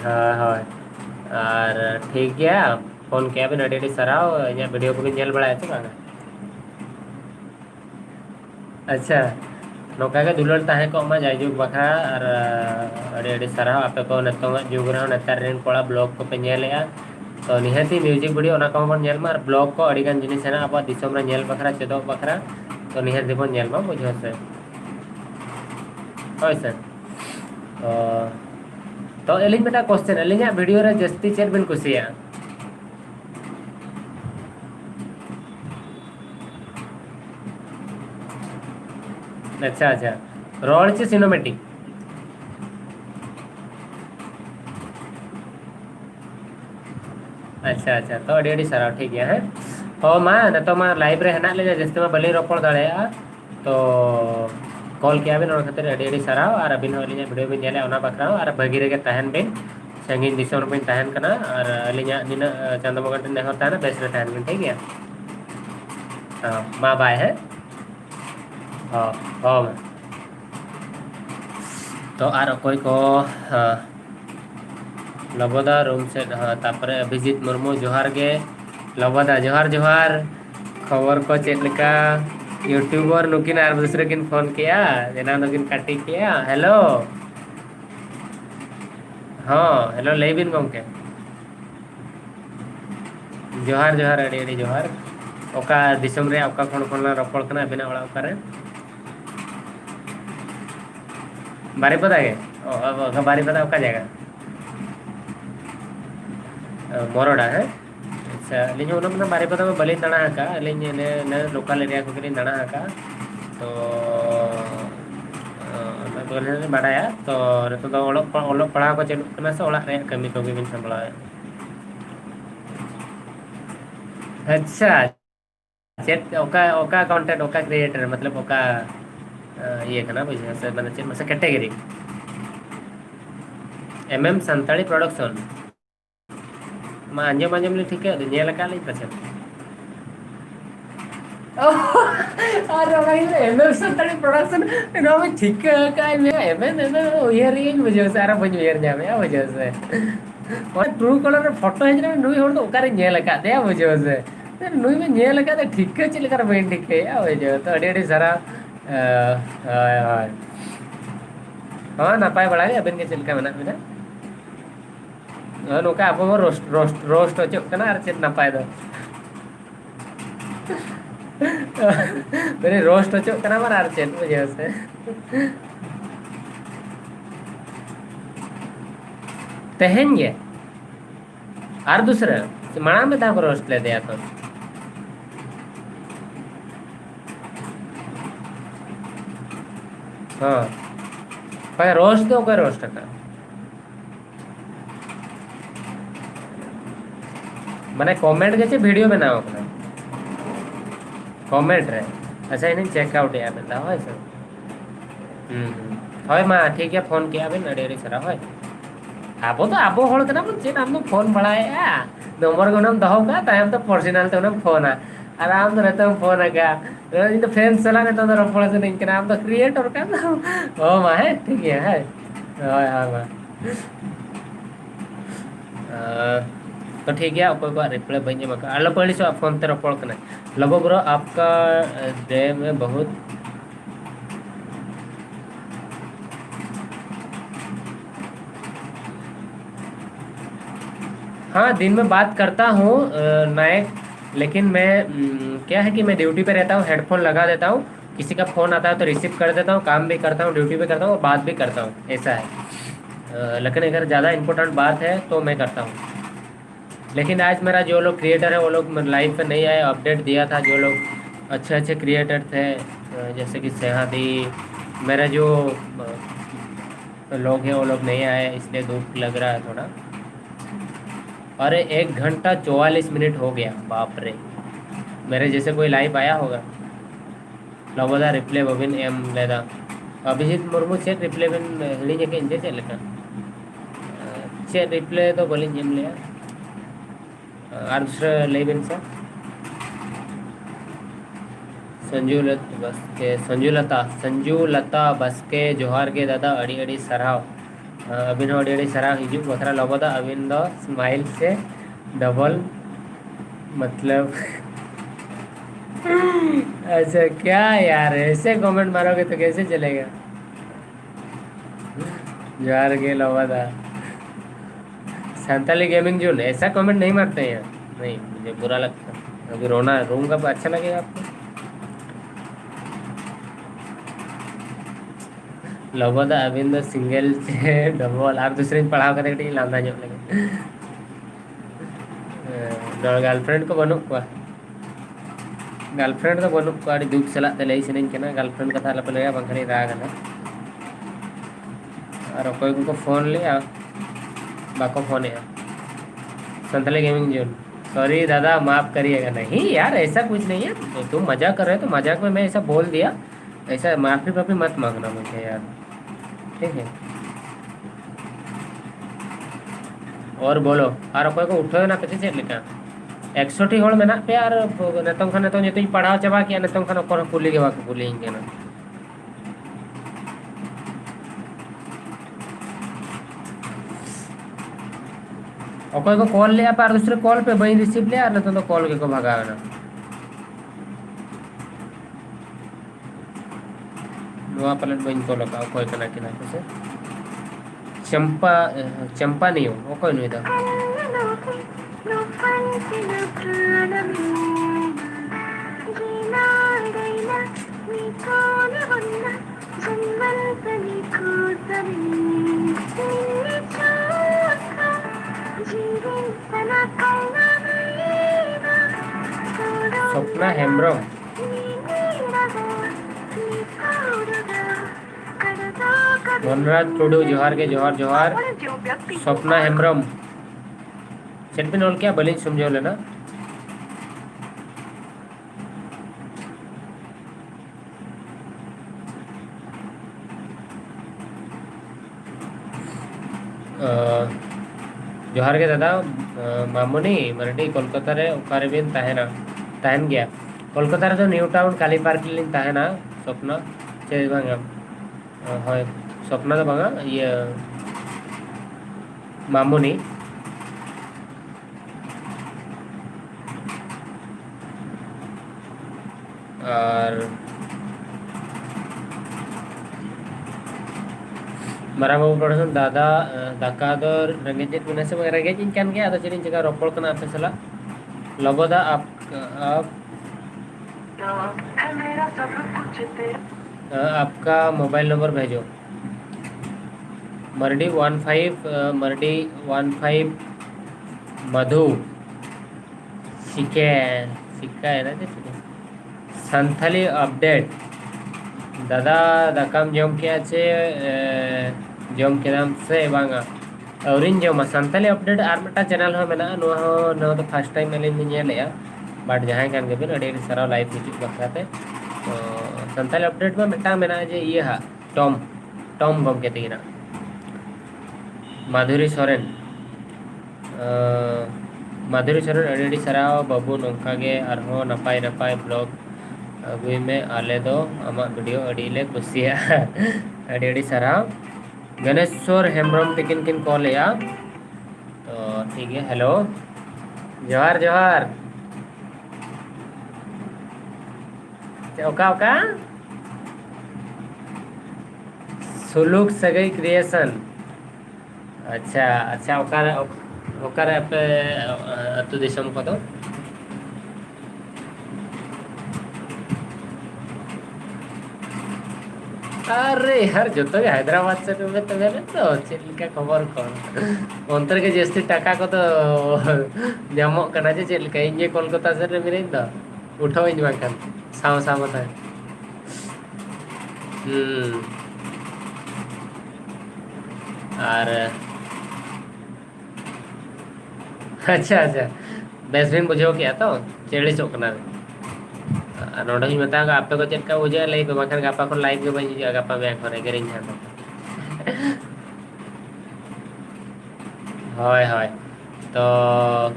हाय हाय और ठीक गया फोन किया भी नडी सराव इन्या वीडियो को भी जेल बड़ा है तो अच्छा नौका के दुलर ताहे को मा जाय जुग बखा और अड़ी सारा आपे को नतो जुग रहा नतार रेन कोड़ा ब्लॉग को पे नेलया तो निहती म्यूजिक वीडियो ओना को बन नेल मार ब्लॉग को अड़ी गान जिनिस है अब दिसम रे नेल बखरा चेदो बखरा तो निहती बन नेल मा बुझो से होय सर तो एलिंग बेटा क्वेश्चन एलिंग वीडियो रे जस्ती चेर बिन कुसिया अच्छा अच्छा रोड से सिनेमैटिक अच्छा अच्छा तो अड़ी सारा ठीक है हो मा न तो मा लाइव रे हना ले जस्ते मा बली रोपड़ दाड़े तो कॉल किया बिन और खातिर अड़ी सारा और अबिन अलिया वीडियो बिन नेले ओना बखरा और भगी रे के तहन बिन संगीन दिसोन बिन तहन कना और अलिया दिन चंद मगन ने होता है ना बेस रे तहन बिन ठीक है हां मा बाय है हां हां तो आर कोई को लबोदा रूम से तापरे अभिजीत मुर्मू जोहार गे लबोदा जोहार जोहार खबर को चेक लेका यूट्यूबर नुकिन आर दूसरे किन फोन किया जेना नुकिन काटी किया हेलो हाँ हेलो लेबिन गमके जोहार जोहार अड़ी अड़ी जोहार ओका दिसम रे ओका खन खन ला रपड़ कना बिना ओड़ा ओका रे बारीपदा के ओका बारीपदा ओका जगह मोरडा है अच्छा अलिंग उन बारीपदा में बलिन दाणा का अलिंग ने लोकल एरिया को किन दाणा का तो बाड़ाया तो नितो दो ओलो पढ़ाव को चलू कना से ओड़ा रे कमी को बिन संभला अच्छा चेट ओका ओका कंटेंट ओका क्रिएटर मतलब ओका ये करना बुझे से माने चेट मसे कैटेगरी एमएम संताली प्रोडक्शन मा अंजम अंजम ले ठीक है दुनिया लगा ले पछे और भाई एमएम संताली प्रोडक्शन नो में ठीक है का मैं एमएम उयर ये बुझे सारा बुझ उयर जामे आ बुझे से और ट्रू कलर फोटो है जे नुई होड़ तो ओका रे नेल लगा दे बुझे से नुई में नेल लगा दे ठीक है चल कर बइन ठीक है आ बुझे तो अड़ी अड़ी सारा हाँ नापाय बड़ा है अबिन के चल का मना बिना नोका अब रोस्ट रोस्ट रोस्ट हो चुका ना चेत नापाय दो मेरे रोस्ट हो चुका ना मार चेत मुझे से तहेंगे और दूसरा मणा में था को रोस्ट ले दिया तो हाँ पर रोस्ट दो कोई रोस्ट का मैंने कमेंट के वीडियो बनाओ अपना कमेंट रे अच्छा इन्हें चेकआउट या बता हो सर होय मा ठीक है फोन किया बिन अड़ी अड़ी सरा होय आबो तो आबो होड़ कना चेन हम तो फोन बढ़ाया नंबर को नाम दहो का टाइम तो पर्सनल तो नाम फोन आ आराम तो रहता हूं फोन का इन तो फ्रेंड्स चला ने तो रपड़ से नहीं नाम तो क्रिएटर का ओ मा है ठीक है हाय हां मा तो ठीक है कोई को रिप्लाई बन मका अल्ल पड़ी सो फोन ते रपड़ कना लगो ब्रो आपका डे में बहुत हाँ दिन में बात करता हूँ नायक लेकिन मैं क्या है कि मैं ड्यूटी पे रहता हूँ हेडफोन लगा देता हूँ किसी का फ़ोन आता है तो रिसीव कर देता हूँ काम भी करता हूँ ड्यूटी पे करता हूँ और बात भी करता हूँ ऐसा है लेकिन अगर ज़्यादा इम्पोर्टेंट बात है तो मैं करता हूँ लेकिन आज मेरा जो लोग क्रिएटर है वो लोग लाइव पे नहीं आए अपडेट दिया था जो लोग अच्छे अच्छे क्रिएटर थे जैसे कि सेहादी मेरा जो लोग हैं वो लोग नहीं आए इसलिए दुख लग रहा है थोड़ा अरे 1 घंटा 44 मिनट हो गया बाप रे मेरे जैसे कोई लाइव आया होगा लबोदा रिप्ले बबिन एम लेदा अभिजीत मुर्मू चेक रिप्ले बिन हिली के इंजे चलेगा चेक रिप्ले तो बोलिन जिम लिया और दूसरा लेबिन से संजू लता बस के जोहार के दादा अड़ी अड़ी सराव अबिन अड़ी अड़ी सराव हिजू बखरा लबोदा अबिन दो स्माइल से डबल मतलब अच्छा क्या यार ऐसे कमेंट मारोगे तो कैसे चलेगा जोहार के लबोदा संताली गेमिंग जोन ऐसा कमेंट नहीं मारते हैं नहीं मुझे बुरा लगता अभी रोना रोऊंगा तो अच्छा लगेगा आपको लबोदा अबिंद सिंगल से डबल और दूसरे पढ़ाव करते लादा जो लगे गर्लफ्रेंड को बनू को गर्लफ्रेंड तो बनू को अड़ी दुख सला ते लई सनिन केना गर्लफ्रेंड कथा लप लगा बंखनी राग ना और कोई को फोन लिया बाको फोन है संतले गेमिंग जोन सॉरी दादा माफ करिएगा नहीं यार ऐसा कुछ नहीं है तो तुम मजाक कर रहे हो तो मजाक में मैं ऐसा बोल दिया ऐसा माफी पाफी मत मांगना मुझे यार ठीक है और बोलो और कोई को उठो ना पीछे से लिखा 100 होड़ में ना पे यार नतम खाने तो ये तो पढ़ाओ चबा किया नतम खाने को कुली के बाकी कुली के ना और कोई को कॉल लिया पर दूसरे कॉल पे वही रिसीव लिया ना तो कॉल के को भगावे ना नवा पलट बइन को लगा कोई कना के ना से चंपा चंपा नहीं हो वो कोई नहीं था स्वप्ना हेम्ब्रम मनराज टुडू जोहार के जोहार जोहार स्वप्ना हेम्ब्रम चेट बिन ऑल क्या बलिंग समझो लेना जोहार के दादा मामुनी मरडी कोलकाता रे ओकारे बिन ताहेना ताहेन गया कोलकाता रे तो न्यू टाउन काली पार्क लिन ताहेना स्वप्ना चे बांगा হয় स्वप्ना तो बांगा ये मामुनी और मारा बाबू प्रोडक्शन दादा दाका दो रंगेज बिना से रंगेज इनकान गया तो चलिए जगह रोपड़ करना आपसे सला लगोदा आप आपका मोबाइल नंबर भेजो मरडी 15 मधु सिक्का है ना संथाली अपडेट दादा दाकाम जम किया चे जम के नाम से बांगा औरिन जमा संथाली अपडेट आर मिटा चैनल हो मेना नो तो फर्स्ट टाइम मैंने नेलेया बट जहां कान के बिन अडी सारा लाइव हिजू बखराते तो संथाली अपडेट में मिटा मेना जे ये हा टॉम गम के तीना माधुरी सोरेन अडी सारा बाबू नोंका गे आरहो नपाय नपाय ब्लॉग अगुई में आले दो आमा वीडियो अड़ी ले कुसिया अड़ी सारा गणेश्वर हेम्ब्रम तकिन किन कॉल या तो ठीक है हेलो जोहार जोहार ओका सुलूक सगई क्रिएशन अच्छा ओकर पे अतु दिसम को तो अरे यार जो तो हैदराबाद से में तो मेरे तो चिल्का खबर कौन अंतर के जैसे टाका को तो जामो करना जे चिल्का इंजे कोलकाता से मेरे तो उठाओ इंज बाकन साव था और अच्छा बेसबिन बुझो क्या तो चेड़ी चौकना नोड़ा ही बता आपे को चेक का हो जाए लाइव बाकन गापा को लाइव के बजी गापा बैक होने करें जहां हाय तो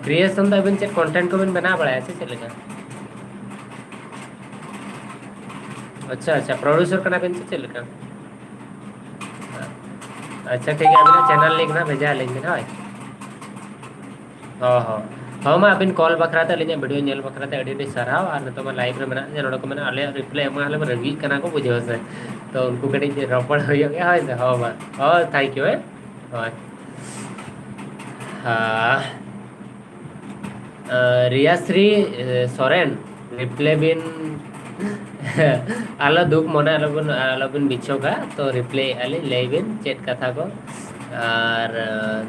क्रिएशन तो अबिन चेक कंटेंट को बिन बना पड़ा ऐसे चलेगा अच्छा प्रोड्यूसर करना बिन से चलेगा अच्छा ठीक है अबिन चैनल लिंक ना भेजा लेंगे ना हाँ मैं अबिन कॉल बखराते लिंगे वीडियो नेल बखराते अड़ी सराव और तो मैं लाइव रे मना नोड़ा को मैंने आले रिप्लाई एम आले रंगी कना को बुझे से तो उनको कड़ी रपड़ हो गया हाय से हां थैंक यू हां रियाश्री सोरेन रिप्लाई बिन आलो दुख मने आलो बिन बिछो का तो रिप्लाई आले लेबिन चेट कथा को और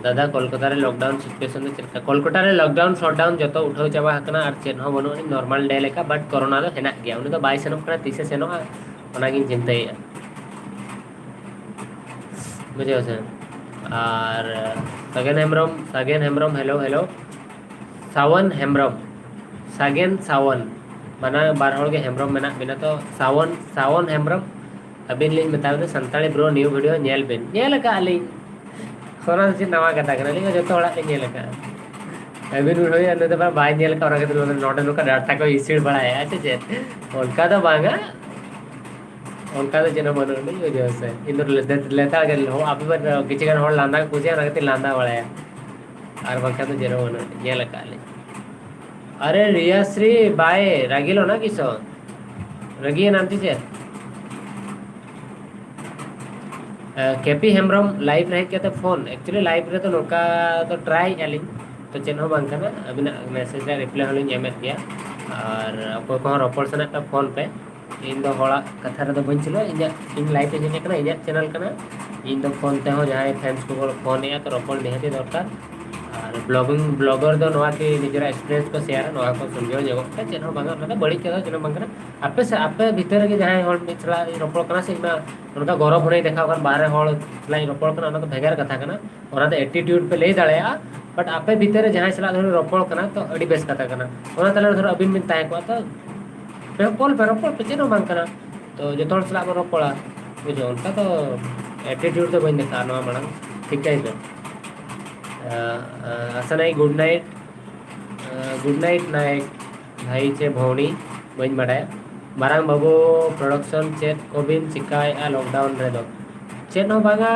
दादा कोलकाता रे लॉकडाउन सिचुएशन में चलका कोलकाता रे लॉकडाउन शटडाउन जो तो उठाव चाबा हकना और चेन हो बनो नॉर्मल डे लेका बट कोरोना तो हेना गया उनी तो 22 सेनो कना 30 सेनो ओना गिन चिंताई बुझे से और सगेन हेम्ब्रम हेलो सावन हेम्ब्रम माना बार होड़ के हेम्ब्रम मेना बिना तो सावन हेम्ब्रम अबिन लिन बतावे तो Santali bro new video nail का आली सोना से नवा कथा करना लिंग जो तो हड़ा नेल का अबिन होय अन तो बाय नेल का और के नोट नो का डाटा को इसिड बड़ा है अच्छा जे उनका तो बांगा उनका तो जनो बनो नहीं हो जो से इंदर लेता के हो आप पर किछि गन होड़ लांदा कुछ ना के लांदा बड़ा है और बका तो जनो बनो नेल का आली अरे रियाश्री बाय रागिलो ना किसो रगी नाम थी केपी हेम्ब्रम लाइव रह के तो फोन एक्चुअली लाइव रे तो नोका तो ट्राई आली तो चेन हो बांग करना अबिना मैसेज रे रिप्लाई होलिन एमेत गया और अको को रोपड़ सना पे फोन पे इन दो होड़ा कथा रे दो बन चलो इन लाइव पे जने कना इन चैनल कना इन दो फोन ते हो जहां फैंस को फोन या तो रोपड़ निहाती दरकार और ब्लॉगर दो नवा के निजरा एक्सपीरियंस को शेयर नवा को समझो जगो पे चेन हो बांग ना बड़ी के चलो बांग करना आपे भीतर के जहां होड़ मिथला रोपड़ कना से ना उनका गौरव होने देखा कर बाहर होड़ लाई रोपड़ कना ना तो भेगार कथा कना और तो एटीट्यूड पे ले दाड़ेया बट आपे भीतर जहां सला धरे रोपड़ कना तो अड़ी बेस कथा कना ओना तले धर अबिन मिन ताय को तो पे कॉल पे रोपड़ पे चेनो बांग कना तो जो तोड़ सला रोपड़ा बुझो उनका तो एटीट्यूड तो बन देखा नवा मणंग ठीक है तो असनाई गुड नाइट नाइट भाई चे भौणी बन बड़ाया मारांग बाबू प्रोडक्शन चेत कोबिन चिकाय लॉकडाउन रे दो चेन हो बांगा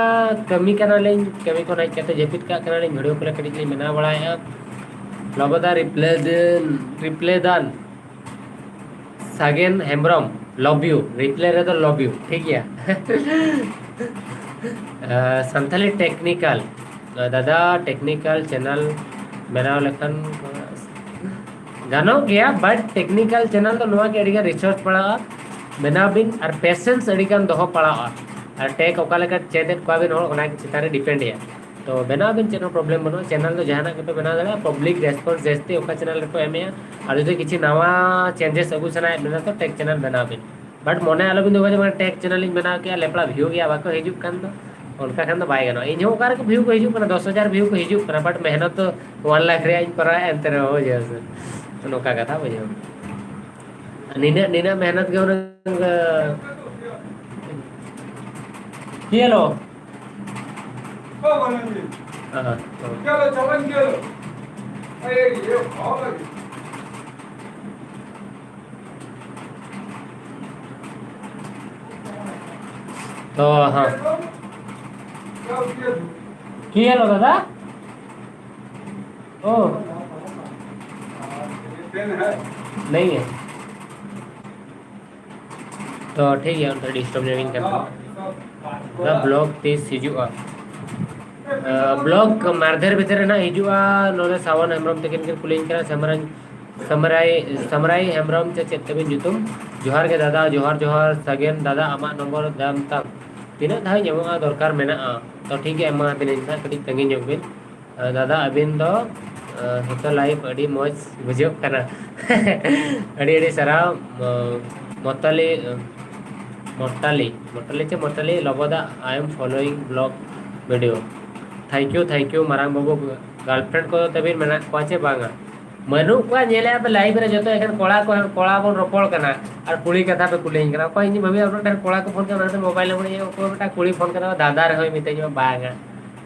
कमी करना लें कमी को नहीं कहते जेपिट का करना लें वीडियो प्ले करी मना बड़ा लबदा रिप्ले दान सागेन हेम्ब्रम लव यू रिप्ले रे तो लव यू ठीक है संथाली टेक्निकल दादा टेक्निकल चैनल बनाव लेखन गानो गया बट टेक्निकल चैनल तो नवा के अड़ीगा रिसर्च पड़ा बनाव बिन और पेशेंस अड़ीगान दोहो पड़ा और टेक ओका लेका चेदेत को बिन होना चितारे डिपेंड है तो बनाव बिन चैनल प्रॉब्लम बनो चैनल तो जहाना के पे बना दड़ा पब्लिक रेस्पॉन्स जस्ते ओका चैनल को एमे और जो किछि नवा चेंजेस अगु सना बना तो टेक चैनल बना बिन बट मोने आलो बिन दोगा जे टेक चैनल इन बना के लेपड़ा व्यू गया बाको हिजु कान तो उनका खान बाय गनो इन हो कार व्यू को हिजु 10,000 व्यू को हिजु बट मेहनत तो 1 लाख रे इन करा एंते हो जैसे तो नोका कथा बुझो नीना मेहनत के हेलो तो हाँ हेलो दादा ओ नहीं है तो ठीक है उनका डिस्टर्ब नहीं करना ब्लॉग 30 हिजुआ ब्लॉग मारधर भीतर ना हिजुआ नोले सावन हेम्ब्रम तकिन के कुलिंग करा समराई हेम्ब्रम चे चेतबिन जुतुम जोहार के दादा जोहार सगेन दादा आमा नंबर दाम तक तीना धाई जमा दरकार मेना तो ठीक है एमा बिन इनका कटी तंगी जोबिन दादा अबिन दो हेतो लाइफ अड़ी मौज बुझो कना अड़ी सारा मोटाली लबदा I am following blog video thank you मारांग बाबू गर्लफ्रेंड को तबिन मेना कोचे बांगा मनु को नेले पे लाइव रे जतो एखन कोड़ा बन रोपड़ कना और कुड़ी कथा पे कुलिंग करा कोई नी भाभी अपना कोड़ा को फोन करना तो मोबाइल नंबर को बेटा कुड़ी फोन करा दादा रे होय मिते जो बांगा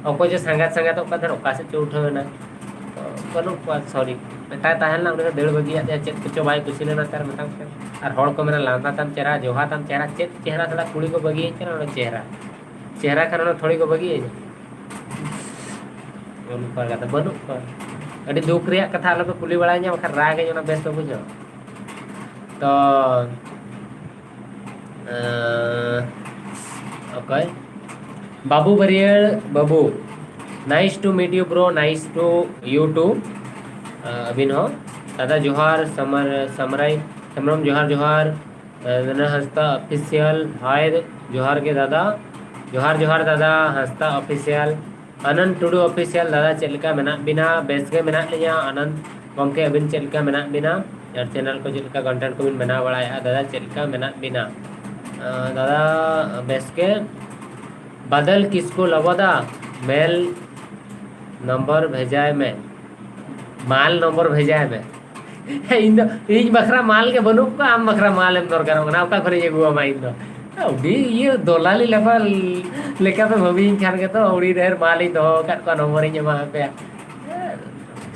ओको जो संगत तो कदर ओका से उठो ना तो बनु सॉरी बेटा ताहल ना उनका डेढ़ बगिया चेत कुछ भाई कुछ लेना तार मता और हड़ को मेरा लांदा तम चेहरा जोहा तम चेहरा चेत चेहरा थोड़ा कुड़ी को बगी चेहरा चेहरा करना थोड़ी को बगी उन पर कथा बनु अड़ी दुख रे कथा आलो पे कुली बड़ा बखा राग है बेस तो बुझो तो ओके बाबू बरियल बाबू nice to meet you bro nice to you too Abhinav दादा जोहार समराई हेम्ब्रम जोहार हंसता ऑफिशियल हाय जोहार के दादा जोहार दादा हंसता ऑफिशियल आनंद टुडू ऑफिशियल दादा चलका मेना बिना बेस के मेना लिया आनंद गंके अबिन चलका मेना बिना और चैनल को चलका कंटेंट को बिन बना बड़ाया दादा चलका मेना बिना दादा बेस के बदल किसको लबदा मेल नंबर भेजाए में माल नंबर भेजाए में इन बखरा माल के बनू का आम बखरा माल एम दरकार ना का करे एगुआ मा इन दो ये दोलाली लेफा लेका पे भवी खान के तो उड़ी देर माली दो कट का नंबर इन मा पे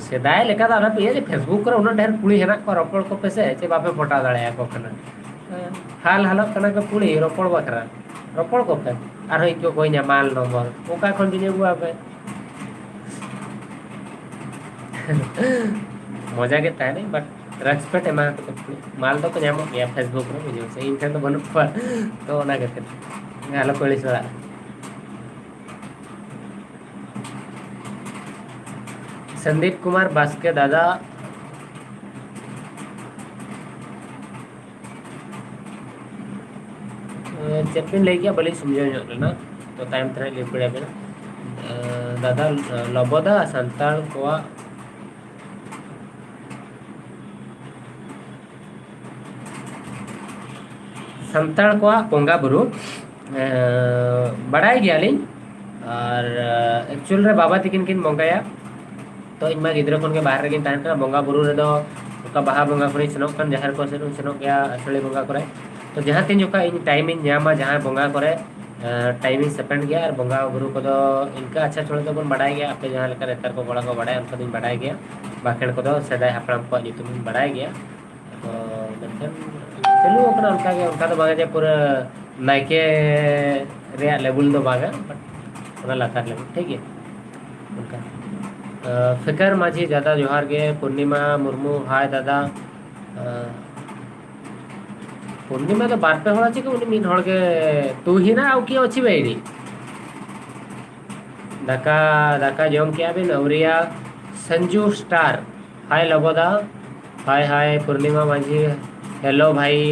सेदाय लेका दा ना पे फेसबुक करे उन ढेर कुली हेना को रोपड़ को पे से बापे फोटा दाड़े को कना हाल हालत कना को कुली रोपड़ बखरा रोपड़ को पे और होई को कोई माल नंबर ओका खन दिन एगुआ पे मजा के ताने बट रेस्पेक्ट एमा तो माल तो ᱧᱟᱢᱚᱜ गया फेसबुक रे बुझो से इन ठन तो बनु तो ना के गालो पुलिस वाला संदीप कुमार बास्के दादा चेपिन ले गया बलि समझो लेना तो टाइम तरह ले पड़े बेना दादा लबोदा संताल को संताल को पोंगा बुरु बड़ाई गया लिंग और एक्चुअल रे बाबा तिकिन किन बंगाया तो इनमा गिद्रा खन के बाहर रेगिन ताहन kana बंगा बुरु रे दो का बाहा बंगा करे सनोक kan जहर को सनोक गया असली बंगा करे तो जहाँ तीन जोका इन टाइम इन ᱧᱟᱢᱟ जहाँ बंगा करे टाइमिंग स्पेंड गया और बंगा बुरु को दो इनका अच्छा थोड़ा तो बन बढ़ाई गया आपके जहाँ लेकर रेतर को बड़ा को बढ़ाया उनका दिन बढ़ाई गया बाखेड़ को दो सदाई हापड़ाम को ᱧᱩᱛᱩᱢ बढ़ाई गया तो चलो ओकना उनका तो बागा जे पूरा नाइके रे लेवल दो बागा बट ओना लातार लेवल ठीक है उनका फिकर माझी दादा जोहार गे पूर्णिमा मुर्मू हाय दादा पूर्णिमा तो बार पे होना चाहिए उन्हें मीन हड़ के तू ही ना आउ किया अच्छी बेड़ी दाका दाका जोम किया बिन अवरिया संजू स्टार हाय लबोदा हाय हाय पूर्णिमा माझी हेलो भाई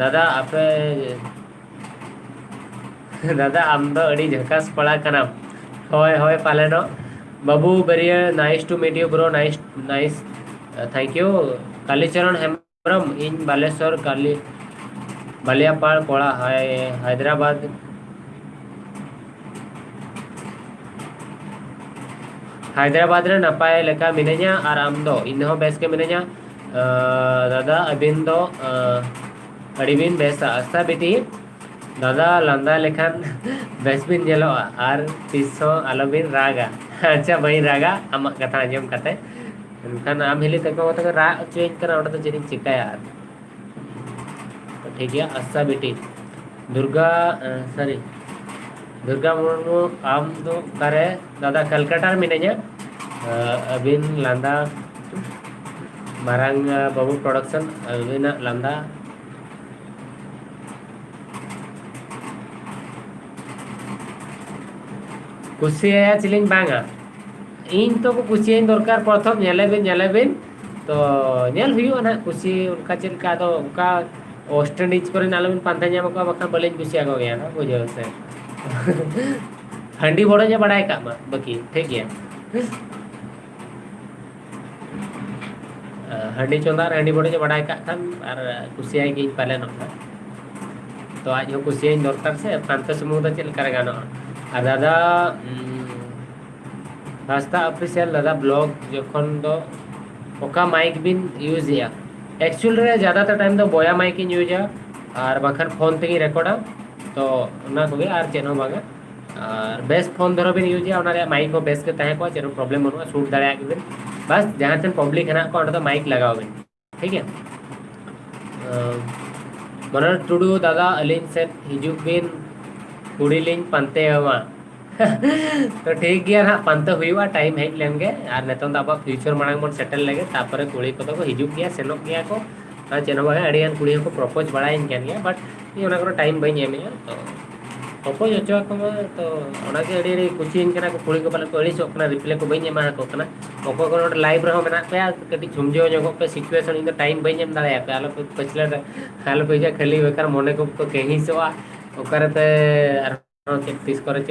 दादा आप दादा आम दो अड़ी झकास पड़ा कना होय होय पालेनो बाबू बेरिया nice to meet you bro nice nice thank you Kalicharan Hembram इन बालेश्वर काली बालियापाड़ कोड़ा हाय हैदराबाद हैदराबाद रे नपाय लेका मिनेኛ और आम दो इन हो बेस के मिनेኛ दादा अबिन दो अड़ीबिन बेस आस्था बेटी दादा लंदा लेखान बेसबिन जेलो और तीसो आलोबिन रागा अच्छा भाई रागा आम कथा आंजम कते एनखान आम हिली तक तो रा चेंज करा ओटा तो चेंज चिकाया तो ठीक है आस्था बेटी दुर्गा सॉरी दुर्गा मुर्मू आम दो करे दादा कलकत्ता मिनेኛ अबिन लंदा मारंग बाबू प्रोडक्शन अबिन लंदा कुसिया चिलिंग बांगा इन तो को कुसिया दरकार प्रथम नेलेबिन तो नेल हुयो ना कुसी उनका चिलका तो उनका ऑस्टेंडिज करे नालबिन पांथा ᱧᱟᱢ को बखा बलेज कुसिया को गया ना बुझो से हंडी बड़ो जे बड़ाई का बाकी ठीक है हंडी चोंदार हंडी बड़ो जे बड़ाई का खान और कुसिया की पाले न तो आज हो कुसिया दरकार से पांथा समूह द चिल करे गानो और दादा रास्ता ऑफिशियल दादा ब्लॉग जखन दो ओका माइक बिन यूज या एक्चुअल रे ज्यादातर टाइम दो बोया माइक इन यूज और बाखन फोन तेगी रिकॉर्डा तो ना कोगे और चेनो बागा और बेस्ट फोन धरो बिन यूज या ओना रे माइक को बेस्ट के तहे को चेनो प्रॉब्लम बनुआ शूट दाड़ा के बिन बस जहां तन पब्लिक है ना को तो माइक लगाओ बिन ठीक है मनोर टुडू दादा अलिन से हिजुक बिन कुड़ी लिंग पंते हवा तो ठीक गया ना पंत हुआ टाइम हेज लेंगे और नेतों अब फ्यूचर मांग बन सेटल लगे तापर कुड़ी को तो हिजुक गया सेनोक गया को चेनो अड़ियान कुड़ी को प्रपोज बड़ाइन कैन गया बट ये टाइम बी एम तो प्रपोज हचो को तो अड़ी कुछ को कुड़ी को पाले को अड़ीसोना रिप्ले को बी एमा को अको लाइव रहो मेना पे कटी झुमझो पे सिचुएशन इन टाइम बी एम दाड़ा पे आलो पछले आलो पे खाली बेकार मन को कहीसोआ ओकरते तीस करे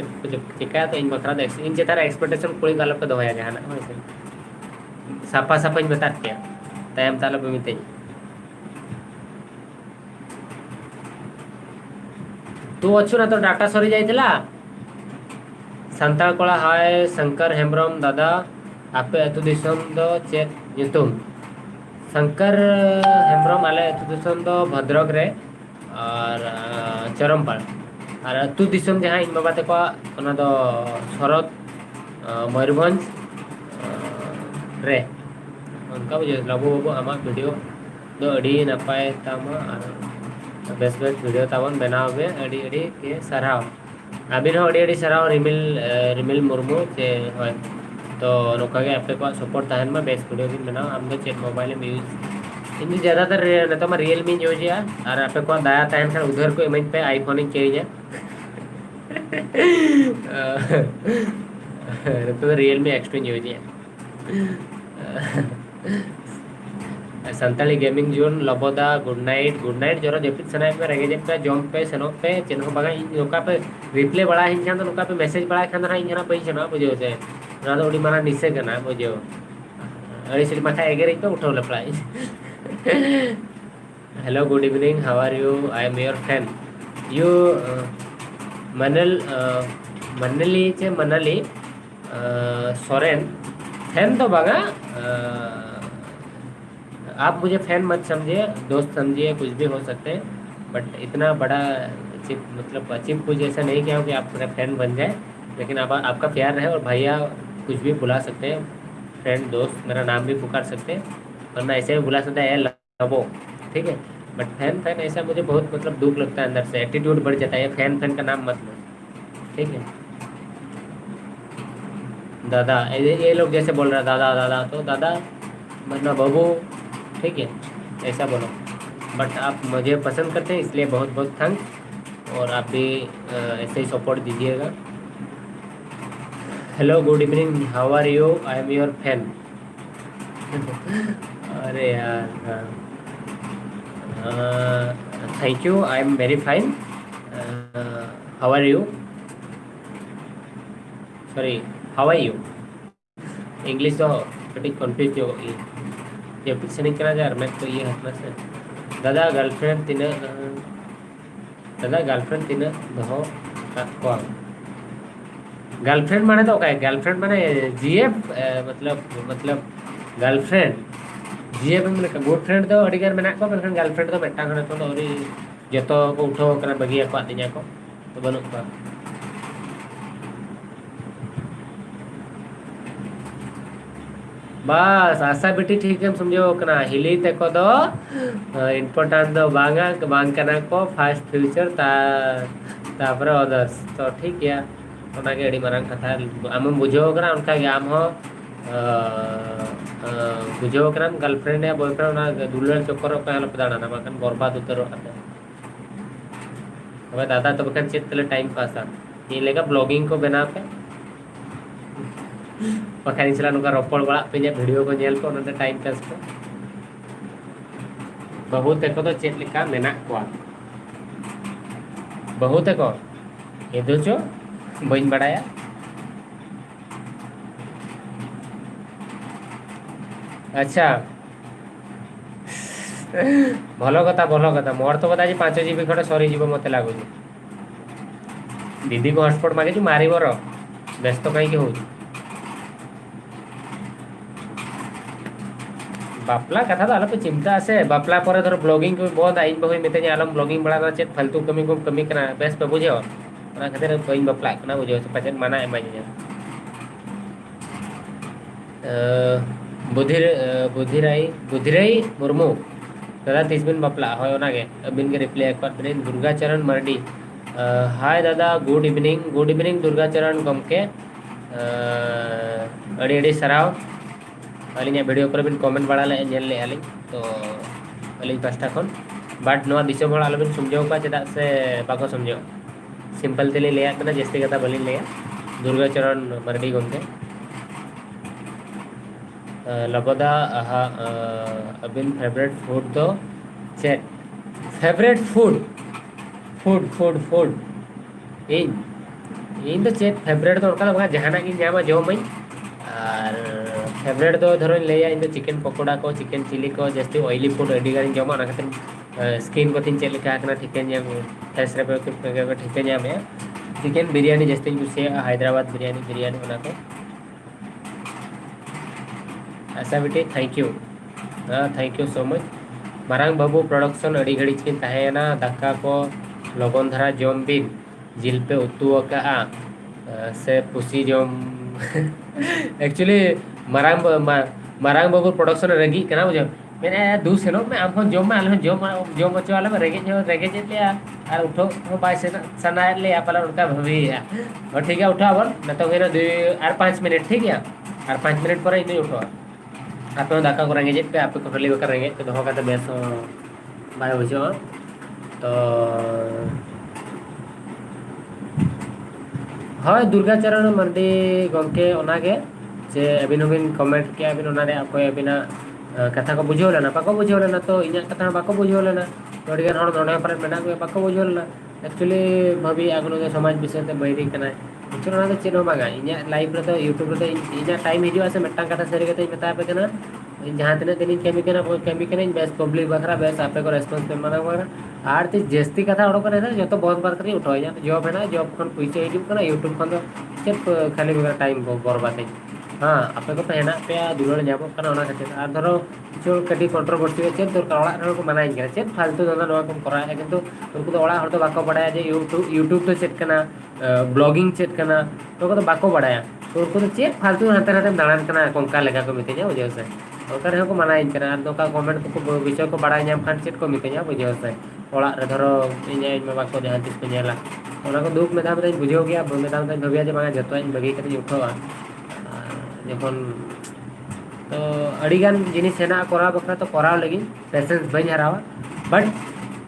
चिका तो इन बखरा इन चेतार एक्सपेक्टेशन कुड़ी गालो पे दोया जहाना साफा साफा इन बता के तायम तालो पे मिते तू अच्छु ना तो डाटा सरी जाइतला संताल कोला हाय शंकर हेम्ब्रम दादा आपे अतु दिसम दो चेक ᱧᱩᱛᱩᱢ शंकर हेम्ब्रम आले अतु दिसम दो भद्रक रे और चरमपाल और अतु दिसम जहाँ इन बाबा तक दो शरद मयूरभंज रे उनका बुझे लबू बाबू आम वीडियो दो अड़ी नपाय तामा और बेस बेस वीडियो तावन बनाव में अड़ी अड़ी के सराव आबिन हो अड़ी सराव रिमिल रिमिल मुर्मू जे होय तो नोका के आपे को सपोर्ट तहन में बेस वीडियो भी बनाओ हम तो चेक मोबाइल में यूज इन ज़्यादातर तो मैं रियलमी यूज है और आपे को दाया तहन खान उधर को इमेज पे आईफोन इन चाहिए तो रियलमी X2 यूज है संताली गेमिंग जोन लबोदा गुड नाइट जरो जेपित सनाय पे रेगे पे जम पे सनो पे चेनो बगा नोका पे रिप्ले बड़ा हिन खान नोका पे मैसेज बड़ा खान ना इना पे सनो बुझो से ना तो ओडी मारा निसे कना बुझो अरे सिर माथा एगेरे पे उठो लपलाई hello good evening how are you I am your fan you मनली चे मनली सोरेन फैन तो बगा आप मुझे फैन मत समझिए, दोस्त समझिए, कुछ भी हो सकते हैं, बट इतना बड़ा अचीव मतलब अचीव कुछ ऐसा नहीं किया हो कि आप मेरा फैन बन जाए, लेकिन आप आपका प्यार रहे और भैया कुछ भी बुला सकते हैं, फ्रेंड दोस्त मेरा नाम भी पुकार सकते हैं, वरना ऐसे भी बुला सकते हैं लबो, ठीक है। बट फैन ऐसा मुझे बहुत मतलब दुख लगता है अंदर से, एटीट्यूड बढ़ जाता है, फैन का नाम मत लो, ठीक है। दादा ये लोग जैसे बोल रहे हैं दादा दादा, तो दादा वरना बबू, ठीक है, ऐसा बोलो। बट आप मुझे पसंद करते हैं इसलिए बहुत बहुत थैंक्स, और आप भी ऐसे ही सपोर्ट दीजिएगा। Hello good evening how are you I am your fan. अरे यार thank you I am very fine. How are you, sorry how are you, English तो थोड़ी कन्फ्यूज हो गई, ये कुछ नहीं करना यार मैं तो ये हटना से। दादा गर्लफ्रेंड तीन दहो को गर्लफ्रेंड माने तो क्या, गर्लफ्रेंड माने जीएफ मतलब गर्लफ्रेंड जीएफ मतलब गुड फ्रेंड तो अड़ी गान मेना को, मेनखान गर्लफ्रेंड तो मेटा खने तो और जतो को उठो कना बगिया को आतिया को तो बनु को। बस आशा बेटी ठीक है समझो कना हिली तको दो इम्पोर्टेंट दो बांगा बांग कना को फास्ट फ्यूचर तापर अदर्स तो ठीक है ओना के अड़ी मारंग कथा आम बुझो कना उनका के आम हो बुझो कना गर्लफ्रेंड या बॉयफ्रेंड ना दुलर चक्कर पे हल पदाना ना बकन बर्बाद उतर अब दादा तो बकन चेत तले टाइम पास आ ये लेगा ब्लॉगिंग को बना पे बखान इसला नुका रोपड़ बड़ा पे वीडियो को नेल को ओनते टाइम पास को बहुत एको तो चेत लिखा मेना को बहुत एको एदो चो बइन बड़ाया अच्छा भलो कथा मोर तो कथा 5 जीबी खड़े सरी जीव मत लागु दीदी को हॉटस्पॉट मागे मारी बर व्यस्त कहीं हो बापला कथा तो आलोपे चिंता से बापला पर धर ब्लॉगिंग को बहुत आई बहु मिते आलम ब्लॉगिंग बड़ा चेत फालतू कमी को कमी करना बेस पे बुझे और खातिर बइन बापला करना बुझे से पचन माना एमाई बुधिराई मुर्मू दादा 30 बिन बापला होय ओना के अबिन के रिप्लाई एक बार बिन दुर्गाचरण मर्डी हाय दादा गुड इवनिंग दुर्गाचरण गमके अड़ी अड़ी सराव अली वीडियो पर बिन कमेंट बड़ा ले आली तो अली पास्टा खन बाट नवा दिसम हड़ आलो बिन समझाव का चेदा से बाको समझाव सिंपल तेली ले आकना जस्ती कथा बलिन ले दुर्गाचरण मर्डी गमके लबदा अबिन फेवरेट फूड तो चेक फेवरेट फूड इन तो चेक फेवरेट तो उनका जहाना की जामा जमई और फेवरेट तो धरो लिया इन चिकेन पकोड़ा को चिकेन चिली को जस्ती ऑयली फूड अड़ी गानी जमा ना खातिर स्किन को तीन चेक लेका ठीके फेस रे ठीके जामे चिकेन बिरयानी जस्ती कुछ हैदराबाद बिरयानी बना को ऐसा बेटे thank you so much Marang Babu production अड़ी घड़ी किन तहेना दाका को लगन धरा जम बिन जिल पे उतु का से पुसी जम एक्चुअली मारांग बाबू प्रोडक्शन रेगी कना बुझे मैंने दू सेनो में आम जम में आलो जम बचो आलो रेगे ले और उठो हो बाय से सना ले आपला उनका भवी और ठीक है उठो अब न तो हेना 2 और 5 मिनट ठीक है और 5 मिनट पर इन उठो आप दाका को रेंगे पे आप को फली बकर रेंगे तो दोका तो बेस बाय बुझो तो हाँ दुर्गाचरण मर्डी गमके ओना के चे अबिन हबिन कमेंट के अबिन ओना रे अकोय अबिना कथा को बुझाव लेना बाको बुझाव लेना तो इना कथा बाको बुझाव लेना तो अडिगान हर नोडे पर मेना को बाको बुझाव लेना एक्चुअली भाभी आगनो जे समाज विषय ते बैरी कना एक्चुअली ना चेनो बागा इना लाइव रे तो यूट्यूब रे इना टाइम हिजो से मेटा कथा सरी कते मेता पे कना जहां तने दिन केमी कना बेस पब्लिक बखरा बेस आपे को रेस्पॉन्स पे माना बखरा आर ते जस्ती कथा ओडो करे जो तो बहुत बार करी उठो या जॉब है ना जॉब खन पैसे हिजु कना यूट्यूब खन तो सिर्फ खाली बखरा टाइम बर्बाद है हाँ आपे को पहना पे दुलड़ जाबो कना ओना खातिर आर धरो जो कटी कंट्रोवर्सी चेक दरकार ओड़ा रे को मनाई करे चेक फालतू दादा नवा को करा है किंतु उनको तो ओड़ा हर तो बाको बडाया जे यूट्यूब तो चेक कना ब्लॉगिंग चेक कना तो को तो बाको बडाया तो उनको तो चेक फालतू हाते हाते दाड़ान कना कोंका लेगा को मिते냐 बुझे से ओकर को मनाई करे आर दोका कमेंट को विषय को बडाय नाम खान चेक को मिते냐 बुझे से ओड़ा रे धरो इने में बाको जहां तिस को नेला ओना को दुख में दाम रे बुझो गया में दाम रे भविया जे मांगा जतो इन बगी करे उठवा जखन तो अड़ीगान जिनिस हेना करा बखरा तो करा लगी पेशेंस बन हरावा बट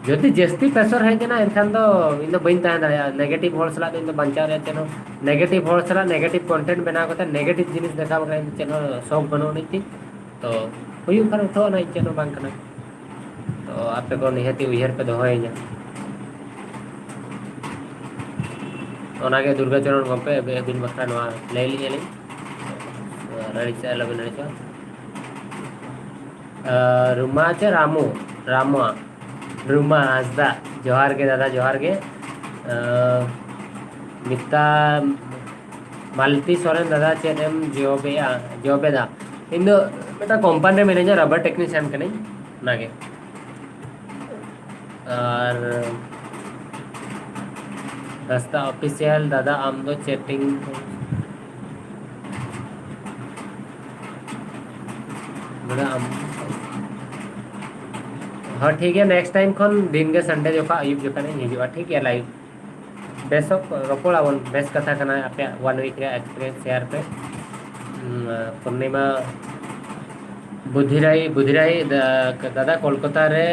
जदि जस्ती प्रेशर है ना एनखान तो इन दो बन तहन दाया नेगेटिव हॉल सला इन दो बंचा रे चेनो नेगेटिव हॉल सला नेगेटिव कंटेंट बना करते नेगेटिव जिनिस देखा बखरा इन चेनो शौक बनो नहीं तो हुई कर उठो ना चेनो बांग कना तो आपे को निहती उयहर पे दोहयኛ ओनागे दुर्गा चरण गंपे बिन बखरा नवा ले ली रड़ीचा लबन रड़ीचा रुमा चे रामू रामा रुमा हंसदा जोहार के दादा जोहार के मिता मालती सोरेन दादा चेन एम जोबेदा इन दो बेटा कंपनी मैनेजर रबर टेक्नीशियन कने नागे और रास्ता ऑफिशियल दादा आम दो चैटिंग हाँ ठीक है नेक्स्ट टाइम खन दिन के संडे जो आयुब जो हिजुआ ठीक है लाइव बेस रपड़ा वन बेस कथा करना आपे 1 वीक रे एक्सपीरियंस शेयर पे पूर्णिमा बुधिराई दादा कोलकाता रे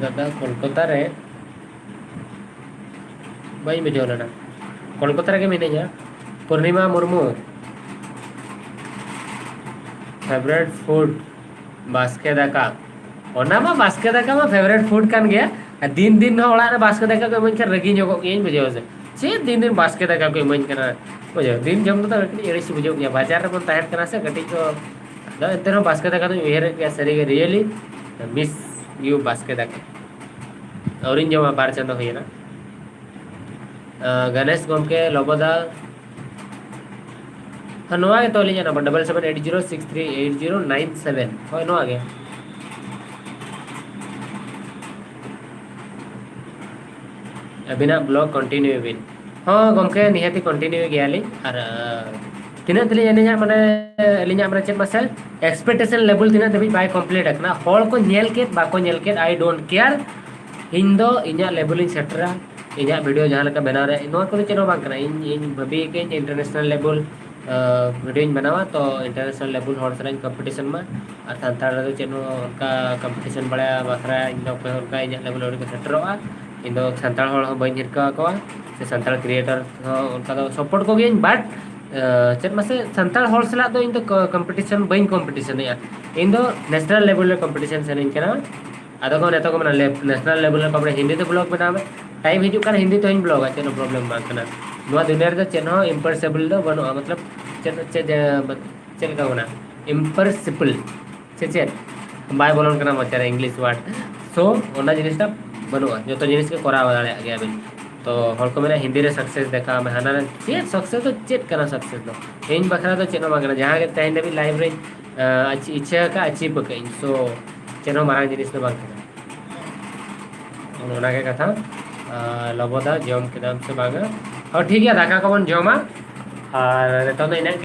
दादा कोलकाता रे बई बुझो लेना कोलकाता रे मिनिया पूर्णिमा मुर्मू फेवरेट फूड बास्के दाका ओना मा बास्के दाका मा फेवरेट फूड कान गया दिन दिन ओड़ा रे बास्के दाका को मन रगी जोगो इन बुझो से चे दिन बास्के दाका को मन कना बुझो दिन जम तो कटी एड़ी से बुझो गया बाजार रे बन ताहेर कना से कटी को दा तेनो बास्के दाका तो वेर गया सरी रियली मिस यू बास्के दाका और इन जमा बार चंदो होइना गणेश गमके लोबदा हाँ नो आगे तो लीजिए नंबर 7780638097 हो नो आगे अबिना ब्लॉग कंटिन्यू बिन हाँ गमके निहाती कंटिन्यू गया ली और तीना तली जाने माने लिया माने चेक मसल एक्सपेक्टेशन लेवल तीना तभी बाय कंप्लीट रखना हॉल को नेल के बाको नेल के आई डोंट केयर इन दो इना लेवल इन सेटरा इन वीडियो जहाँ लगा बना रहे नो को चेनो बांग करना इन भाभी के इंटरनेशनल लेवल वीडियो बनावा तो इंटरनेशनल लेवल हॉल सरा कंपटीशन में और संताड़ रे चेनो उनका कंपटीशन बड़ा बखरा इन दो पे उनका इन लेवल और सेटरवा इन दो संताड़ हॉल बइन हिरका को से संताड़ क्रिएटर उनका तो सपोर्ट को गेन बट चेक मसे संताड़ हॉल सला तो इन दो कंपटीशन बइन कंपटीशन या इन दो नेशनल लेवल कंपटीशन से इन केना आदो को नेता को मना नेशनल लेवल को हिंदी तो ब्लॉग बनावे टाइम हिजू कर हिंदी तो इन ब्लॉग है चेनो प्रॉब्लम बात करना नवा दुनिया रे चेनो इम्पॉसिबल दो बनो मतलब चेन का होना इम्पॉसिबल चे बाय बोलन करना मचारे इंग्लिश वर्ड सो ओना जिनिसटा बनो जो तो जिनिस के करा वाला गया बिन तो हर को मेरा हिंदी रे सक्सेस देखा मैं हाना चे सक्सेस तो चेक करना सक्सेस दो इन बखरा तो चेनो मांगना जहां के तहने भी लाइव रे अच्छी इच्छा का अच्छी पकई सो चेनो मारा जिनिस तो बांग ओना के कथा लबोदा जम के दाम से मांगा और ठीक है दाका को बन जमा और तो